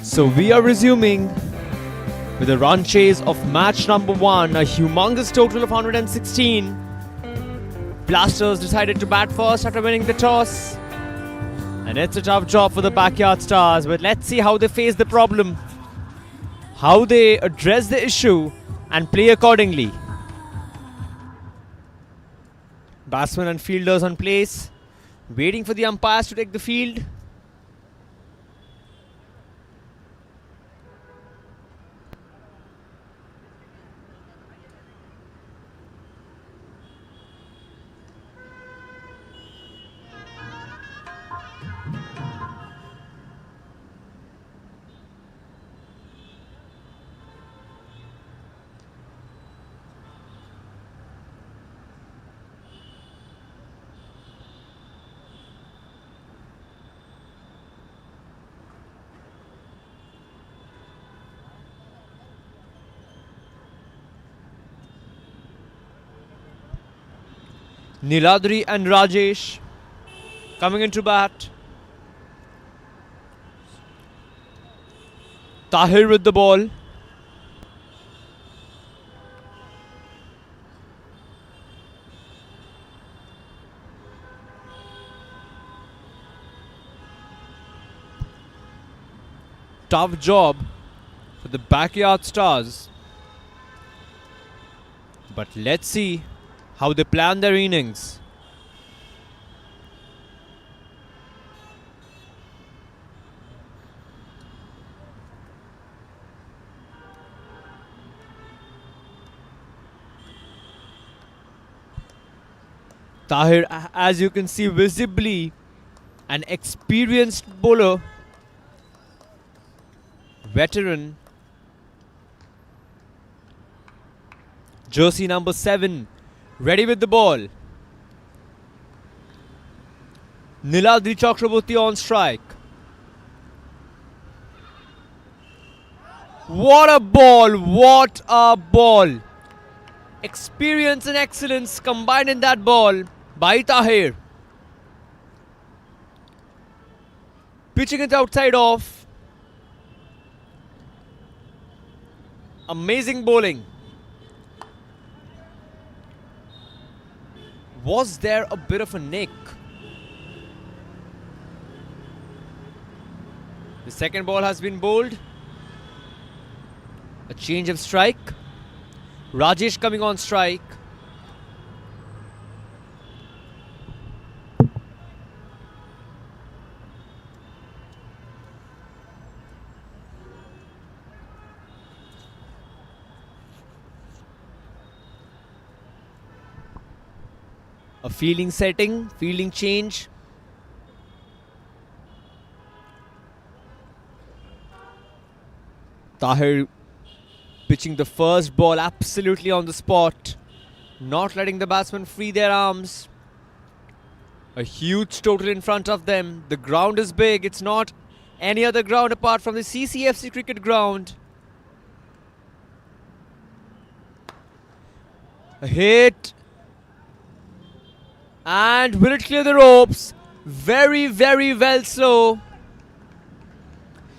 So we are resuming with a run chase of match number 1, a humongous total of 116. Blasters decided to bat first after winning the toss. And it's a tough job for the Backyard Stars, but let's see how they face the problem, how they address the issue and play accordingly. Batsmen and fielders on place, waiting for the umpires to take the field. Niladri and Rajesh coming into bat. Tahir with the ball. Tough job for the backyard stars. But let's see how they plan their innings. Tahir, as you can see visibly, an experienced bowler, veteran. Jersey number 7, ready with the ball. Niladri Chakraborty on strike. What a ball! What a ball! Experience and excellence combined in that ball by Tahir. Pitching it outside off. Amazing bowling. Was there a bit of a nick? The second ball has been bowled. A change of strike. Rajesh coming on strike. A fielding setting, fielding change. Tahir pitching the first ball absolutely on the spot, not letting the batsmen free their arms. A huge total in front of them. The ground is big. It's not any other ground apart from the Cc&Fc cricket ground. A hit. And will it clear the ropes? Very, very well so.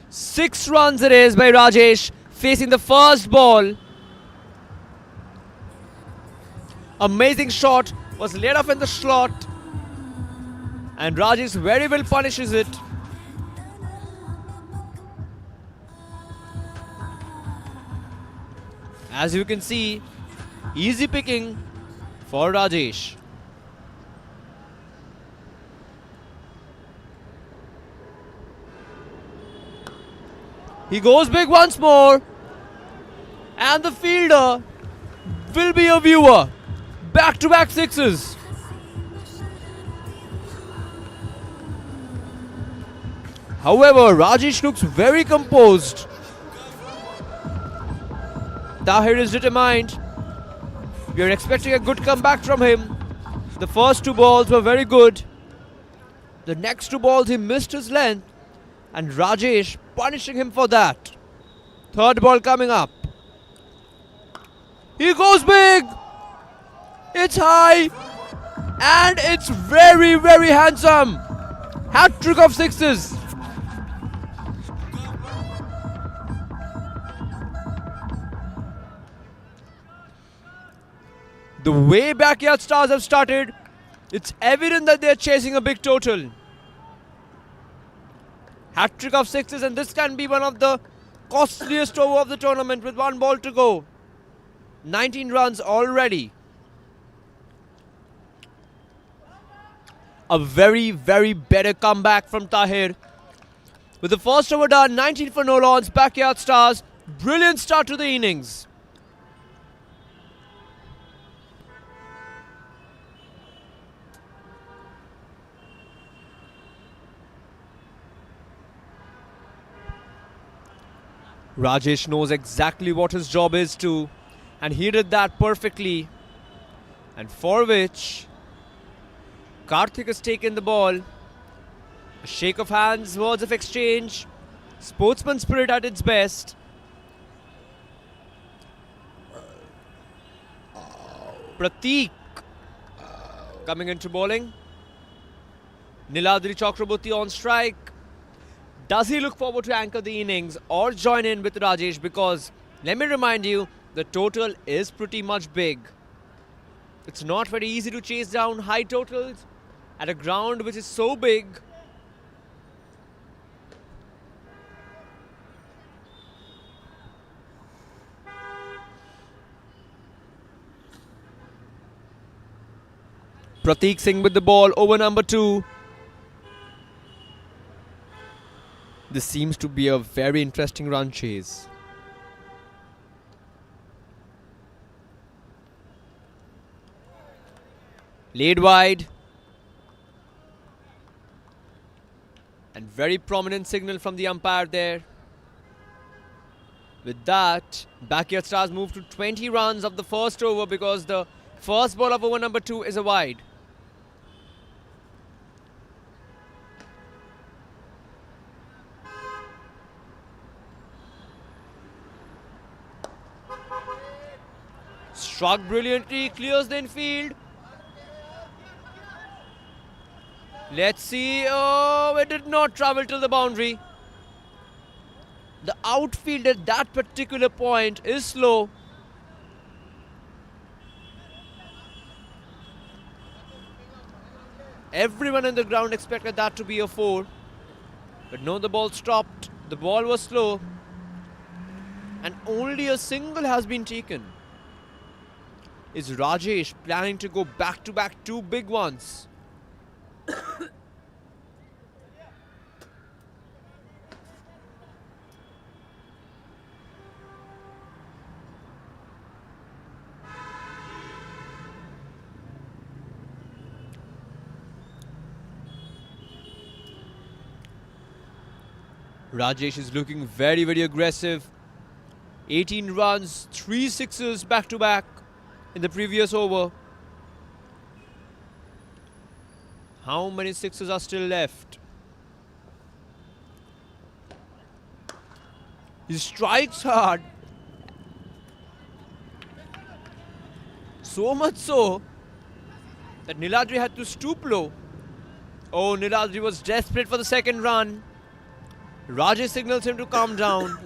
6 runs it is by Rajesh, facing the first ball. Amazing shot, was laid off in the slot. And Rajesh very well punishes it. As you can see, easy picking for Rajesh. He goes big once more. And the fielder will be a viewer. Back-to-back sixes. However, Rajesh looks very composed. Tahir is determined. We are expecting a good comeback from him. The first 2 balls were very good. The next 2 balls he missed his length. And Rajesh punishing him for that. Third ball coming up. He goes big. It's high. And it's very, very handsome. Hat-trick of sixes. The way backyard stars have started, it's evident that they're chasing a big total. Hat-trick of sixes, and this can be one of the costliest over of the tournament with 1 ball to go. 19 runs already. A very, very better comeback from Tahir. With the first over done, 19 for no lawns, backyard stars. Brilliant start to the innings. Rajesh knows exactly what his job is too, and he did that perfectly. And for which Karthik has taken the ball. A shake of hands, words of exchange, sportsman spirit at its best. Prateek Coming into bowling, Niladri Chakraborty on strike. Does he look forward to anchor the innings or join in with Rajesh? Because let me remind you, the total is pretty much big. It's not very easy to chase down high totals at a ground which is so big. Prateek Singh with the ball, over number 2. This seems to be a very interesting run chase. Laid wide. And very prominent signal from the umpire there. With that, Backyard Stars move to 20 runs of the first over because the first ball of over number 2 is a wide. Struck brilliantly, clears the infield. Let's see. Oh, it did not travel till the boundary. The outfield at that particular point is slow. Everyone on the ground expected that to be a 4. But no, the ball stopped. The ball was slow. And only a single has been taken. Is Rajesh planning to go back-to-back 2 big ones? Rajesh is looking very, very aggressive. 18 runs, 3 sixes back-to-back in the previous over. How many sixes are still left? He strikes hard. So much so that Niladri had to stoop low. Oh, Niladri was desperate for the second run. Rajesh signals him to calm down.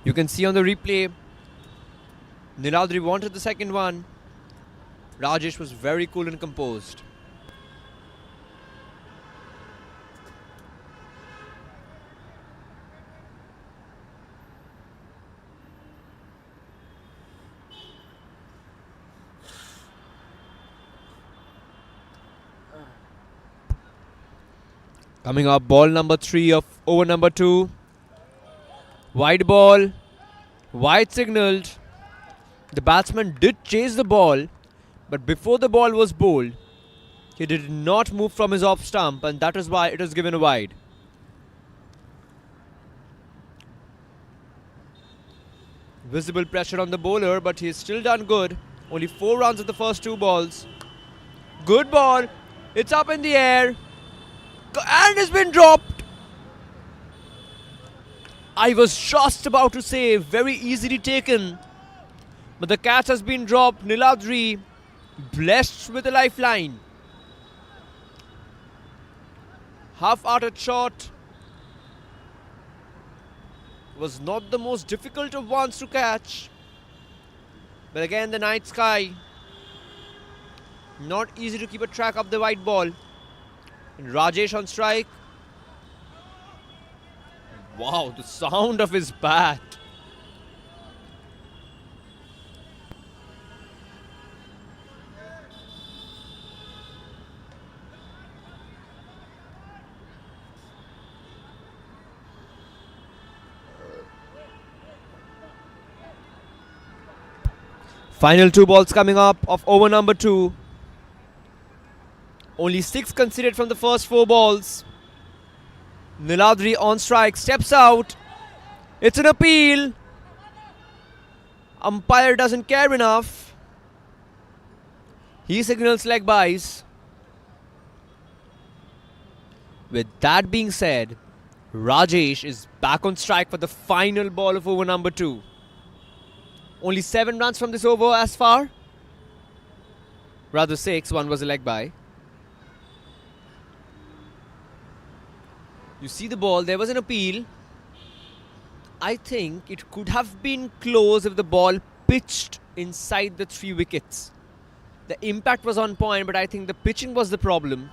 You can see on the replay, Niladri wanted the second one. Rajesh was very cool and composed. Coming up, ball number 3 of over number 2. Wide ball, wide signalled. The batsman did chase the ball, but before the ball was bowled, he did not move from his off stump, and that is why it was given a wide. Visible pressure on the bowler, but he's still done good. Only 4 runs of the first 2 balls. Good ball. It's up in the air. And it's been dropped. I was just about to say, very easily taken. But the catch has been dropped. Niladri blessed with a lifeline. Half-hearted shot. Was not the most difficult of ones to catch. But again, the night sky. Not easy to keep a track of the white ball. And Rajesh on strike. Wow, the sound of his bat. Final 2 balls coming up of over number 2. Only 6 conceded from the first 4 balls. Niladri on strike, steps out. It's an appeal. Umpire doesn't care enough. He signals leg byes. With that being said, Rajesh is back on strike for the final ball of over number 2. Only 7 runs from this over as far. Rather 6, one was a leg by. You see the ball, there was an appeal. I think it could have been close if the ball pitched inside the 3 wickets. The impact was on point, but I think the pitching was the problem.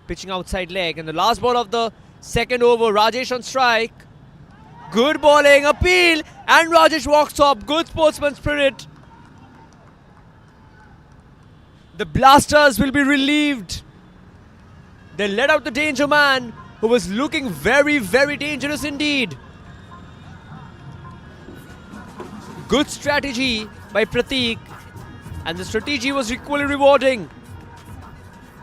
Pitching outside leg, and the last ball of the second over, Rajesh on strike. Good bowling, appeal, and Rajesh walks up. Good sportsman spirit. The Blasters will be relieved. They let out the danger man, who was looking very, very dangerous indeed. Good strategy by Prateek, and the strategy was equally rewarding.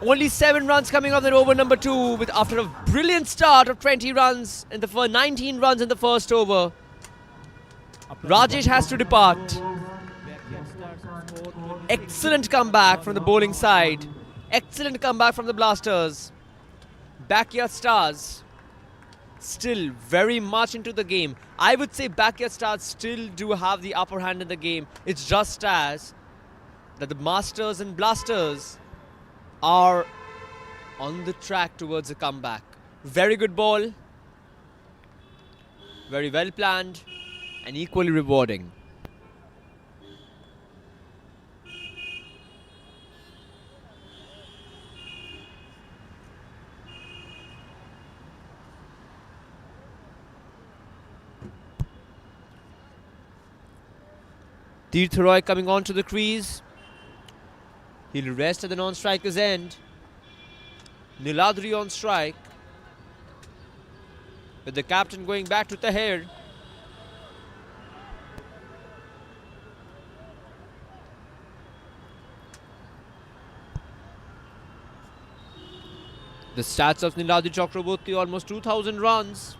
Only 7 runs coming off that over number 2 with after a brilliant start of 20 runs in the 19 runs in the first over. Rajesh has to depart. Excellent comeback from the bowling side. Excellent comeback from the Blasters. Backyard Stars still very much into the game. I would say Backyard Stars still do have the upper hand in the game. It's just as that the Masters and Blasters are on the track towards a comeback. Very good ball. Very well planned and equally rewarding. Tirth Roy coming onto the crease. He'll rest at the non-striker's end. Niladri on strike. With the captain going back to Tahir. The stats of Niladri Chakraborty, almost 2,000 runs.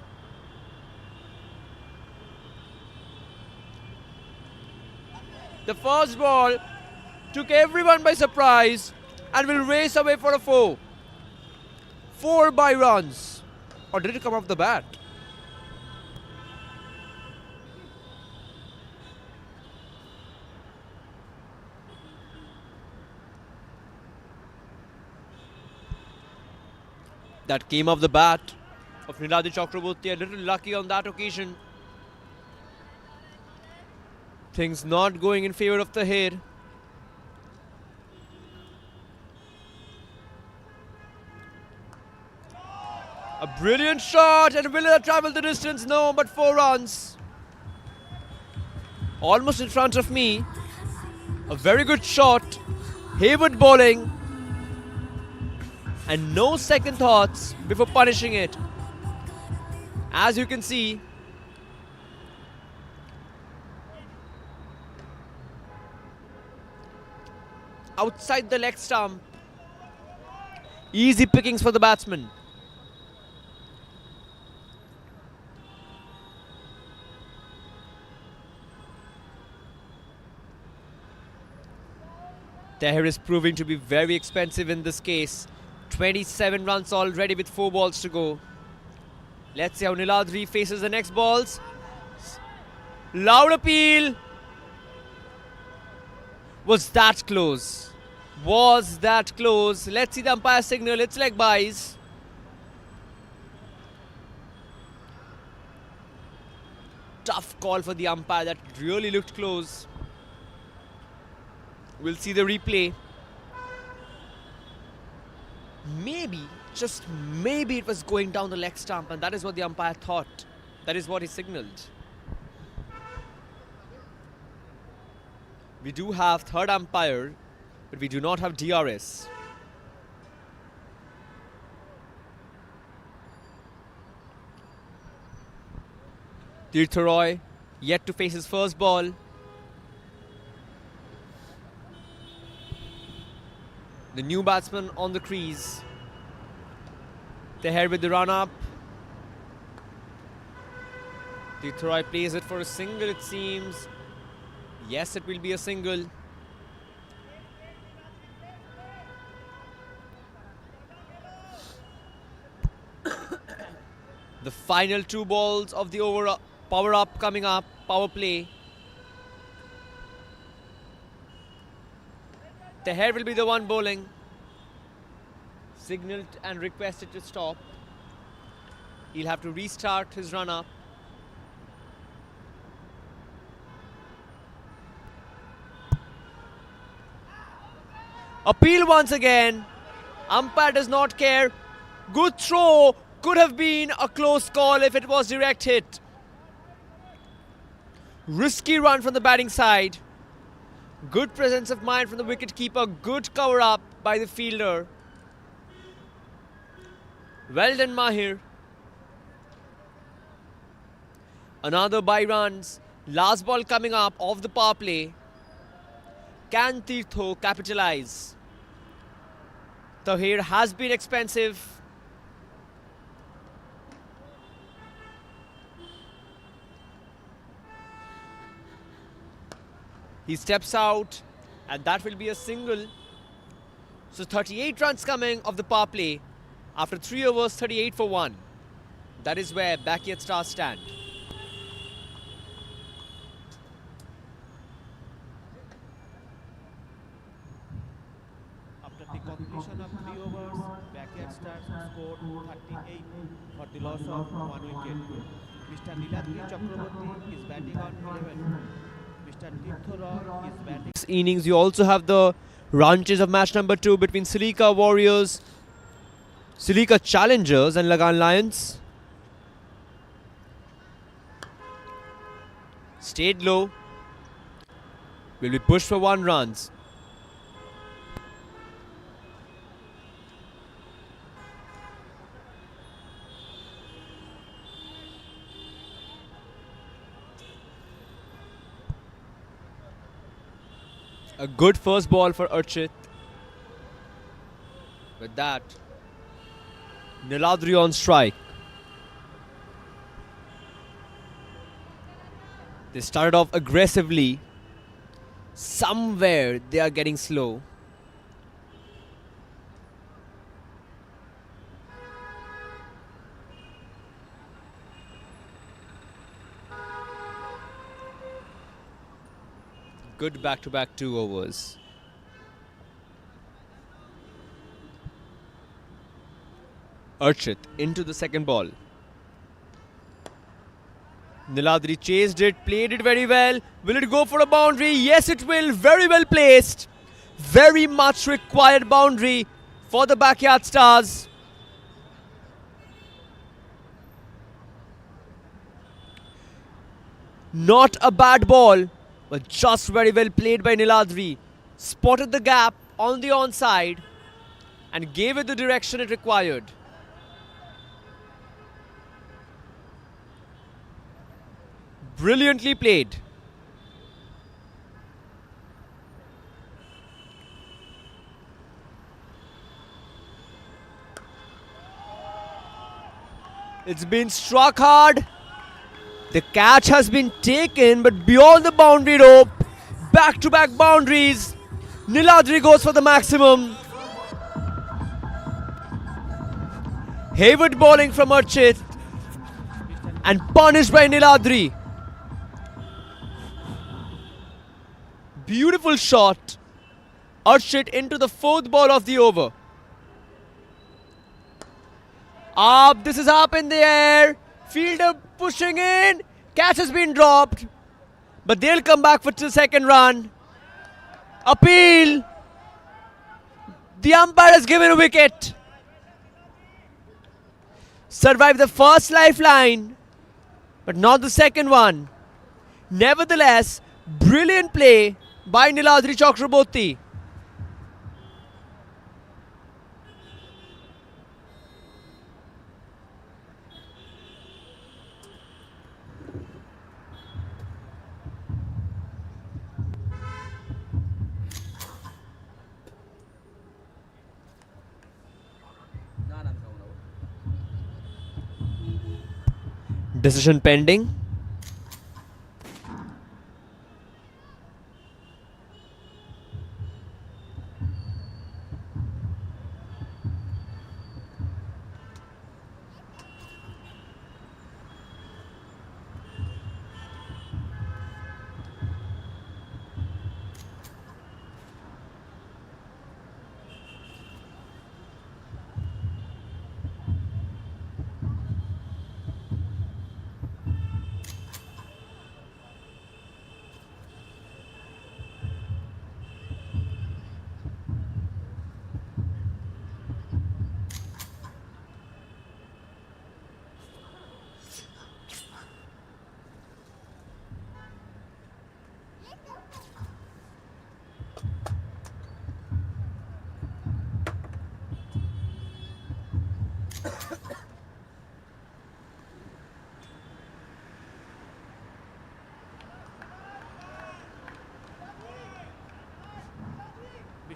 The first ball took everyone by surprise and will race away for a 4. 4 by runs. Or did it come off the bat? That came off the bat of Niladri Chakraborty. A little lucky on that occasion. Things not going in favor of Tahir. A brilliant shot, and will it travel the distance? No, but 4 runs. Almost in front of me. A very good shot. Hayward bowling. And no second thoughts before punishing it. As you can see, outside the leg stump. Easy pickings for the batsman. Tahir is proving to be very expensive in this case. 27 runs already with 4 balls to go. Let's see how Niladri faces the next balls. Loud appeal. Was that close? Was that close? Let's see the umpire signal. It's leg byes. Tough call for the umpire. That really looked close. We'll see the replay. Maybe, just maybe it was going down the leg stump, and that is what the umpire thought. That is what he signaled. We do have third umpire, but we do not have DRS. Tirth Roy yet to face his first ball. The new batsman on the crease. Tahir with the run up. Tirth Roy plays it for a single, it seems. Yes, it will be a single. The final 2 balls of the over power up coming up, power play. Teher will be the one bowling. Signaled and requested to stop. He'll have to restart his run up. Appeal once again. Umpire does not care. Good throw. Could have been a close call if it was direct hit. Risky run from the batting side. Good presence of mind from the wicket-keeper. Good cover up by the fielder. Well done, Mahir. Another by runs. Last ball coming up off the power play. Can Tirtho capitalize? Tahir has been expensive. He steps out, and that will be a single. So 38 runs coming off the power play after 3 overs, 38 for 1. That is where backyard stars stand. After the completion of 3 overs, backyard stars scored 38 for the loss of 1 wicket. Mr. Niladri Chakraborty is batting on 11. Mr. Tirtho Roy is batting. This innings, you also have the run chase of match number 2 between Silika Warriors, Silika Challengers and Lagan Lions. Stayed low. Will be pushed for 1 runs. A good first ball for Archit. With that, Niladri on strike. They started off aggressively. Somewhere they are getting slow. Good back-to-back 2 overs. Archit into the second ball. Niladri chased it, played it very well. Will it go for a boundary? Yes, it will. Very well placed. Very much required boundary for the backyard stars. Not a bad ball, but just very well played by Niladri. Spotted the gap on the onside and gave it the direction it required. Brilliantly played. It's been struck hard. The catch has been taken, but beyond the boundary rope. Back-to-back boundaries. Niladri goes for the maximum. Hayward bowling from Archit and punished by Niladri. Beautiful shot. Archit into the 4th ball of the over. Up, this is up in the air. Fielder pushing in. Catch has been dropped. But they'll come back for the second run. Appeal. The umpire has given a wicket. Survived the first lifeline, but not the second one. Nevertheless, brilliant play by Niladri Chakraborty. Decision pending.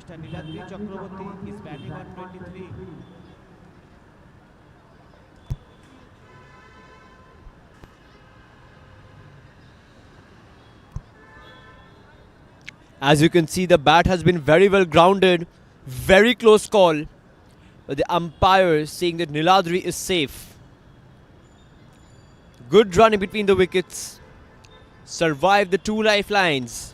Mr. Niladri Chakraborty is batting on 23. As you can see, the bat has been very well grounded. Very close call. But the umpire is saying that Niladri is safe. Good run in between the wickets. Survived the two lifelines.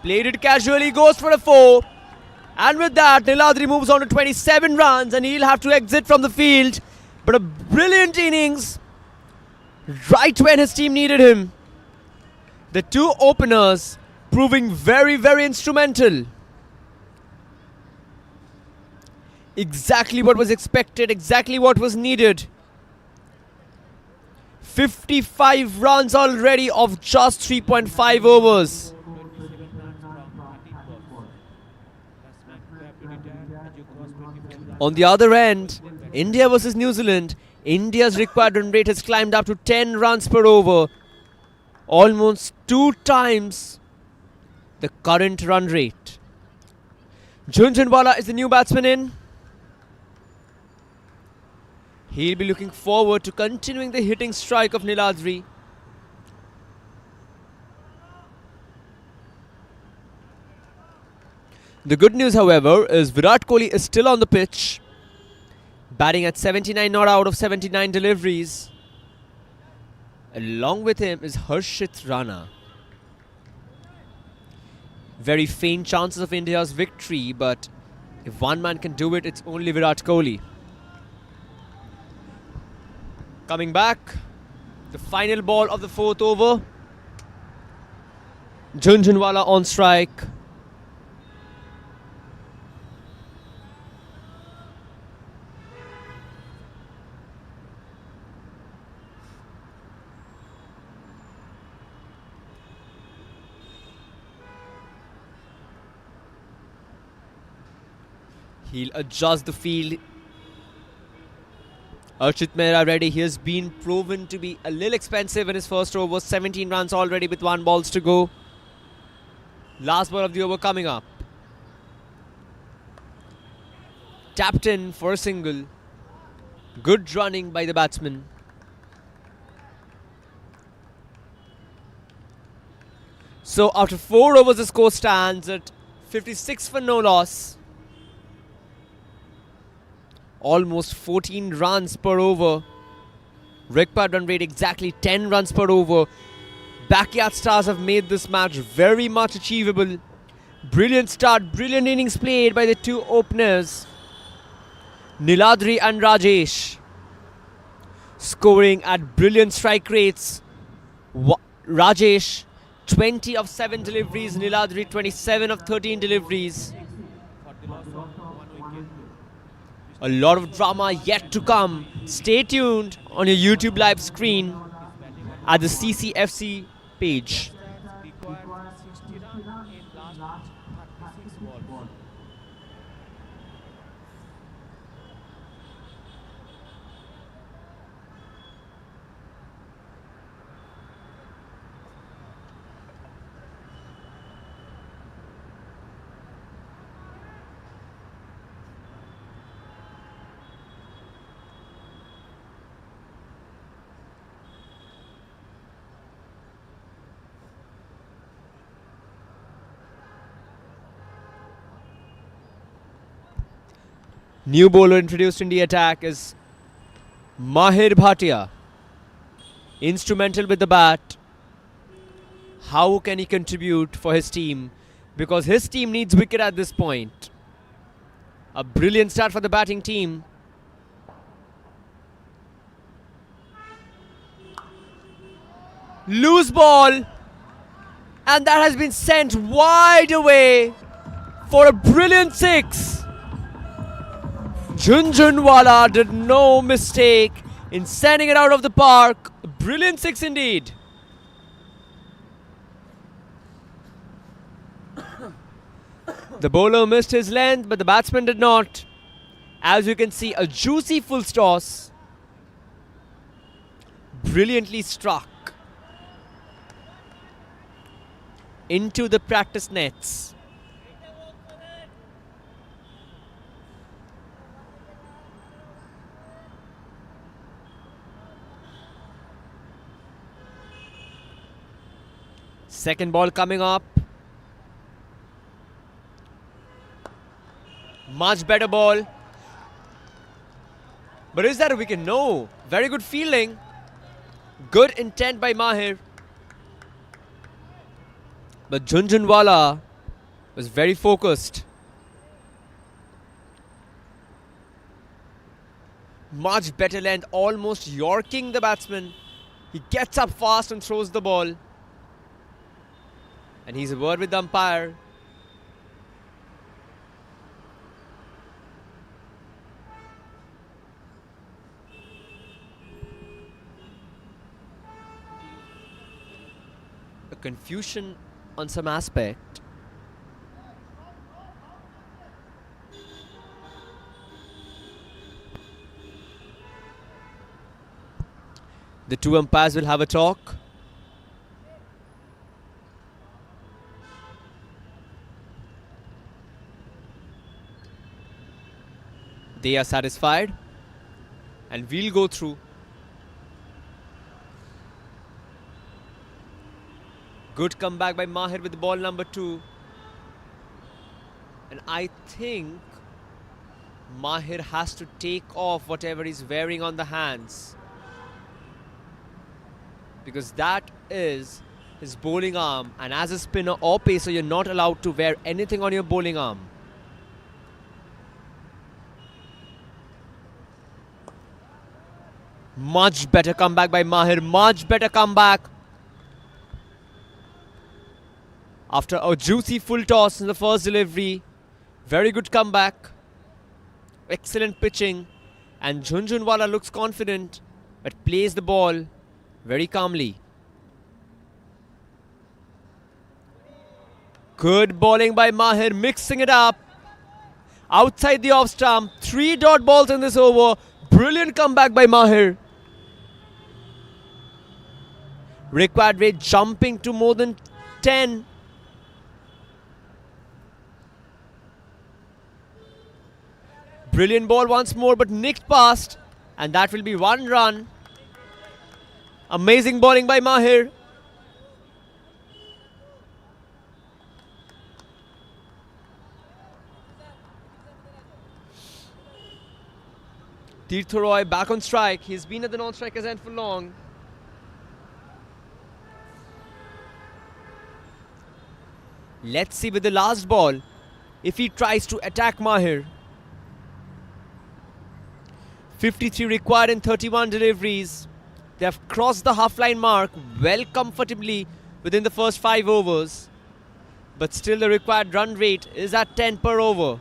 Played it casually, goes for a 4. And with that, Niladri moves on to 27 runs and he'll have to exit from the field. But a brilliant innings right when his team needed him. The two openers proving very, very instrumental. Exactly what was expected, exactly what was needed. 55 runs already of just 3.5 overs. 27 runs from 13 balls. Batsman, you have to retire as you cross 25 runs. On the other end, India versus New Zealand, India's required run rate has climbed up to 10 runs per over. Almost 2 times the current run rate. Jhunjhunwala is the new batsman in. He'll be looking forward to continuing the hitting strike of Niladri. The good news, however, is Virat Kohli is still on the pitch, batting at 79 not out of 79 deliveries. Along with him is Harshit Rana. Very faint chances of India's victory, but if one man can do it, it's only Virat Kohli. Coming back, the final ball of the 4th over. Jhunjhunwala on strike. He'll adjust the field. Archit Mehra ready. He has been proven to be a little expensive in his first over. 17 runs already with 1 balls to go. Last ball of the over coming up. Tapped in for a single. Good running by the batsman. So after 4 overs, the score stands at 56 for no loss. Almost 14 runs per over. Required run rate exactly 10 runs per over. Backyard stars have made this match very much achievable. Brilliant start, brilliant innings played by the two openers, Niladri and Rajesh. Scoring at brilliant strike rates. Rajesh 20 of 7 deliveries, Niladri 27 of 13 deliveries. For the loss of 1 wicket. A lot of drama yet to come. Stay tuned on your YouTube live screen at the Cc&Fc page. Required 60 runs in last 36 balls. New bowler introduced in the attack is Mahir Bhatia. Instrumental with the bat. How can he contribute for his team? Because his team needs wicket at this point. A brilliant start for the batting team. Loose ball. And that has been sent wide away for a brilliant 6. Jhunjhunwala did no mistake in sending it out of the park. A brilliant 6 indeed. The bowler missed his length, but the batsman did not. As you can see, a juicy full toss. Brilliantly struck. into the practice nets. Second ball coming up. Much better ball. But is that a wicket? No. Very good fielding. Good intent by Mahir. But Jhunjhunwala was very focused. Much better length, almost yorking the batsman. He gets up fast and throws the ball. And he's a word with the umpire. A confusion on some aspect. The two umpires will have a talk. They are satisfied. And we'll go through. Good comeback by Mahir with ball number 2. And I think Mahir has to take off whatever he's wearing on the hands, because that is his bowling arm, and as a spinner or pacer you're not allowed to wear anything on your bowling arm. Much better comeback by Mahir, much better comeback. After a juicy full toss in the first delivery, very good comeback, excellent pitching, and Jhunjhunwala looks confident but plays the ball very calmly. Good bowling by Mahir, mixing it up. Outside the off stump, 3 dot balls in this over. Brilliant comeback by Mahir. Required rate jumping to more than 10. Brilliant ball once more, but nicked past, and that will be 1 run. Amazing bowling by Mahir. Tirtha Roy back on strike. He's been at the non-striker's end for long. Let's see with the last ball if he tries to attack Mahir. 53 required in 31 deliveries. They have crossed the half-line mark well comfortably within the first 5 overs. But still the required run rate is at 10 per over.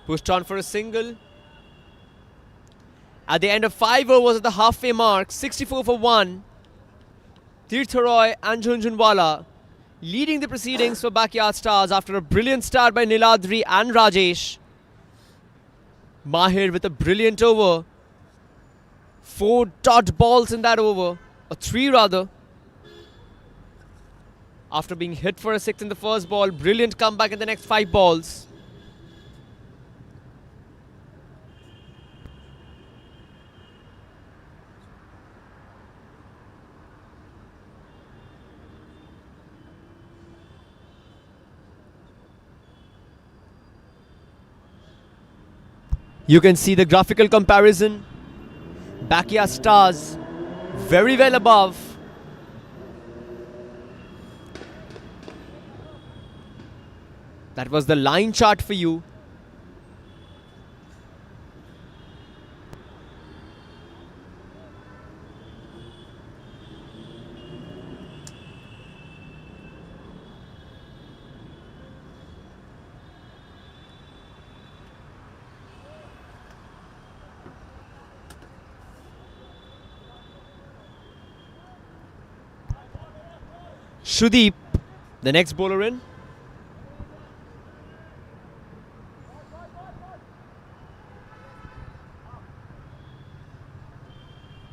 Pushed on for a single. At the end of 5 overs at the halfway mark, 64 for 1. Tirtha Roy and Jhunjhunwala leading the proceedings for Backyard Stars after a brilliant start by Niladri and Rajesh. Mahir with a brilliant over. 4 dot balls in that over, or 3 rather. After being hit for a 6 in the first ball, brilliant comeback in the next 5 balls. You can see the graphical comparison. Backyard Stars very well above. That was the line chart for you. Shrudeep, the next bowler in.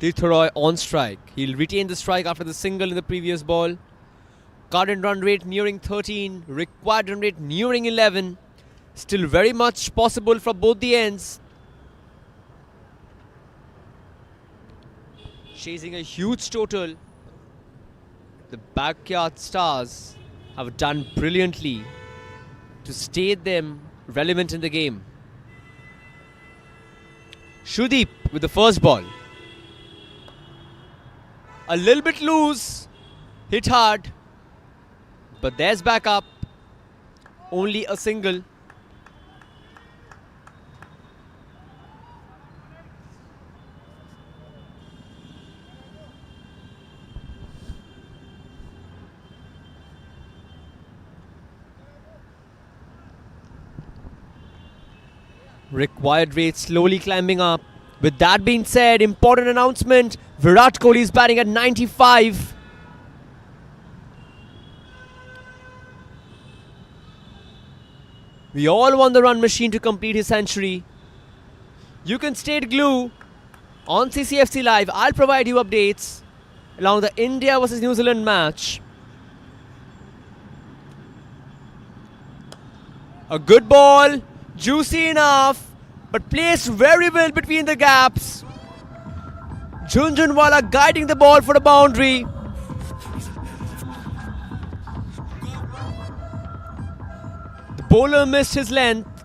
Tirtharoy on strike. He'll retain the strike after the single in the previous ball. Current run rate nearing 13. Required run rate nearing 11. Still very much possible from both the ends. Chasing a huge total. The backyard stars have done brilliantly to stay them relevant in the game. Shrudeep with the first ball. A little bit loose. Hit hard. But there's backup. Only a single. Required rate slowly climbing up. With that being said, important announcement. Virat Kohli is batting at 95. We all want the run machine to complete his century. You can stay glued on CCFC Live. I'll provide you updates along the India versus New Zealand match. A good ball. Juicy enough, but placed very well between the gaps. Jhunjhunwala guiding the ball for the boundary. The bowler missed his length.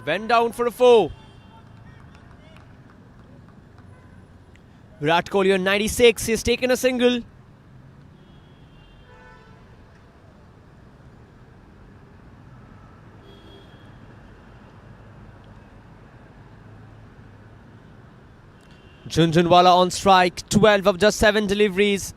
Went down for a 4. Virat Kohli on 96. He has taken a single. Jhunjhunwala on strike, 12 of just 7 deliveries.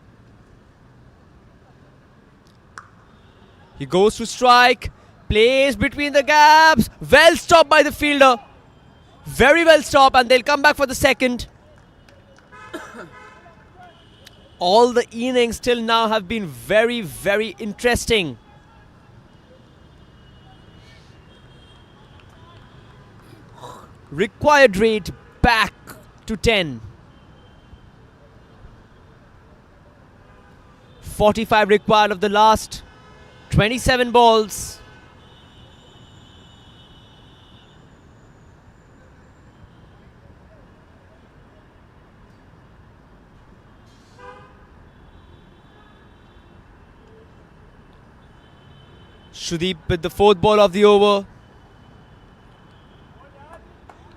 He goes to strike, plays between the gaps. Well stopped by the fielder. Very well stopped, and they'll come back for the second. All the innings till now have been very, very interesting. Required rate back to 10. 45 required of the last 27 balls. Shrudeep with the 4th ball of the over.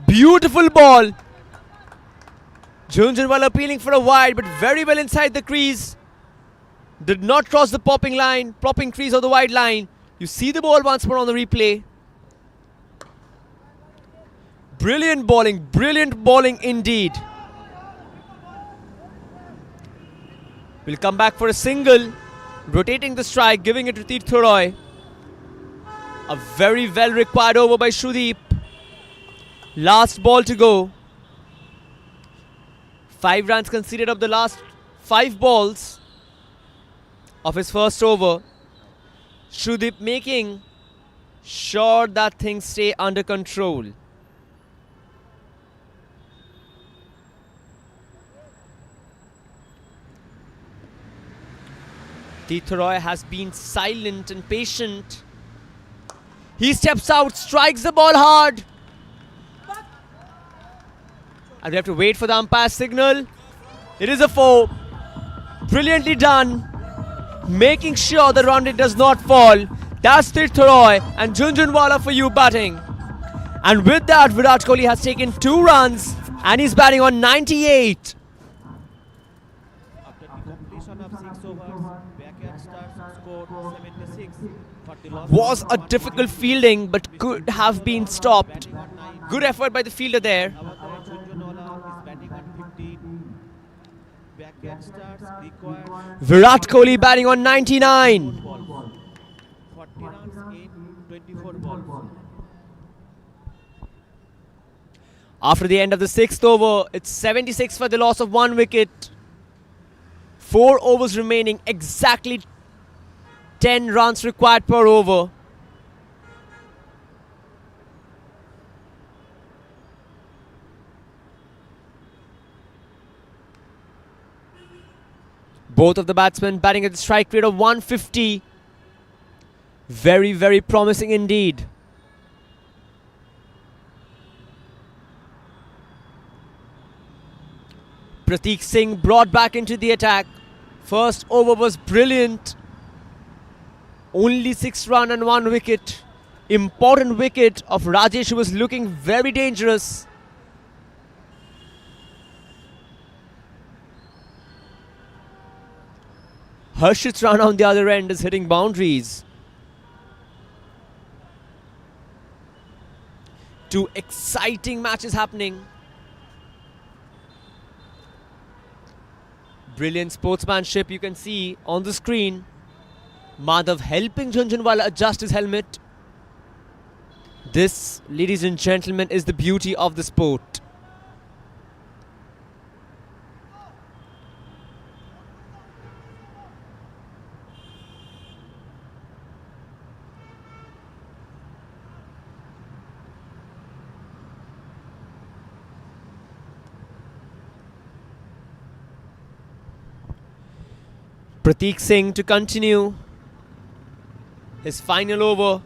Beautiful ball. Jhunjhunwala appealing for a wide, but very well inside the crease. Did not cross the popping crease or the wide line. You see the ball once more on the replay. Brilliant bowling indeed. Will come back for a single, rotating the strike, giving it to Tirtharoy. A very well required over by Shrudeep. Last ball to go. 5 runs conceded of the last 5 balls of his first over. Shrudeep making sure that things stay under control. Tirtharoy has been silent and patient. He steps out, strikes the ball hard. And we have to wait for the umpire's signal. It is a 4. Brilliantly done. Making sure the run rate does not fall. That's Tirtharoy and Jhunjhunwala for you batting. And with that, Virat Kohli has taken 2 runs and he's batting on 98. After the completion of 6 overs, backyard stars scored 76. For the loss Was a difficult fielding but could have been stopped. Good effort by the fielder there. Jhunjhunwala is batting on 15. Backyard stars required Virat Kohli batting on 99. balls. 40 runs in 24 balls. After the end of the 6th over, it's 76 for the loss of 1 wicket. 4 overs remaining, exactly 10 runs required per over. Both of the batsmen batting at the strike rate of 150. Very, very promising indeed. Prateek Singh brought back into the attack. First over was brilliant. Only 6 runs and 1 wicket. Important wicket of Rajesh, who was looking very dangerous. Harshit Rana on the other end is hitting boundaries. Two exciting matches happening. Brilliant sportsmanship you can see on the screen. Madhav helping Jhunjhunwala adjust his helmet. This, ladies and gentlemen, is the beauty of the sport. Prateek Singh to continue his final over.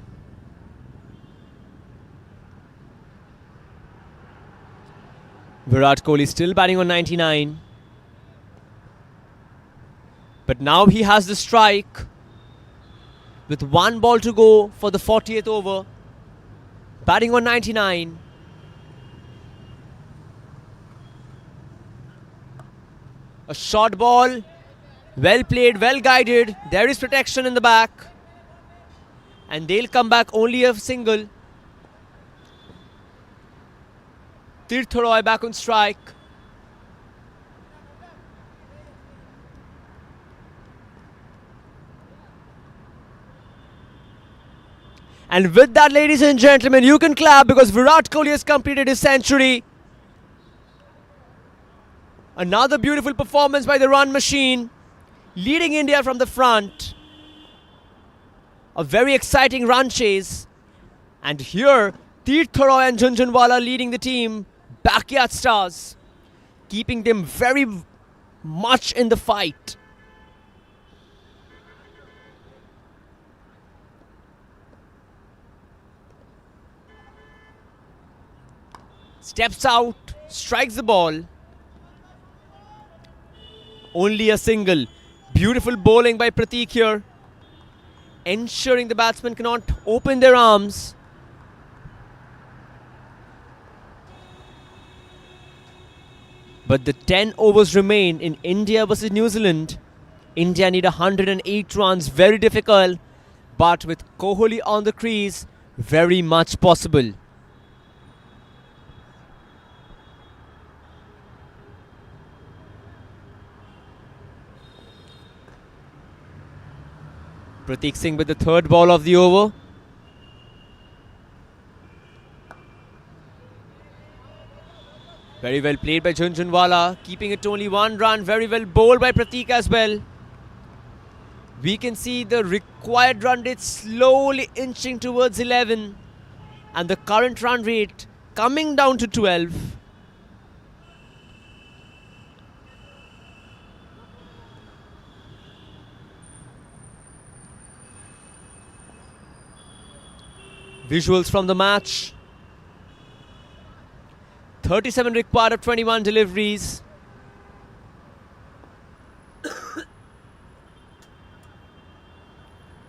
Virat Kohli still batting on 99. But now he has the strike with 1 ball to go for the 40th over. Batting on 99. A short ball. Well played, well guided. There is protection in the back. And they'll come back only a single. Tirtha Roy back on strike. And with that, ladies and gentlemen, you can clap because Virat Kohli has completed his century. Another beautiful performance by the run machine, leading India from the front. A very exciting run chase. And here, Tirtha Roy and Jhunjhunwala leading the team. Backyard stars, keeping them very much in the fight. Steps out, strikes the ball. Only a single. Beautiful bowling by Prateek here, ensuring the batsmen cannot open their arms. But the 10 overs remain in India versus New Zealand. India need 108 runs, very difficult. But with Kohli on the crease, very much possible. Prateek Singh with the 3rd ball of the over. Very well played by Jhunjhunwala, keeping it to only 1 run. Very well bowled by Prateek as well. We can see the required run rate slowly inching towards 11. And the current run rate coming down to 12. Visuals from the match. 37 required of 21 deliveries.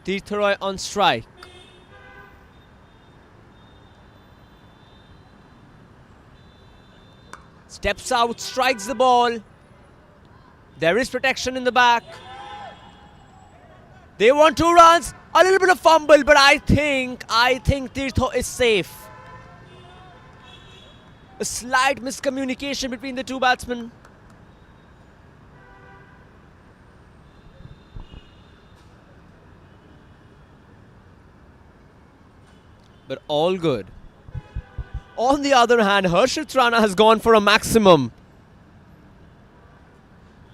Tirtha Roy on strike. Steps out, strikes the ball. There is protection in the back. They want 2 runs. A little bit of fumble, but I think Tirtha is safe. A slight miscommunication between the 2 batsmen. But all good. On the other hand, Harshit Rana has gone for a maximum.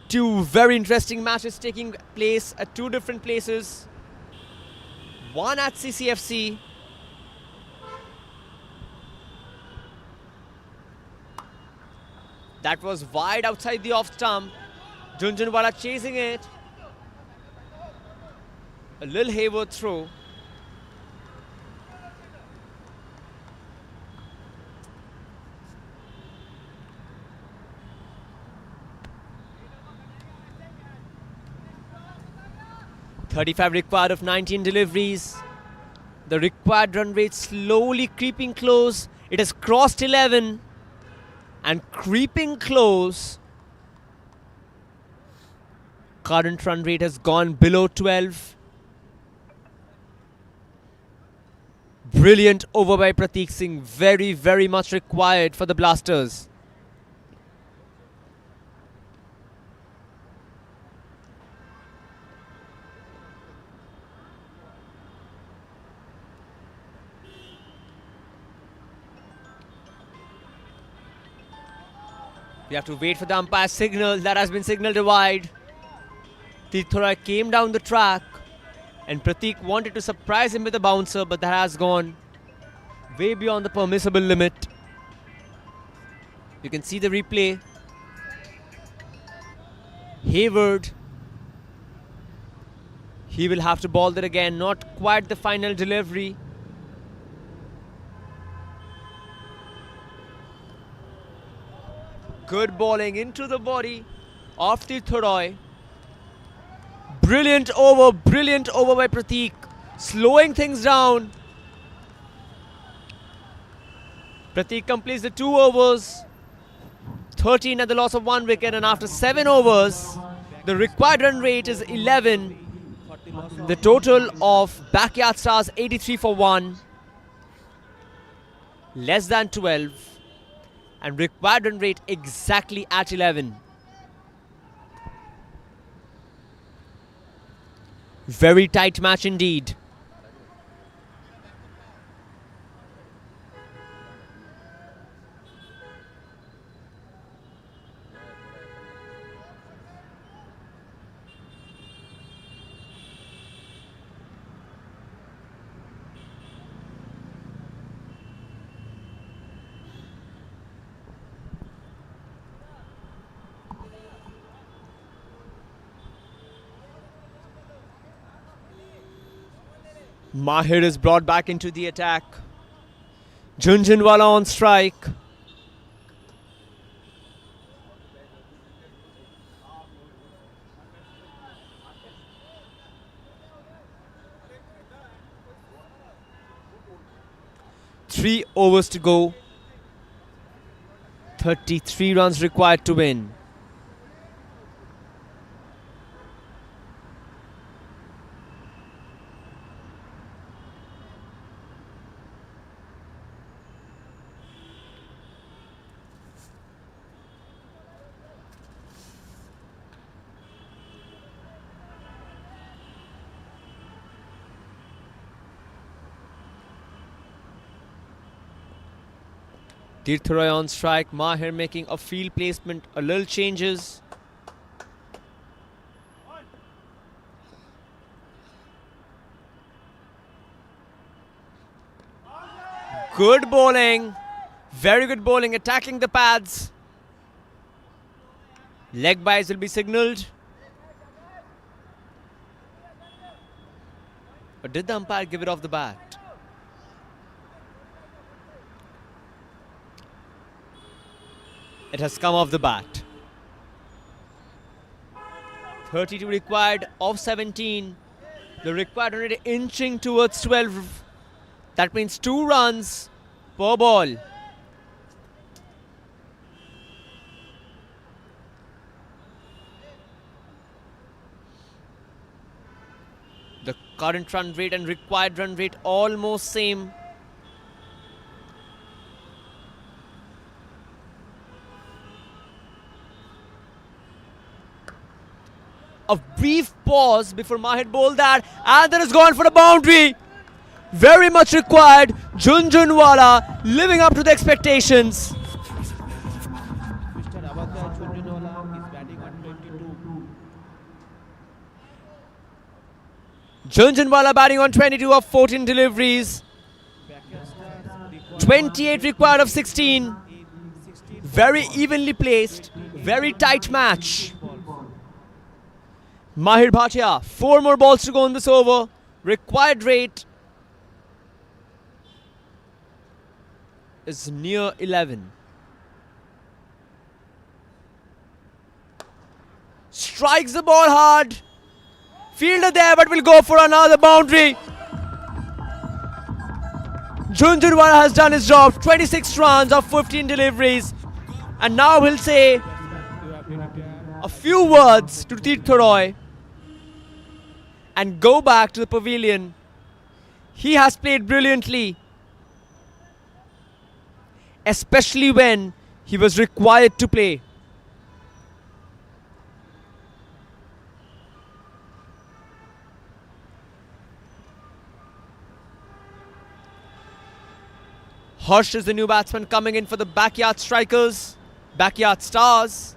2 very interesting matches taking place at 2 different places. One at Cc&Fc. That was wide outside the off stump. Junjunwala chasing it. A little Hayward throw. .35 required of 19 deliveries. The required run rate slowly creeping close. It has crossed 11 and creeping close. Current run rate has gone below 12. Brilliant over by Prateek Singh. Very, very much required for the Blasters. We have to wait for the umpire's signal. That has been signalled wide. Tirtharoy came down the track and Prateek wanted to surprise him with a bouncer, but that has gone way beyond the permissible limit. You can see the replay. Hayward. He will have to ball that again. Not quite the final delivery. Good bowling into the body of Tirtharoy. Brilliant over by Prateek. Slowing things down. Prateek completes the 2 overs. 13 at the loss of 1 wicket, and after 7 overs, the required run rate is 11. The total of Backyard Stars 83 for 1. Less than 12. And required run rate exactly at 11. Very tight match indeed. Mahir is brought back into the attack. Junjunwala on strike. Three overs to go. 33 runs required to win. Tirtharoy on strike. Mahir making a field placement, a little changes. Good bowling. Very good bowling, attacking the pads. Leg byes will be signalled. But did the umpire give it off the bat? It has come off the bat. 32 required of 17. The required run rate inching towards 12. That means 2 runs per ball. The current run rate and required run rate almost same. A brief pause before Mahir bowled that, and then it's gone for a boundary. Very much required. Junjunwala living up to the expectations. Mr. Abakar Junjunwala is batting on 22. Junjunwala batting on 22 of 14 deliveries. Backyard Stars required 28 required of 16. in 16 Very evenly placed. Very tight match. balls. Mahir Bhatia, 4 more balls to go in this over. Required rate is near 11. Strikes the ball hard. Fielder there, but will go for another boundary. Jhunjhunwala has done his job. 26 runs of 15 deliveries. And now he'll say You have been retired. a few words to Tirtha Roy and go back to the pavilion. He has played brilliantly, especially when he was required to play. Harsh is the new batsman coming in for the backyard strikers, backyard stars.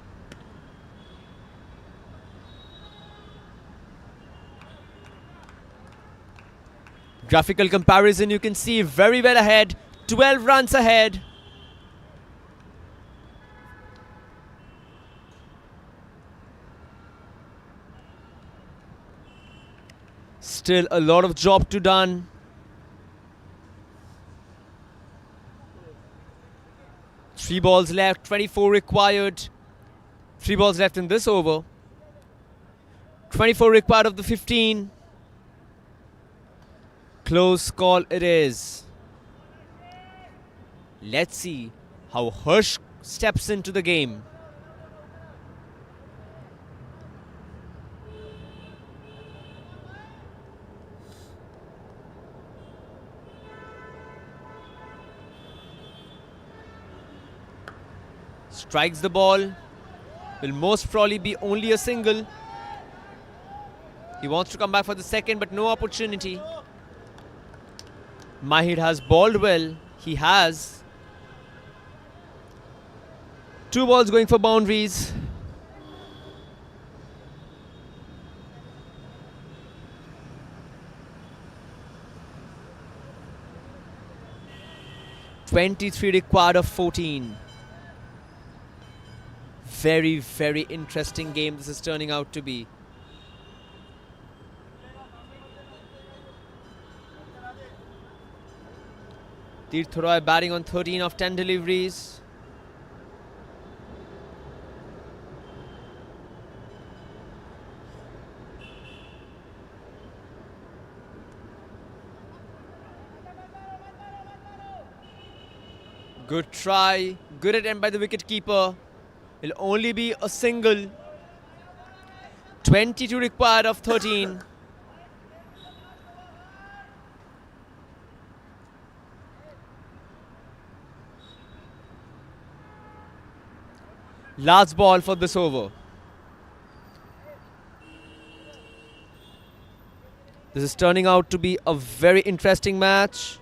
Graphical comparison, you can see very well ahead, 12 runs ahead. Still a lot of job to done. Three balls left, 24 required. 3 balls left in this over. 24 required of the 15. Close call it is. Let's see how Harsh steps into the game. Strikes the ball. Will most probably be only a single. He wants to come back for the second, but no opportunity. Mahir has bowled well. He has. 2 balls going for boundaries. (23) required of 14. Very, very interesting game this is turning out to be. Tirtha Roy batting on 13 of 10 deliveries. Good try, good attempt by the wicketkeeper. Will only be a single. 22 required of 13. Last ball for this over. This is turning out to be a very interesting match.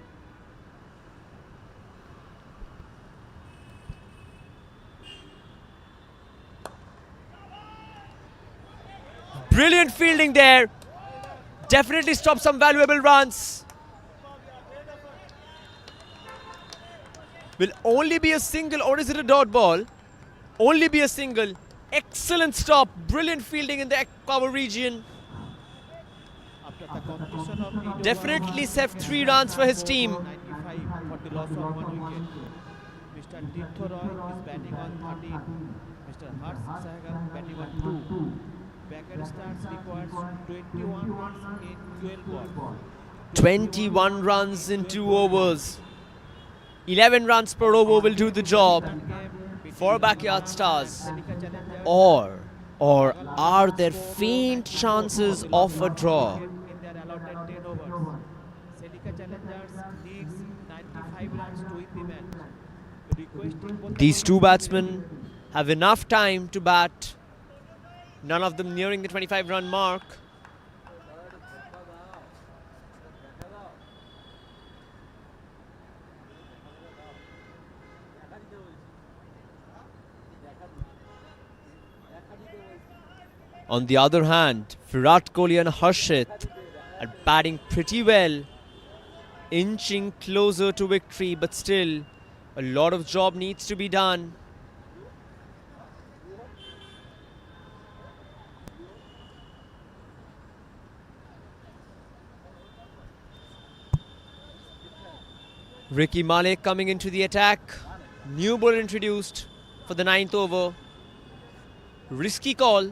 Brilliant fielding there. Definitely stopped some valuable runs. Will only be a single, or is it a dot ball? Only be a single. Excellent stop. Brilliant fielding in the cover region. After the completion of 8 Definitely overs, saved 3 runs for his team. 95 for the loss of 1 wicket. Mr. Tirtha Roy is batting on 13. Mr. Harsh Sehgal batting on 2. Backyard starts requires 21 runs in 12 balls. 21 runs in 2 overs. 11 runs per over will do the job for backyard stars. Or are there faint chances of a draw? In their allotted 10 overs. Selika Challengers needs 95 runs to win the match. Requesting both These two batsmen have enough time to bat. None of them nearing the 25-run mark. On the other hand, Virat Kohli and Harshit are batting pretty well, inching closer to victory, but still a lot of job needs to be done. Ricky Malik coming into the attack. New ball introduced for the 9th over. Risky call.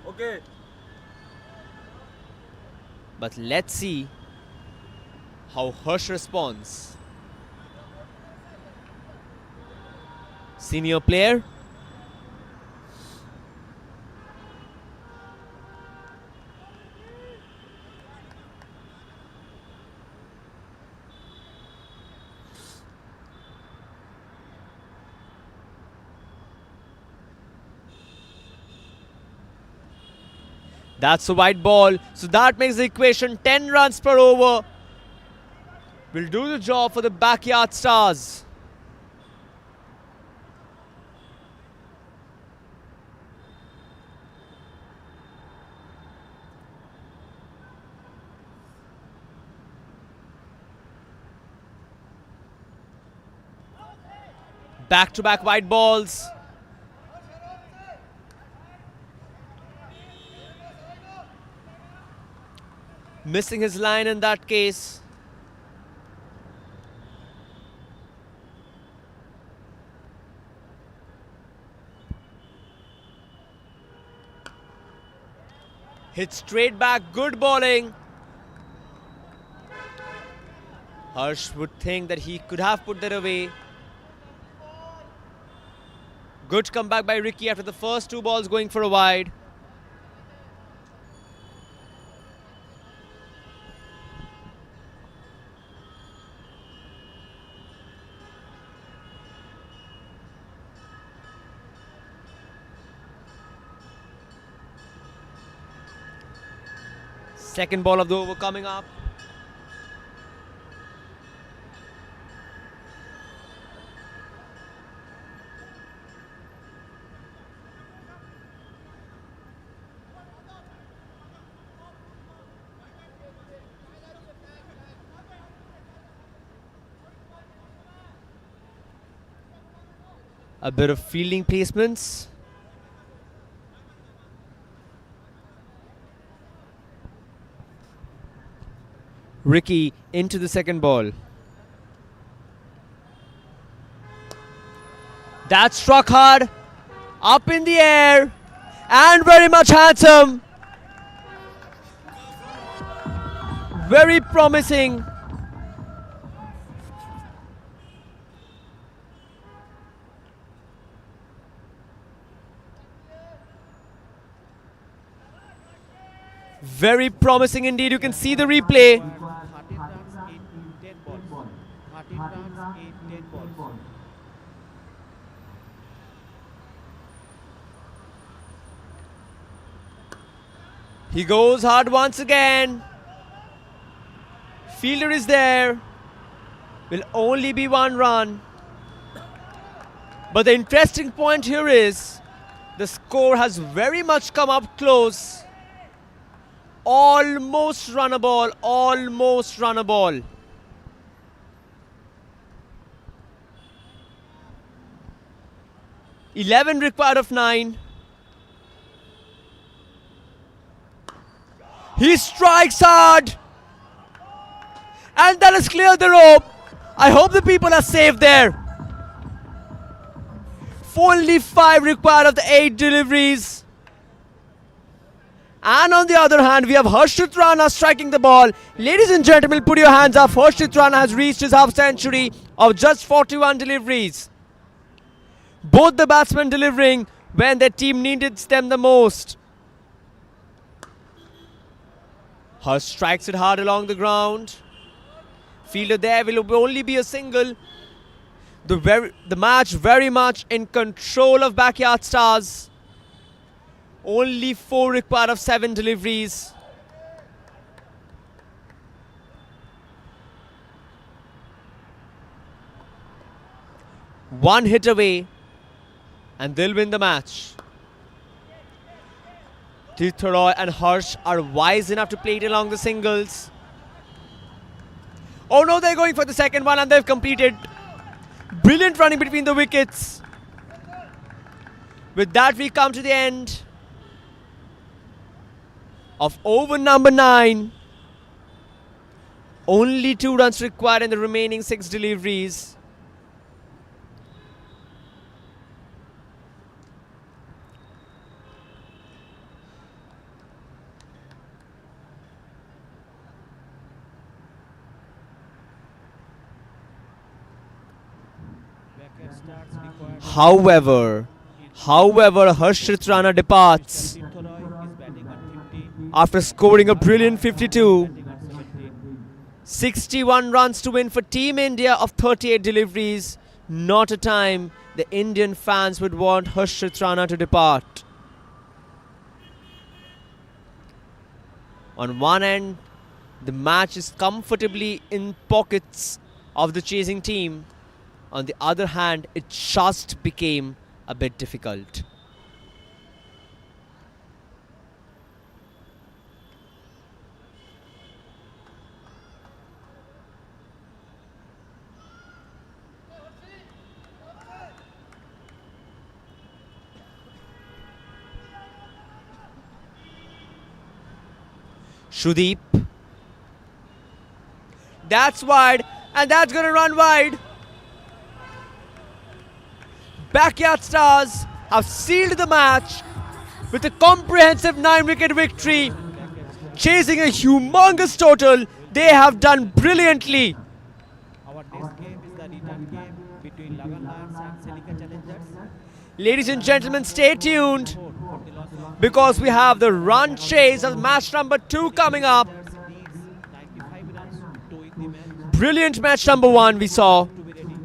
Okay. But let's see how Harsh responds. Senior player. That's a white ball. So that makes the equation 10 runs per over. Will do the job for the backyard stars. Back-to-back white balls. Missing his line in that case. Hit straight back, good bowling. Harsh would think that he could have put that away. Good comeback by Ricky after the first 2 balls going for a wide. Second ball of the over coming up. A bit of fielding placements. Ricky into the second ball. That struck hard. Up in the air. And very much handsome. Very promising. Very promising indeed. You can see the replay. 13 runs in 10 balls. 13 runs in 10 balls. He goes hard once again. Fielder is there. Will only be 1 run. But the interesting point here is the score has very much come up close. Almost run a ball. Almost run a ball. "11 required of 9. He strikes hard. And that has cleared the rope. I hope the people are safe there. Only 5 required of the 8 deliveries. And on the other hand, we have Harshit Rana striking the ball. Ladies and gentlemen, put your hands up. Harshit Rana has reached his half century of just 41 deliveries. Both the batsmen delivering when their team needed them the most. Harsh strikes it hard along the ground. Fielder there will only be a single. The match very much in control of backyard stars. Only 4 required of 7 deliveries. One hit away and they'll win the match. Tirtha Roy and Harsh are wise enough to play it along the singles. Oh no, they're going for the second one and they've completed. Brilliant running between the wickets. With that, we come to the end of over number 9. Only 2 runs required in the remaining 6 deliveries. Backyard starts required. However, Harshit Rana departs Tirtha Roy is batting on 50, after scoring a brilliant 52. batting on 17. 61 runs to win for Team India of 38 deliveries. Not a time the Indian fans would want Harshit Rana to depart. On one end, the match is comfortably in pockets of the chasing team. On the other hand, it just became a bit difficult. Shrudeep. That's wide, and that's going to run wide. Backyard Stars have sealed the match with a comprehensive 9-wicket victory. Chasing a humongous total, they have done brilliantly. Our next game is the return game between Lagan Lions and Celica Challengers. Ladies and gentlemen, stay tuned For the loss of because we have the run chase of match number 2 coming up. needs 95 runs to win the match Brilliant match number 1 we saw. to be ready.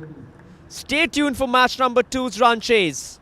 Stay tuned for match number 2's run chase.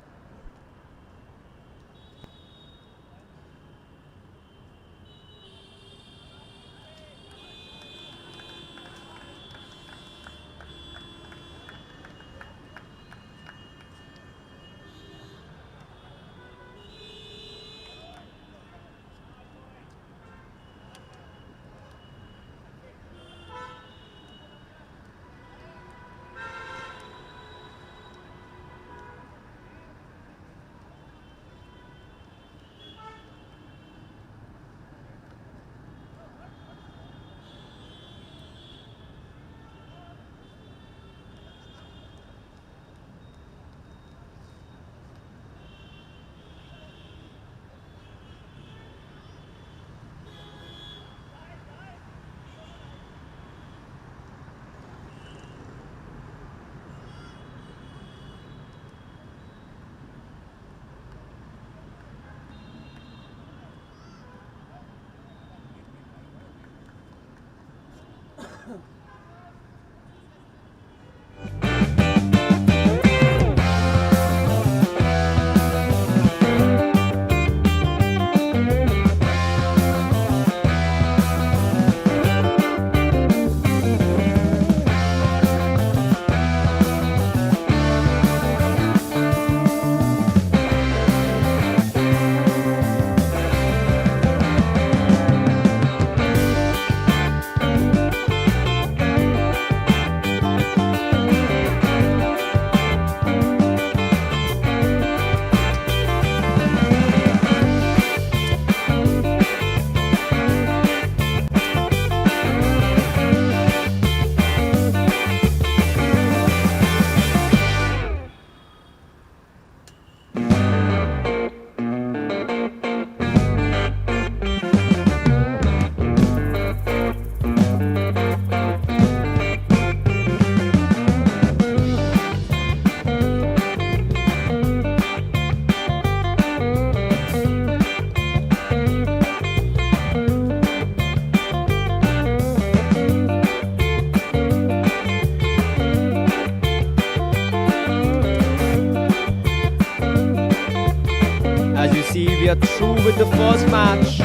We are through with the first match.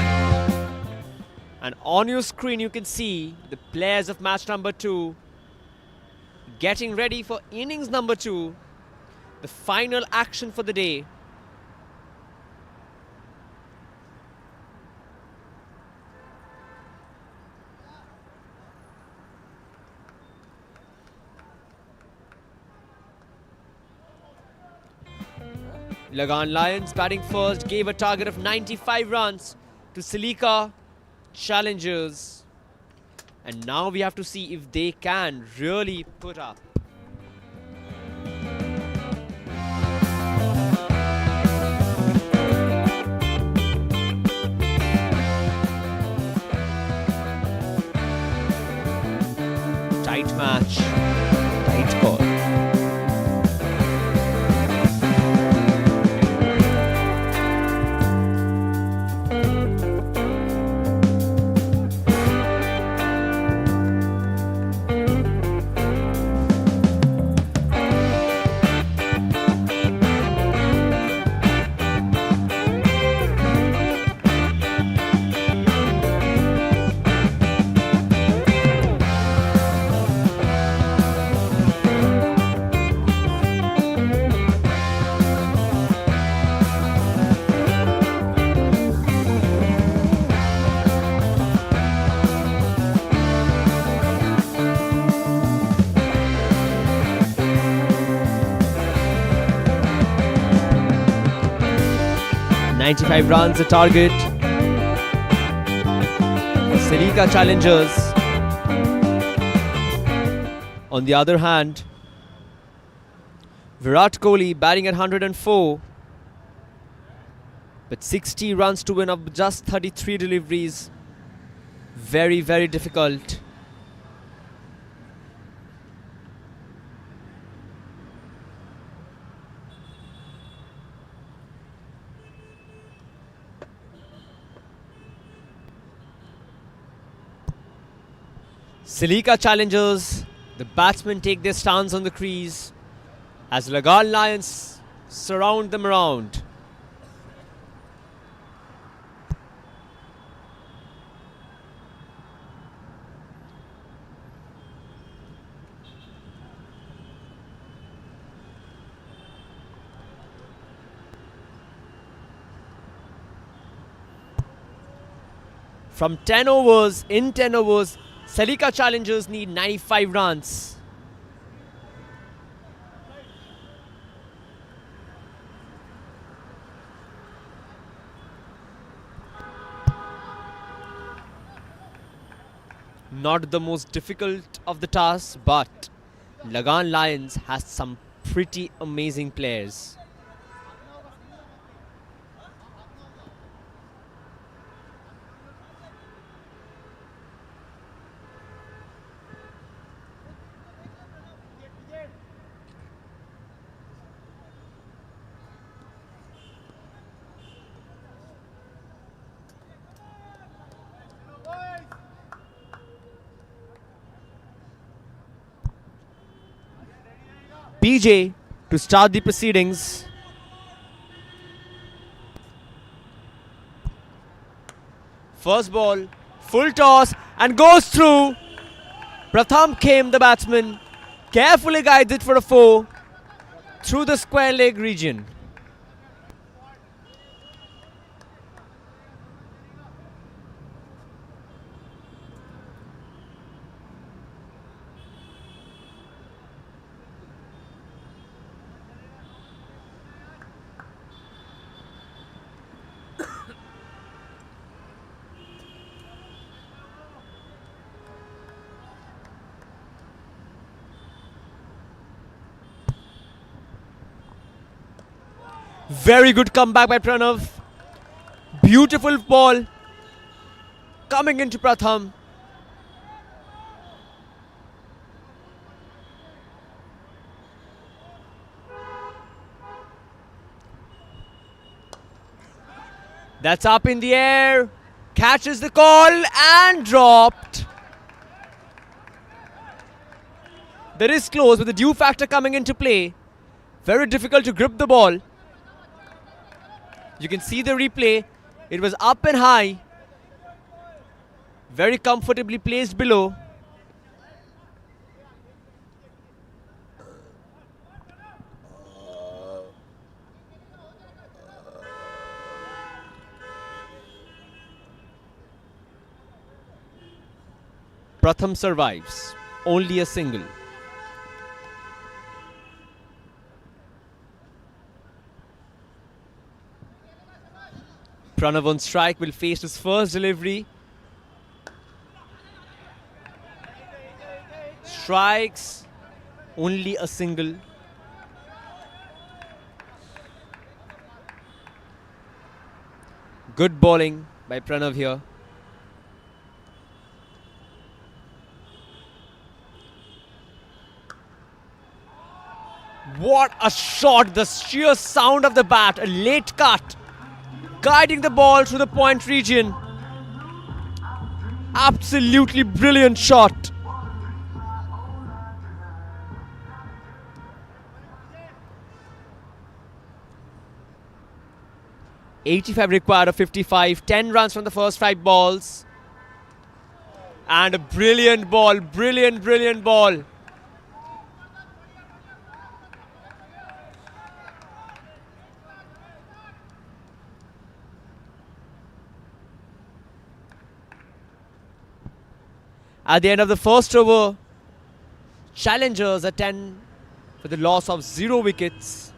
And on your screen you can see the players of match number 2 getting ready for innings number 2, the final action for the day. Lagan Lions batting first gave a target of 95 runs to Celica. challengers. And now we have to see if they can really put up. Tight match, tight call. .95 runs a target for Celica challengers. On the other hand, Virat Kohli batting at 104, but 60 runs to win of just 33 deliveries. Very, very difficult. Celica challengers, the batsmen take their stance on the crease as Lagan Lions surround them around. From 10 overs, in 10 overs, Celica challengers need 95 runs. Not the most difficult of the tasks, but Lagan Lions has some pretty amazing players. PJ to start the proceedings. First ball, full toss and goes through. Pratham came, the batsman, carefully guides it for a 4 through the square leg region. Very good comeback by Pranav. Beautiful ball coming into Pratham. That's up in the air. Catches the call and dropped. The wrist close with the dew factor coming into play. Very difficult to grip the ball. You can see the replay. It was up and high. Very comfortably placed below. Pratham survives. Only a single. Pranav on strike will face his first delivery strikes, only a single. Good bowling by Pranav here. What a shot! The sheer sound of the bat, a late cut, guiding the ball through the point region. Absolutely brilliant shot. .85 required of 55, 10 runs from the first 5 balls. And a brilliant ball, brilliant ball. At the end of the first over, challengers at 10 for the loss of 0 wickets.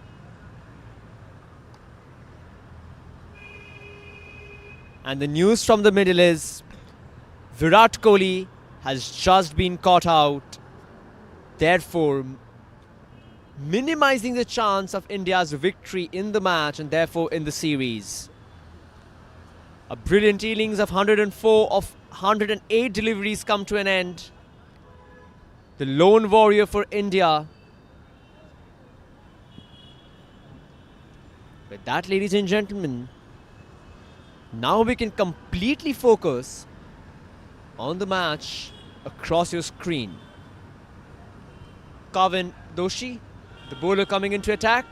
And the news from the middle is Virat Kohli has just been caught out, therefore minimizing the chance of India's victory in the match and therefore in the series. A brilliant innings of 104 of 108 deliveries come to an end. The lone warrior for India. With that, ladies and gentlemen, now we can completely focus on the match across your screen. Kavin Doshi, the bowler coming into attack.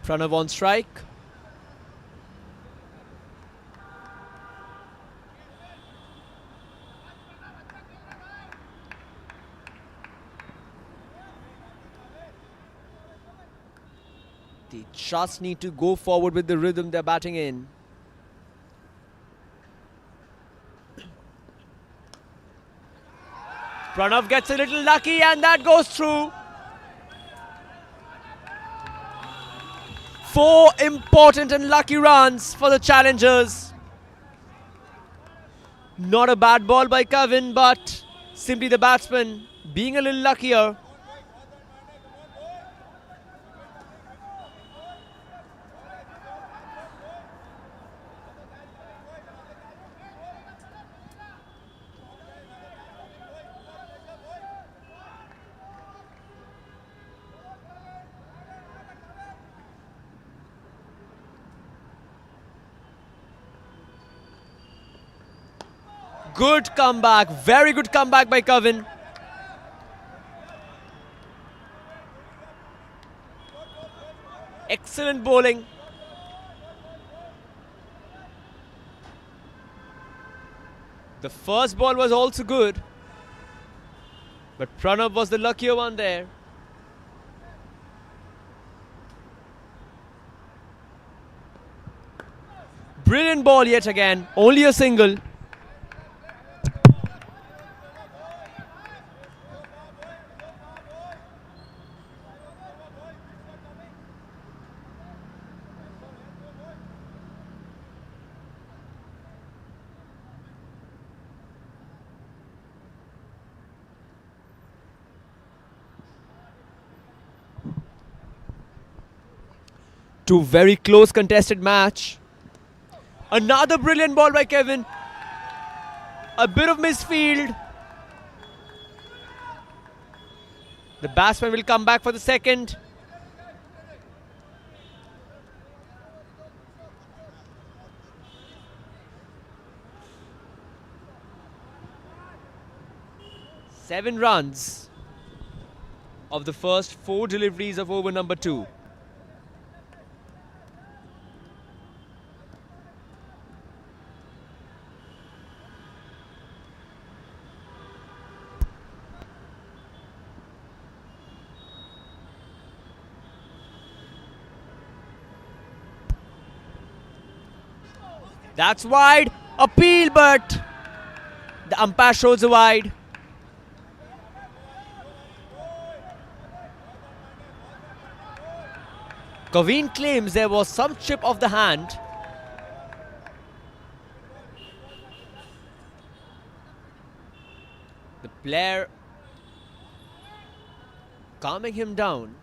Pranav on strike. They just need to go forward with the rhythm they're batting in. Pranav gets a little lucky and that goes through. 4 important and lucky runs for the challengers. Not a bad ball by Kevin, but simply the batsman being a little luckier. Good comeback, very good comeback by Kevin. Excellent bowling. The first ball was also good, but Pranav was the luckier one there. Brilliant ball yet again, only a single. Two very close contested match. Another brilliant ball by Kevin. A bit of misfield. The batsman will come back for the second. Seven runs of the first 4 deliveries of over number 2. That's wide. Appeal, but the umpire shows a wide. Kaveen claims there was some chip of the hand. The player calming him down.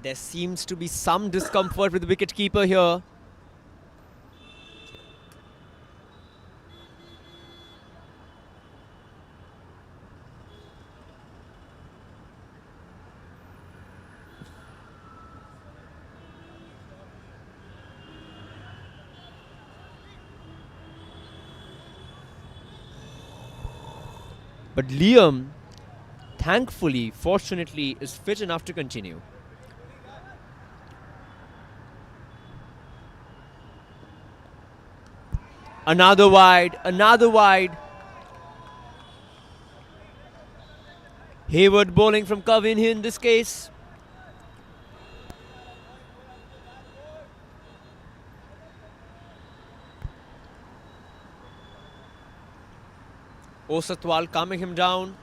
There seems to be some discomfort with the wicketkeeper here. But Liam, thankfully, fortunately, is fit enough to continue. Another wide, another wide. Hayward bowling from Kavin here in this case. Osatwal calming him down.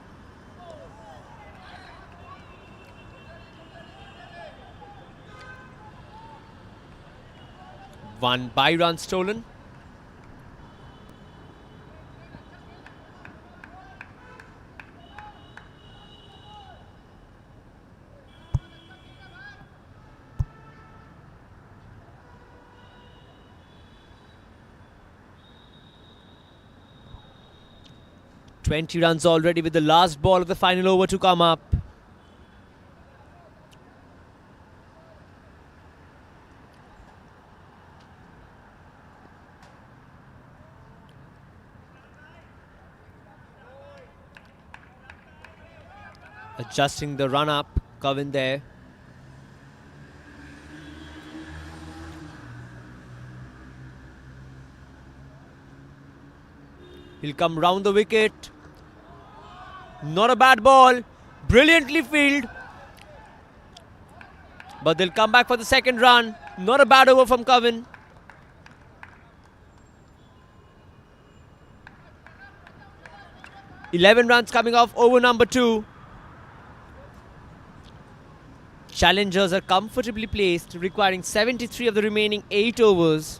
One by-run stolen. Twenty runs already with the last ball of the final over to come up. Adjusting the run up, Kavin there. He'll come round the wicket. Not a bad ball. Brilliantly fielded. But they'll come back for the second run. Not a bad over from Kavin. "11 runs coming off over number 2. Challengers are comfortably placed, requiring 73 of the remaining 8 overs.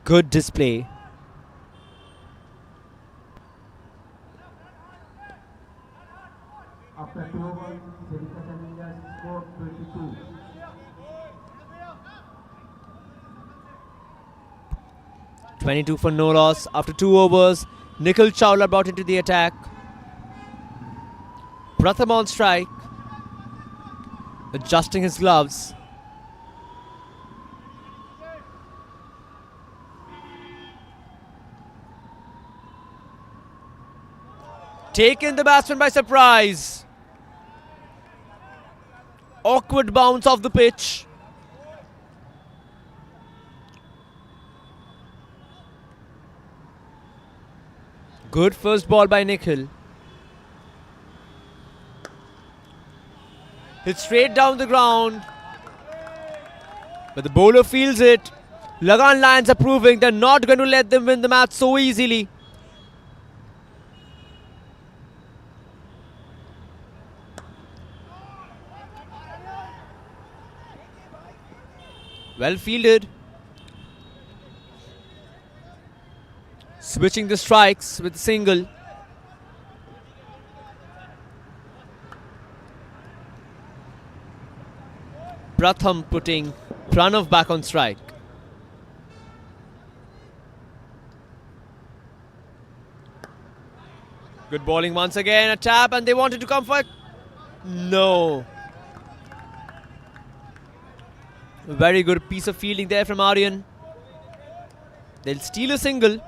Good display. After 2 overs, Cc&Fc scored 22. "22 for no loss after 2 overs. Nikhil Chawla brought into the attack. Pratham on strike. Adjusting his gloves. Taken the batsman by surprise. Awkward bounce off the pitch. Good first ball by Nikhil. Hit straight down the ground. But the bowler feels it. Lagan Lions are proving they're not going to let them win the match so easily. Well fielded. Switching the strikes with a single. Pratham putting Pranav back on strike. Good bowling once again. A tap, and they wanted to come for it. No. A very good piece of fielding there from Aryan. They'll steal a single.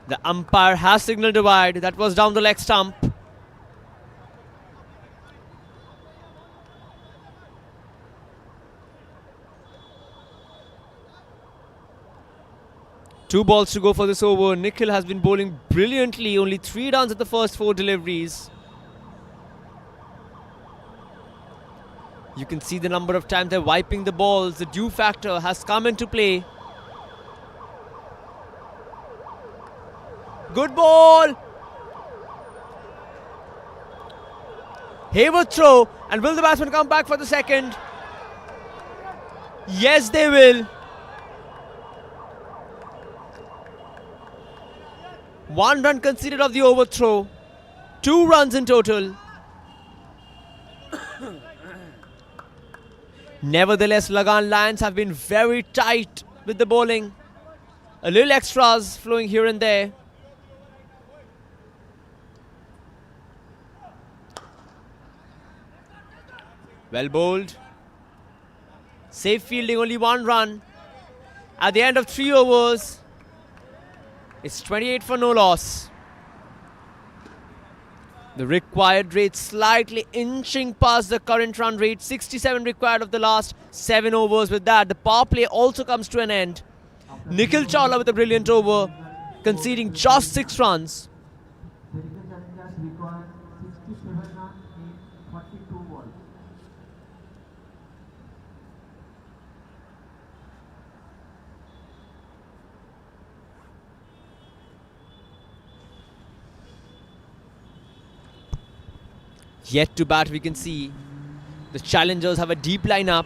The umpire has signaled a wide. That was down the leg stump. Two balls to go for this over. Nikhil has been bowling brilliantly. Only 3 runs at the first 4 deliveries. You can see the number of times they're wiping the balls. The dew factor has come into play. Good ball. Hayward throw. And will the batsman come back for the second? Yes, they will. 1 run conceded of the overthrow. 2 runs in total. Nevertheless, Lagan Lions have been very tight with the bowling. A little extras flowing here and there. Well bowled. Safe fielding, only 1 run. At the end of 3 overs, it's 28 for no loss. The required rate slightly inching past the current run rate. 67 required of the last 7 overs. With that, the power play also comes to an end. Nikhil Chawla with a brilliant over, conceding just 6 runs. Technical challengers require 67 runs in 42 balls. Yet to bat, we can see the challengers have a deep lineup.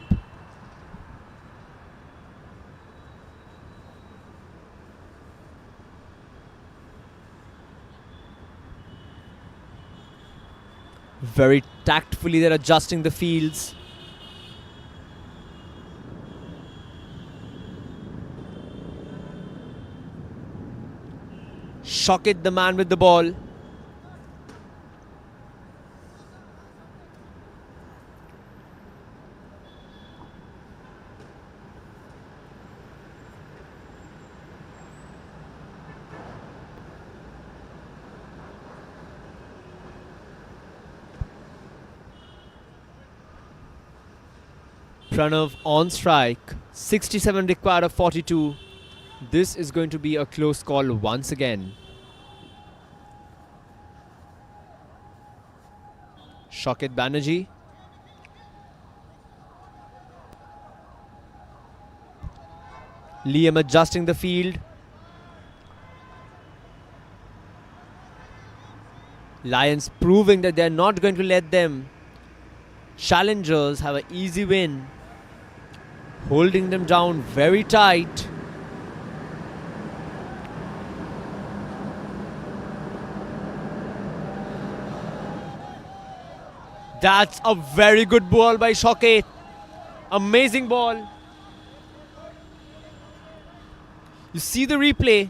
Very tactfully, they're adjusting the fields. Shocked the man with the ball. Pranav on strike, 67 required of 42. This is going to be a close call once again. Shokit Banerjee. Liam adjusting the field. Lions proving that they're not going to let them. Challengers have an easy win. Holding them down very tight. That's a very good ball by Shokit. Amazing ball. You see the replay.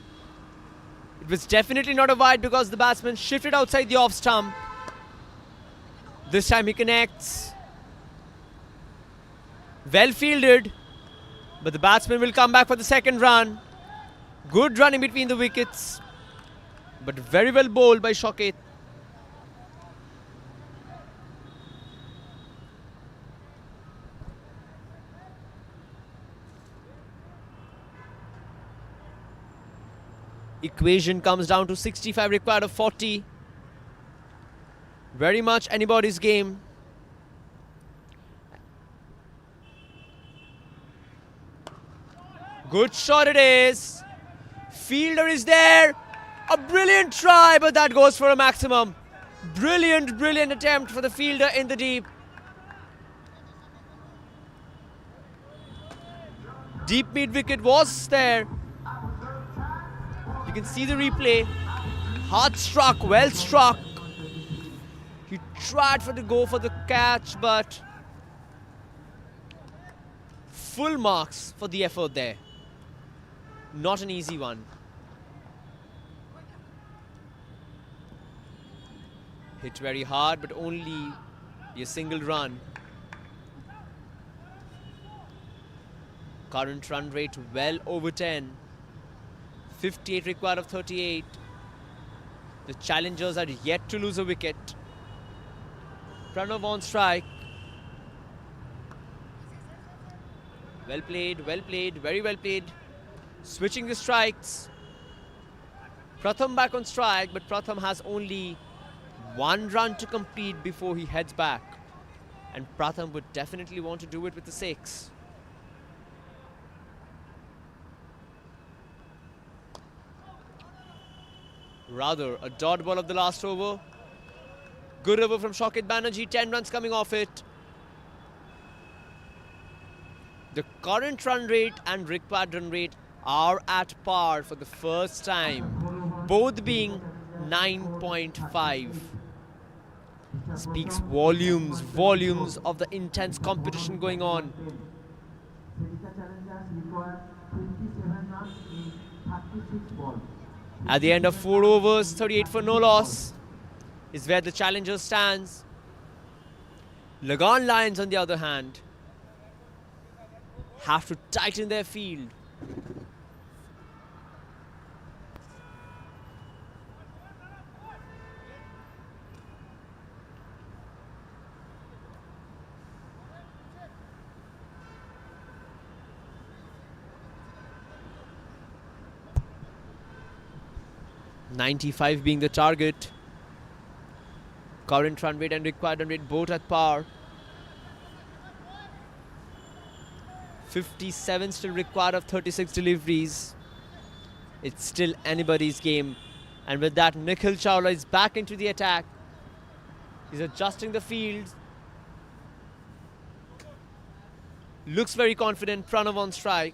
It was definitely not a wide because the batsman shifted outside the off stump. This time he connects. Well fielded. But the batsman will come back for the second run. Good run in between the wickets. But very well bowled by Shokit. Equation comes down to 65 required of 40. Very much anybody's game. Good shot it is. Fielder is there. A brilliant try, but that goes for a maximum. Brilliant, brilliant attempt for the fielder in the deep. Deep mid wicket was there. You can see the replay. Hard struck, well struck. He tried to go for the catch, but full marks for the effort there. Not an easy one. Hit very hard, but only a single run. Current run rate well over 10. 58 required of 38. The challengers are yet to lose a wicket. Pranav on strike. Well played, very well played. Switching the strikes. Pratham back on strike, but Pratham has only one run to complete before he heads back. And Pratham would definitely want to do it with the 6. Rather, a dot ball of the last over. Good over from Shokit Banerjee, 10 runs coming off it. The current run rate and required run rate are at par for the first time, both being 9.5. Speaks volumes of the intense competition going on. At the end of 4 overs, 38 for no loss is where the challenger stands. Lagan Lions, on the other hand, have to tighten their field. .95 being the target. Current run rate and required run rate both at par. 57 still required of 36 deliveries. It's still anybody's game. And with that, Nikhil Chawla is back into the attack. He's adjusting the field. Looks very confident. Pranav on strike.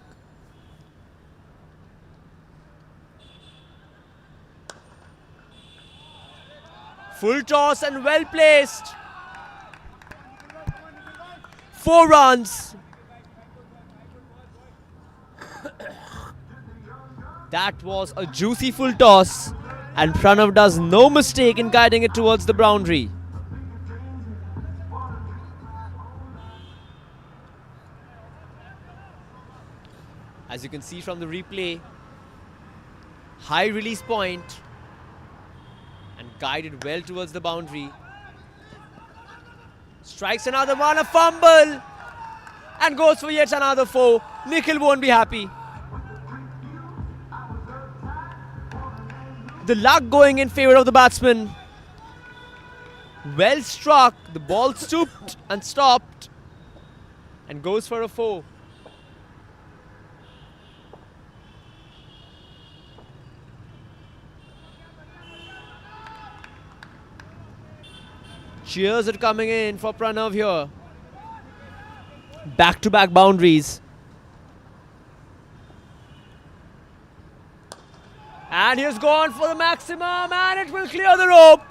Full toss and well placed. 4 runs. That was a juicy full toss, and Pranav does no mistake in guiding it towards the boundary. As you can see from the replay, high release point and guided well towards the boundary. Strikes another one, a fumble, and goes for yet another 4. Nikhil won't be happy. The luck going in favour of the batsman. Well struck, the ball stooped and stopped and goes for a 4. Cheers are coming in for Pranav here. Back-to-back boundaries. And he's gone for the maximum, and it will clear the rope.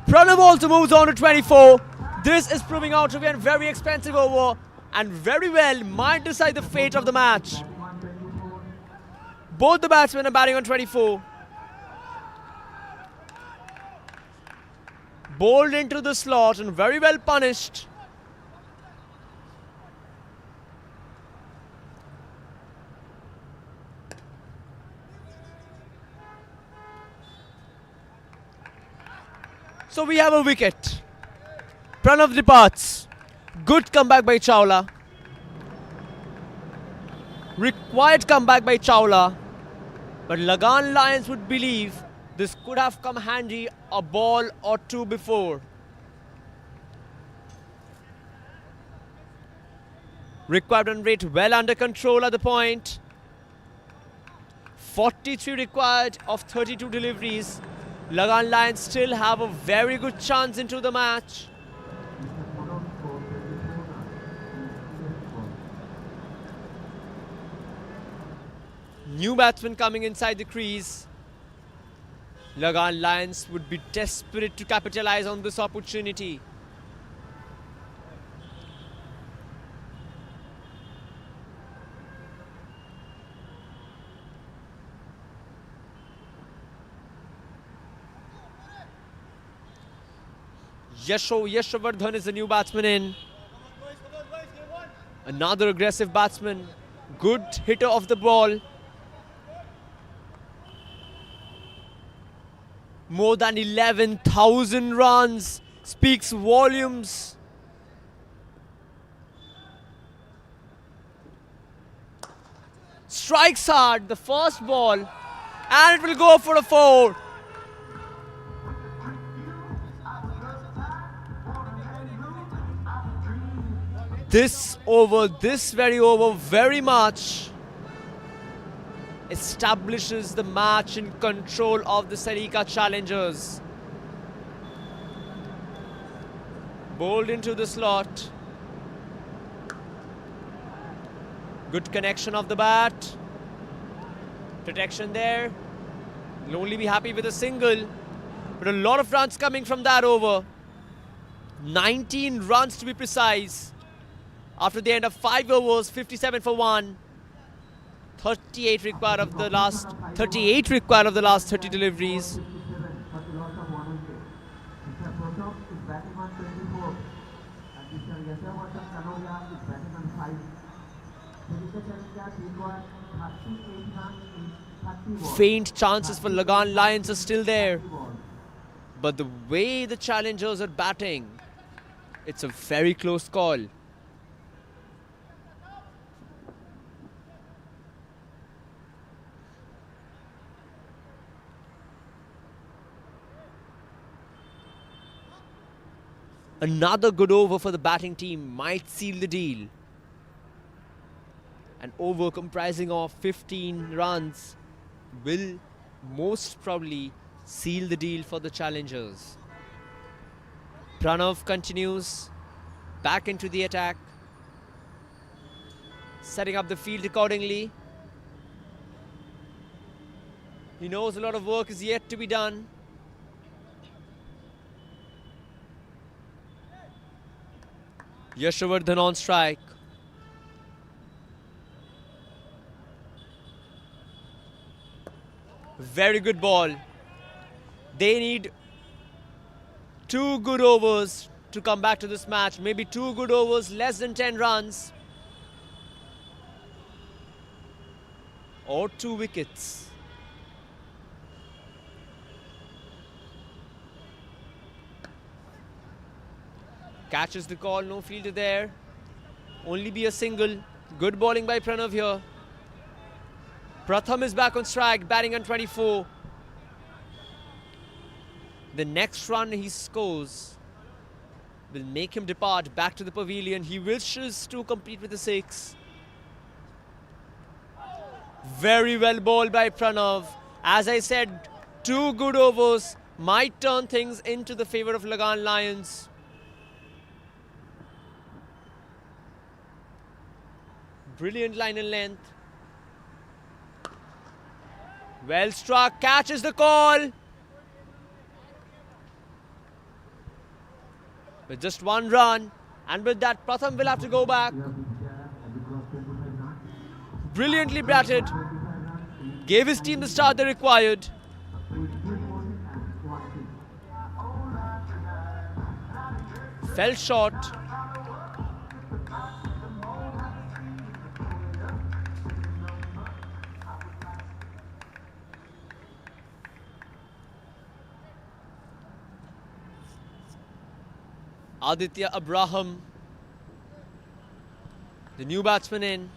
Pranav also moves on to 24. This is proving out to be a very expensive over and very well might decide the fate of the match. Both the batsmen are batting on 24. Bowled into the slot and very well punished. So we have a wicket. Pranav departs. Good comeback by Chawla. Required comeback by Chawla. But Lagan Lions would believe this could have come handy a ball or 2 before. Required run rate well under control at the point. 43 required of 32 deliveries. Lagan Lions still have a very good chance into the match. New batsman coming inside the crease. Lagan Lions would be desperate to capitalize on this opportunity. Yashovardhan is the new batsman in. Another aggressive batsman. Good hitter of the ball. More than 11,000 runs. Speaks volumes. Strikes hard the first ball. And it will go for a 4. This very over very much establishes the match in control of the Sarika challengers. Bowled into the slot. Good connection of the bat. Protection there. Will only be happy with a single. But a lot of runs coming from that over. 19 runs to be precise. After the end of 5 overs, 57 for 1. 38 required of the last 30 deliveries. Faint chances for Lagan Lions are still there. But the way the challengers are batting, it's a very close call. Another good over for the batting team might seal the deal. An over comprising of 15 runs will most probably seal the deal for the challengers. Pranav continues back into the attack, setting up the field accordingly. He knows a lot of work is yet to be done. Yashovardhan on strike. Very good ball. They need 2 good overs to come back to this match. Maybe 2 good overs, less than 10 runs. Or 2 wickets. Catches the call, no fielder there. Only be a single. Good bowling by Pranav here. Pratham is back on strike, batting on 24. The next run he scores will make him depart back to the pavilion. He wishes to compete with the 6. Very well bowled by Pranav. As I said, 2 good overs might turn things into the favour of Lagan Lions. Brilliant line and length. Well struck, catches the call. With just 1 run, and with that Pratham will have to go back. Brilliantly batted. Gave his team the start they required. Fell short. Aditya Abraham, the new batsman in.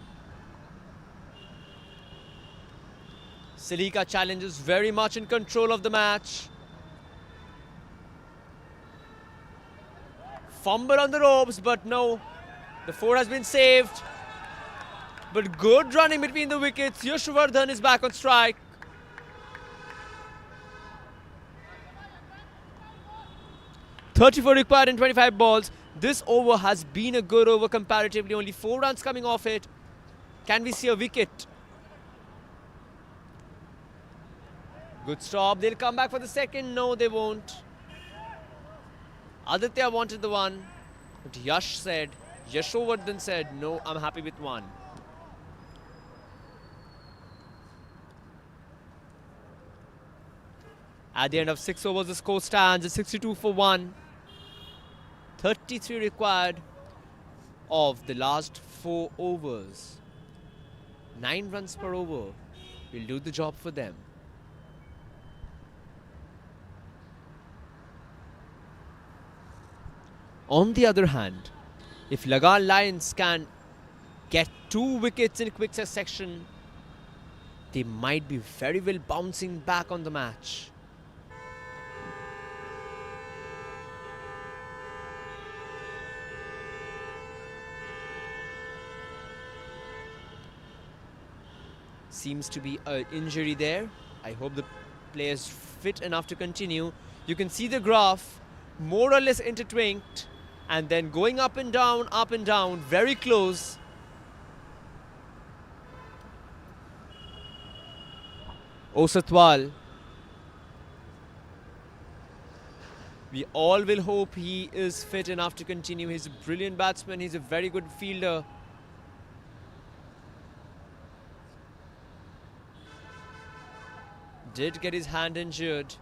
Sarika challenges very much in control of the match. Fumble on the ropes, but no. The 4 has been saved. But good running between the wickets. Yashovardhan is back on strike. .34 required in 25 balls. This over has been a good over comparatively. Only 4 runs coming off it. Can we see a wicket? Good stop. They'll come back for the second. No, they won't. Aditya wanted the 1. But Yashovardhan said, no, I'm happy with 1. At the end of 6 overs, the score stands at 62 for 1. 33 required of the last 4 overs. 9 runs per over will do the job for them. On the other hand, if Lagan Lions can get 2 wickets in quick succession, they might be very well bouncing back on the match. Seems to be an injury there. I hope the player is fit enough to continue. You can see the graph more or less intertwined and then going up and down, very close. Osatwal. We all will hope he is fit enough to continue. He's a brilliant batsman. He's a very good fielder. Did get his hand injured.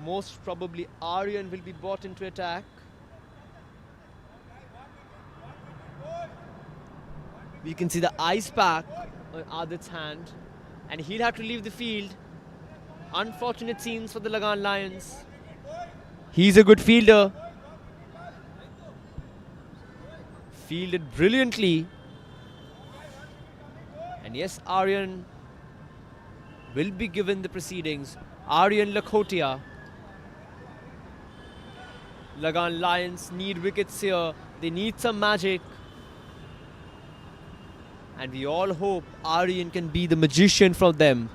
Most probably Aryan will be brought into attack. We can see the ice pack on Adit's hand, and he'll have to leave the field. Unfortunate scenes for the Lagan Lions. He's a good fielder. Fielded brilliantly. And yes, Aryan will be given the proceedings. Aryan Lakhotia. Lagan Lions need wickets here. They need some magic. And we all hope Aryan can be the magician for them.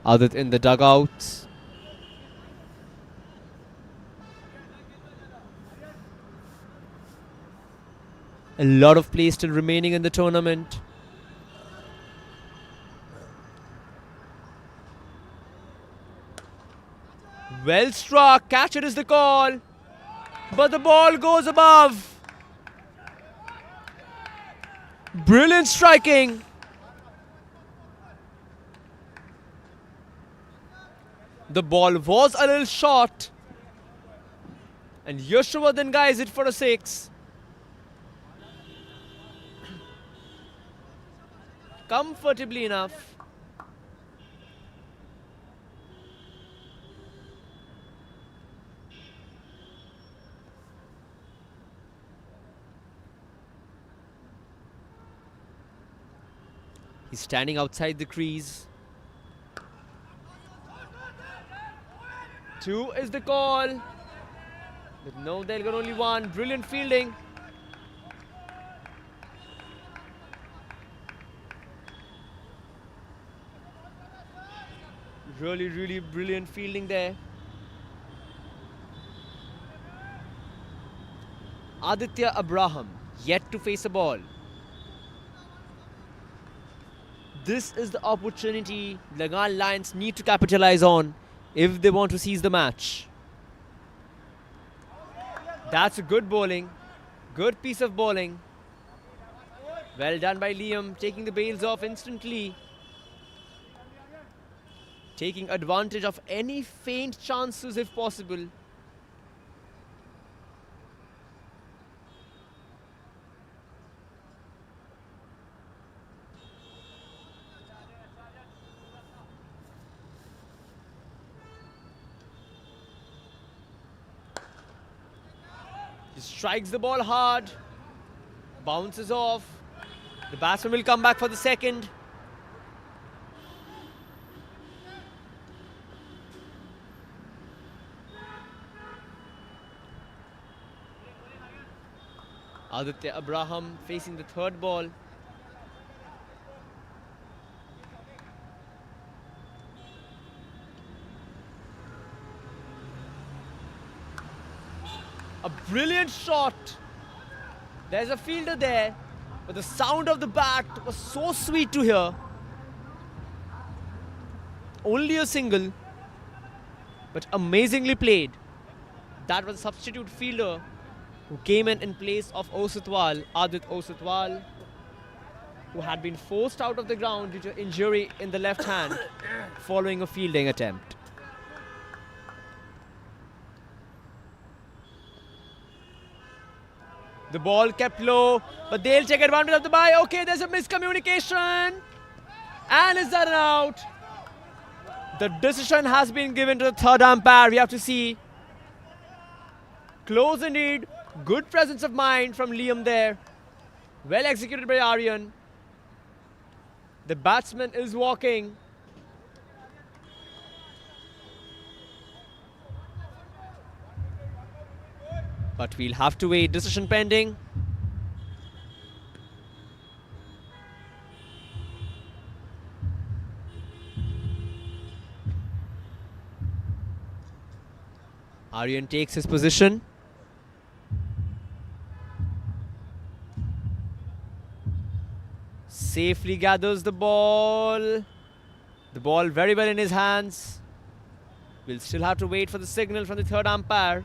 Adit in the dugouts. A lot of play still remaining in the tournament. Well struck, catcher is the call, but the ball goes above. Brilliant striking. The ball was a little short, and Yashwardhan guys it for a 6. Comfortably enough. He's standing outside the crease. 2 is the call. But no, they'll get only 1. Brilliant fielding. Really, really brilliant fielding there. Aditya Abraham yet to face a ball. This is the opportunity Lagan Lions need to capitalize on if they want to seize the match. That's a good bowling. Good piece of bowling. Well done by Liam, taking the bails off instantly. Taking advantage of any faint chances if possible. He strikes the ball hard, bounces off. The batsman will come back for the second. Aditya Abraham facing the third ball. Brilliant shot. There's a fielder there, but the sound of the bat was so sweet to hear. Only a single, but amazingly played. That was a substitute fielder who came in place of Osatwal, Adit Osatwal, who had been forced out of the ground due to injury in the left hand following a fielding attempt. The ball kept low, but they'll take advantage of the bye. Okay, there's a miscommunication. And is that an out? The decision has been given to the third umpire. We have to see. Close indeed. Good presence of mind from Liam there. Well executed by Aryan. The batsman is walking. But we'll have to wait. Decision pending. Aryan takes his position. Safely gathers the ball. The ball very well in his hands. We'll still have to wait for the signal from the third umpire.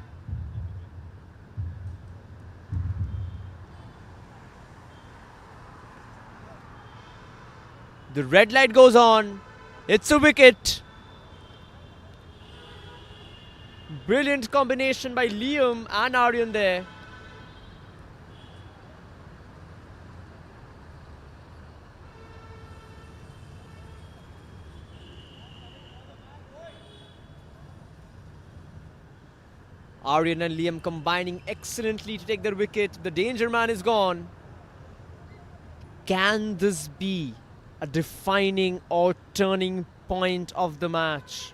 The red light goes on. It's a wicket. Brilliant combination by Liam and Aryan there. Aryan and Liam combining excellently to take their wicket. The danger man is gone. Can this be a defining or turning point of the match?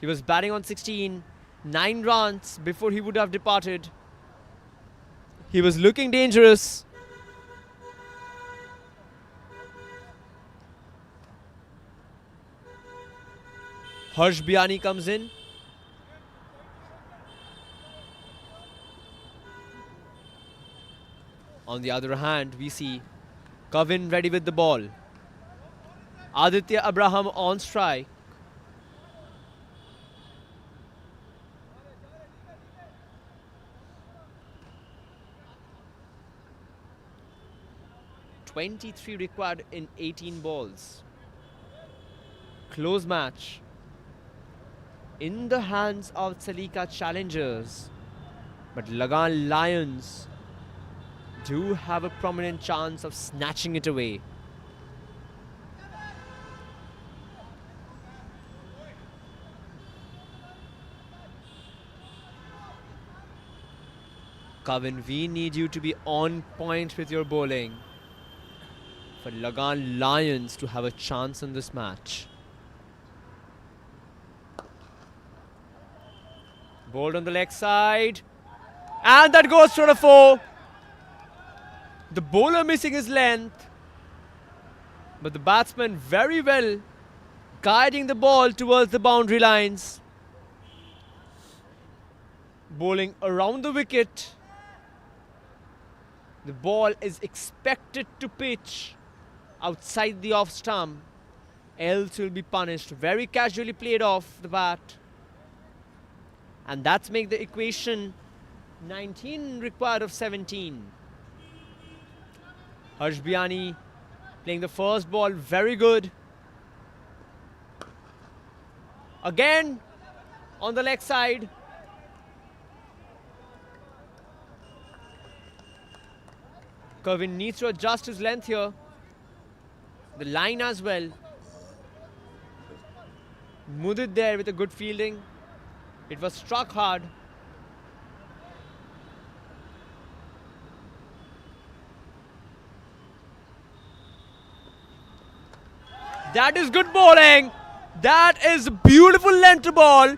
He was batting on 16, 9 runs before he would have departed. He was looking dangerous. Harsh Biani comes in. On the other hand, we see Kavin ready with the ball. Aditya Abraham on strike. (23 required in 18 balls. Close match. In the hands of Salika challengers. But Lagan Lions do have a prominent chance of snatching it away. Kavin, we need you to be on point with your bowling for Lagan Lions to have a chance in this match. Bowled on the leg side. And that goes to the 4. The bowler missing his length. But the batsman very well guiding the ball towards the boundary lines. Bowling around the wicket. The ball is expected to pitch outside the off stump, else will be punished. Very casually played off the bat. And that's make the equation 19 required of 17. Harsh Biani playing the first ball very good. Again on the leg side. Kavin needs to adjust his length here. The line as well. Mudit there with a good fielding. It was struck hard. That is good bowling. That is a beautiful length ball.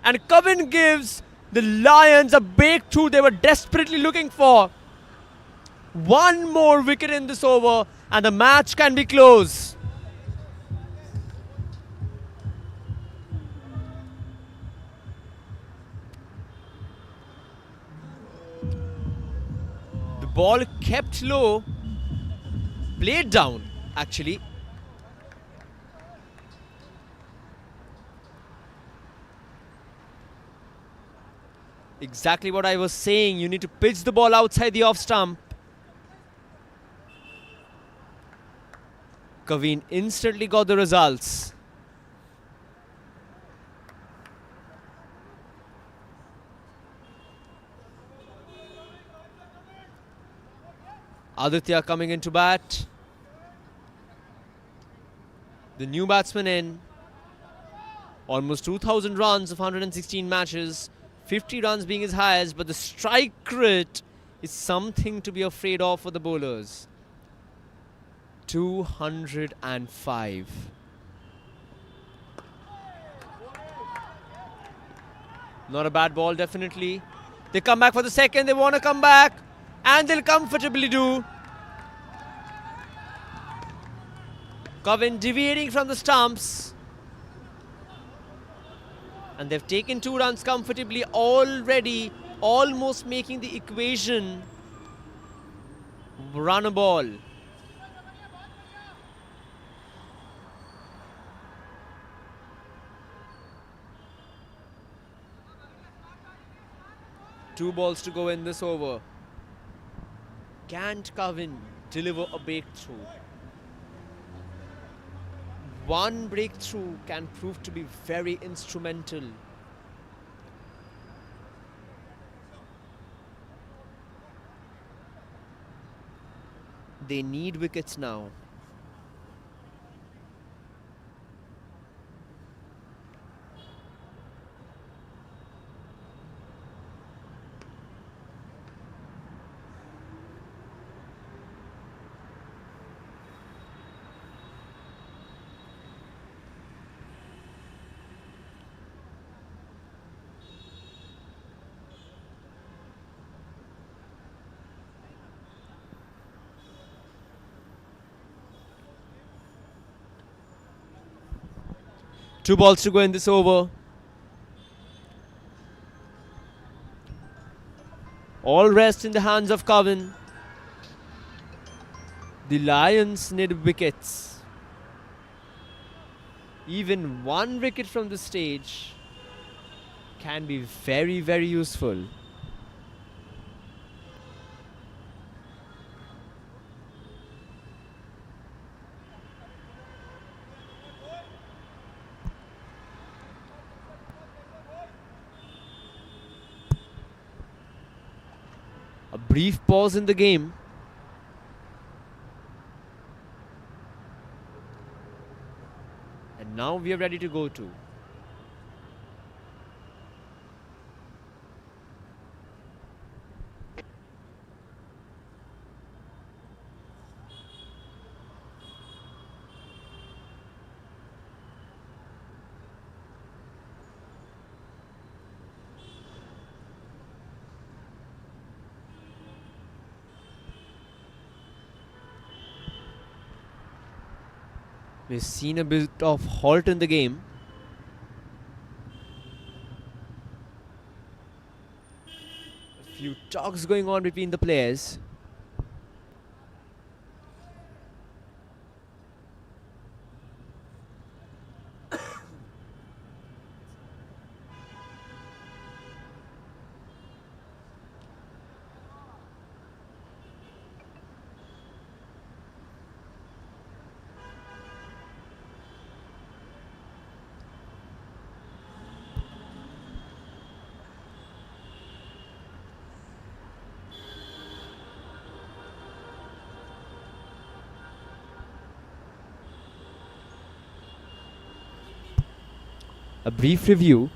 And Kavin gives the Lions a breakthrough they were desperately looking for. One more wicket in this over and the match can be close. Ball kept low, played down actually. Exactly what I was saying, you need to pitch the ball outside the off stump. Kaveen instantly got the results. Aditya coming into bat. The new batsman in. Almost 2,000 runs of 116 matches. 50 runs being his highest, but the strike rate is something to be afraid of for the bowlers. 205. Not a bad ball, definitely. They come back for the second. They want to come back. And they'll comfortably do. Covin deviating from the stumps. And they've taken 2 runs comfortably already. Almost making the equation run a ball. Two balls to go in this over. Can't Covin deliver a breakthrough? One breakthrough can prove to be very instrumental. They need wickets now. Two balls to go in this over. All rest in the hands of Covin. The Lions need wickets. Even one wicket from this stage can be very, very useful. A brief pause in the game. And now we are ready to go to. We've seen a bit of halt in the game. A few talks going on between the players. A brief review.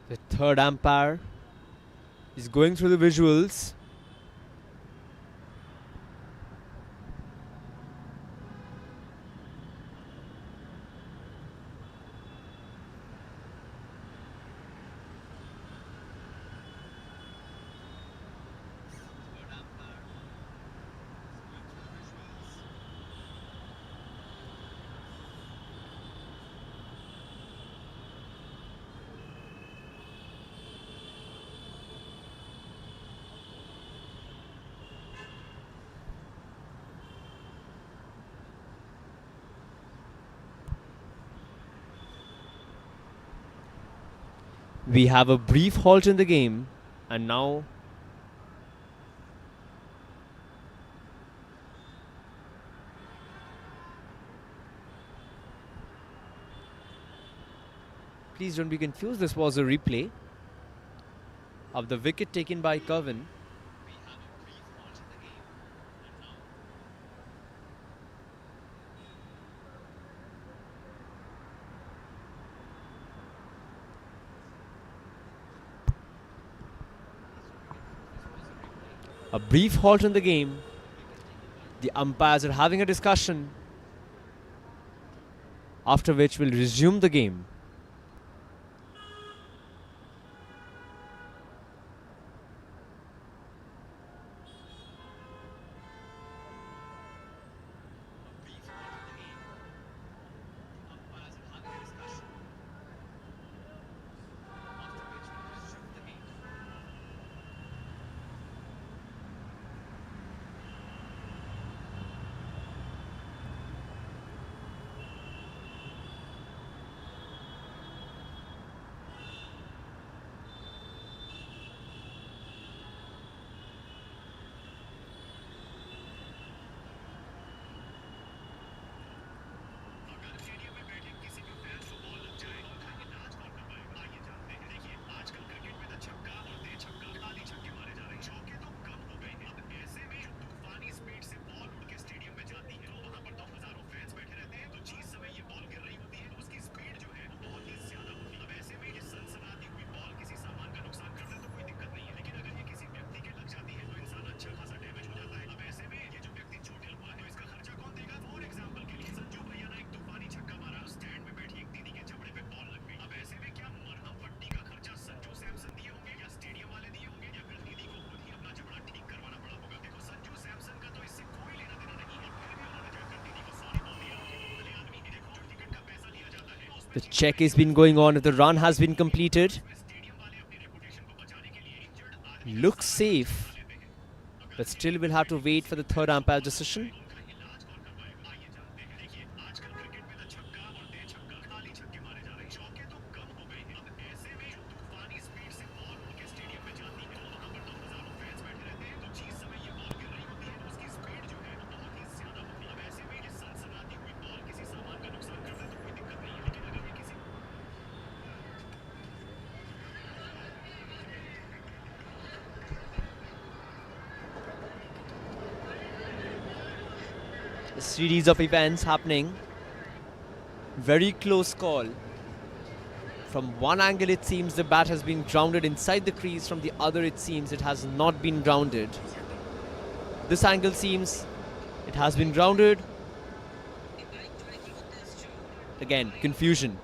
The third umpire is going through the visuals. We have a brief halt in the game, and now please don't be confused, this was a replay of the wicket taken by Curvin. A brief halt in the game. The umpires are having a discussion, after which we'll resume the game. The check has been going on if the run has been completed. Looks safe, but still we'll have to wait for the third umpire decision. A series of events happening. Very close call. From one angle it seems the bat has been grounded inside the crease, from the other it seems it has not been grounded. This angle seems it has been grounded. Again, confusion.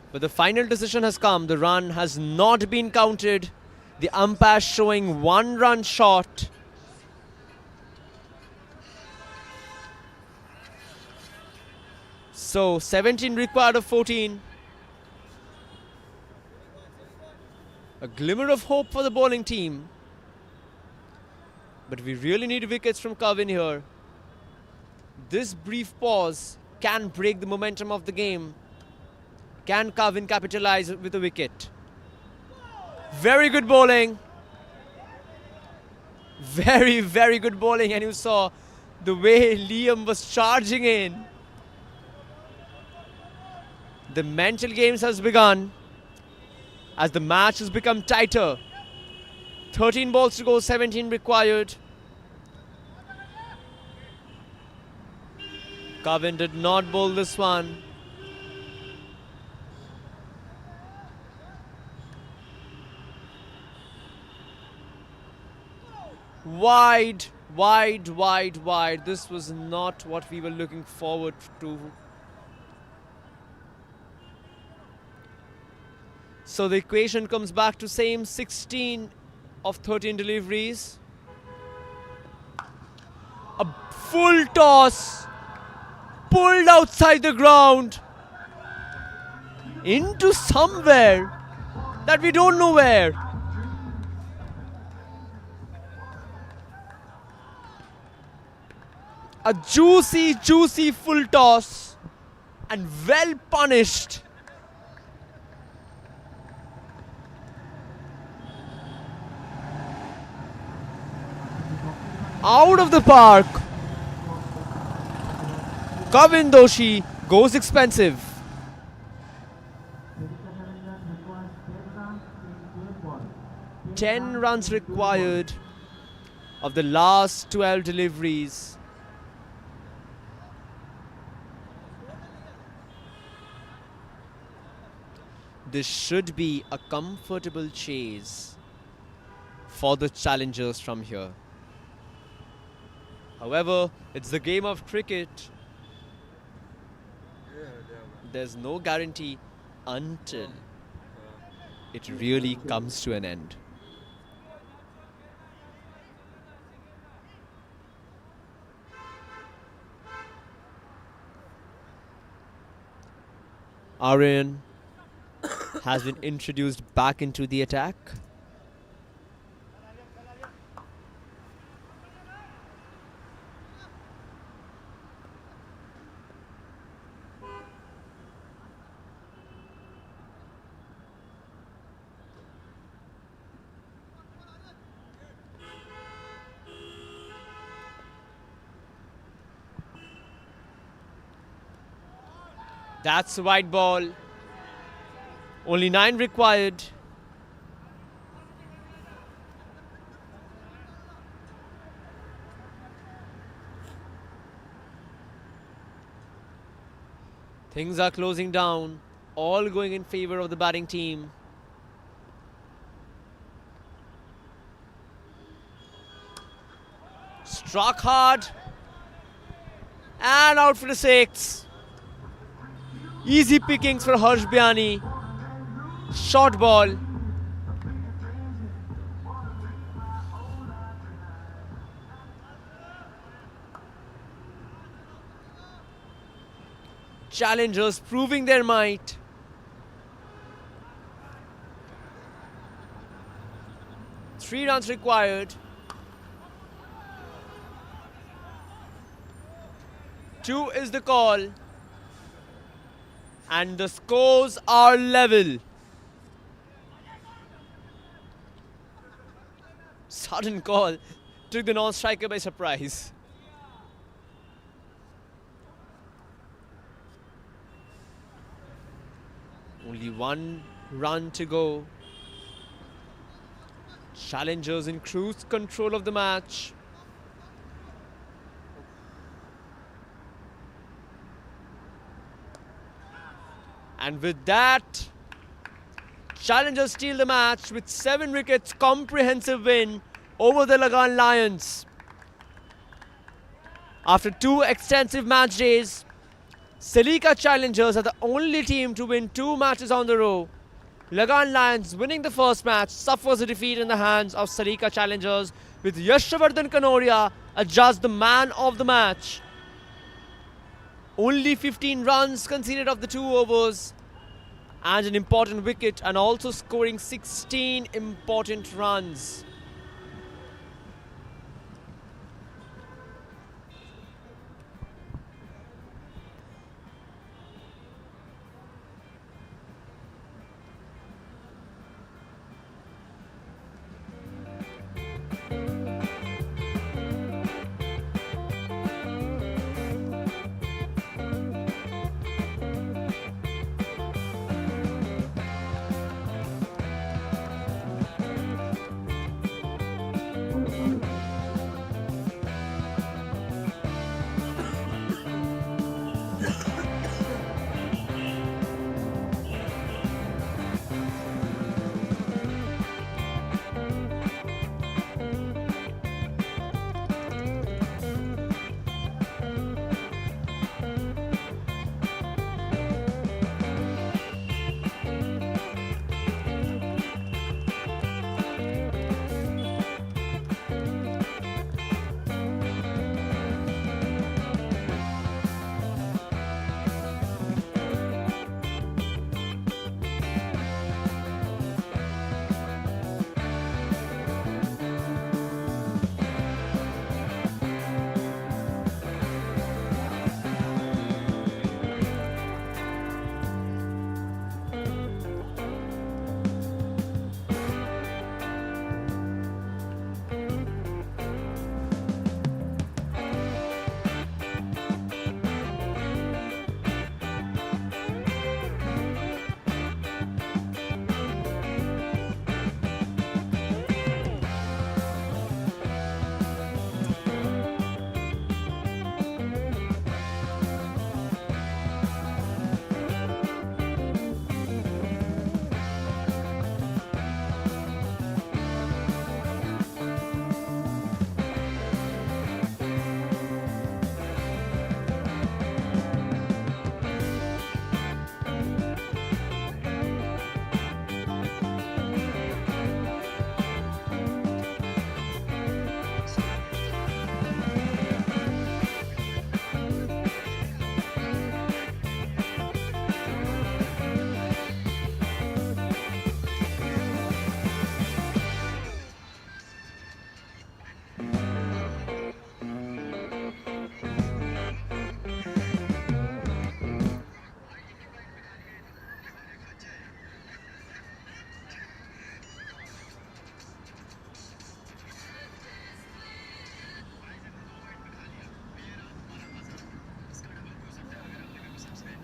But the final decision has come. The run has not been counted. The umpire showing 1 run short. So 17 required of 14. A glimmer of hope for the bowling team. But we really need wickets from Curvin here. This brief pause can break the momentum of the game. Can Curvin capitalize with a wicket? Very good bowling. Very, very good bowling. And you saw the way Liam was charging in. The mental games has begun as the match has become tighter. 13 balls to go, 17 required. Kevin did not bowl this one. Wide, wide, wide, wide. This was not what we were looking forward to. So the equation comes back to same 16 of 13 deliveries. A full toss, pulled outside the ground into somewhere that we don't know where. A juicy, juicy full toss and well punished. Out of the park. Kevin Doshi goes expensive. 10 runs required of the last 12 deliveries. This should be a comfortable chase for the challengers from here. However, it's the game of cricket. There's no guarantee until it really comes to an end. Aryan has been introduced back into the attack. That's a white ball. Only 9 required. Things are closing down, all going in favor of the batting team. Struck hard and out for the 6. Easy pickings for Harsh Biani. Short ball. Challengers proving their might. Three runs required. 2 is the call. And the scores are level. Sudden call took the non-striker by surprise. Only 1 run to go. Challengers in cruise control of the match. And with that, challengers steal the match with 7 wickets, comprehensive win over the Lagan Lions. After 2 extensive match days, Salika Challengers are the only team to win 2 matches on the row. Lagan Lions winning the first match suffers a defeat in the hands of Salika Challengers, with Yashavardhan Kanoria adjudged the man of the match. Only 15 runs conceded of the 2 overs and an important wicket, and also scoring 16 important runs.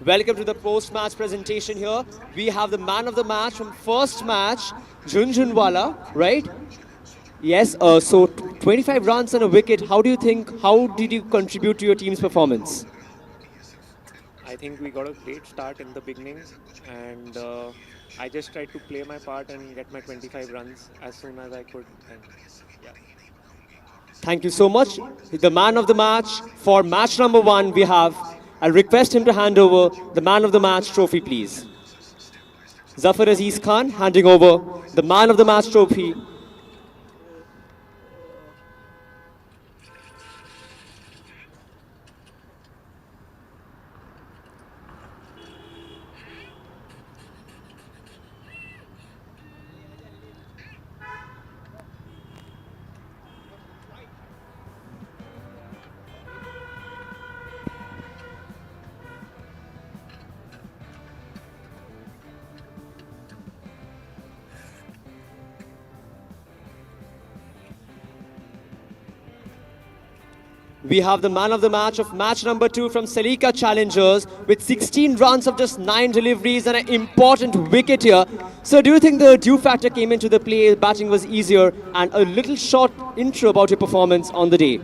Welcome to the post-match presentation here. We have the man of the match from first match, Junjunwala, right? Yes, so 25 runs and a wicket. How did you contribute to your team's performance? I think we got a great start in the beginning, and I just tried to play my part and get my 25 runs as soon as I could. And yeah. Thank you so much. The man of the match for match number 1 we have. I'll request him to hand over the man of the match trophy, please. Zafar Aziz Khan handing over the man of the match trophy. We have the man of the match of match number 2 from Salika Challengers with 16 runs of just 9 deliveries and an important wicket here. So do you think the dew factor came into the play, batting was easier, and a little short intro about your performance on the day?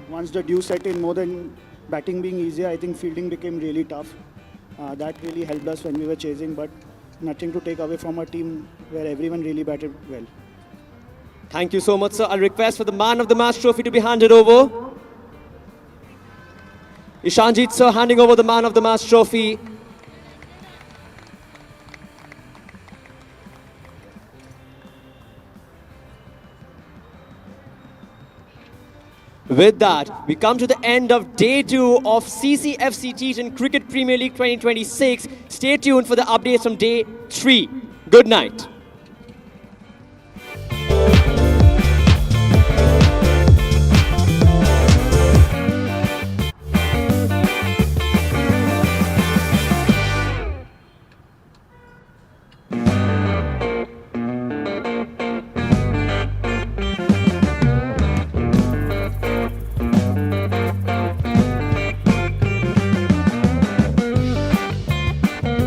Once the dew set in, more than batting being easier, I think fielding became really tough. That really helped us when we were chasing, but nothing to take away from a team where everyone really batted well. Thank you so much, sir. I'll request for the man of the match trophy to be handed over. Ishanjit, sir, handing over the man of the match trophy. With that, we come to the end of day 2 of Cc&Fc T10 Cricket Premier League 2026. Stay tuned for the updates from day 3. Good night.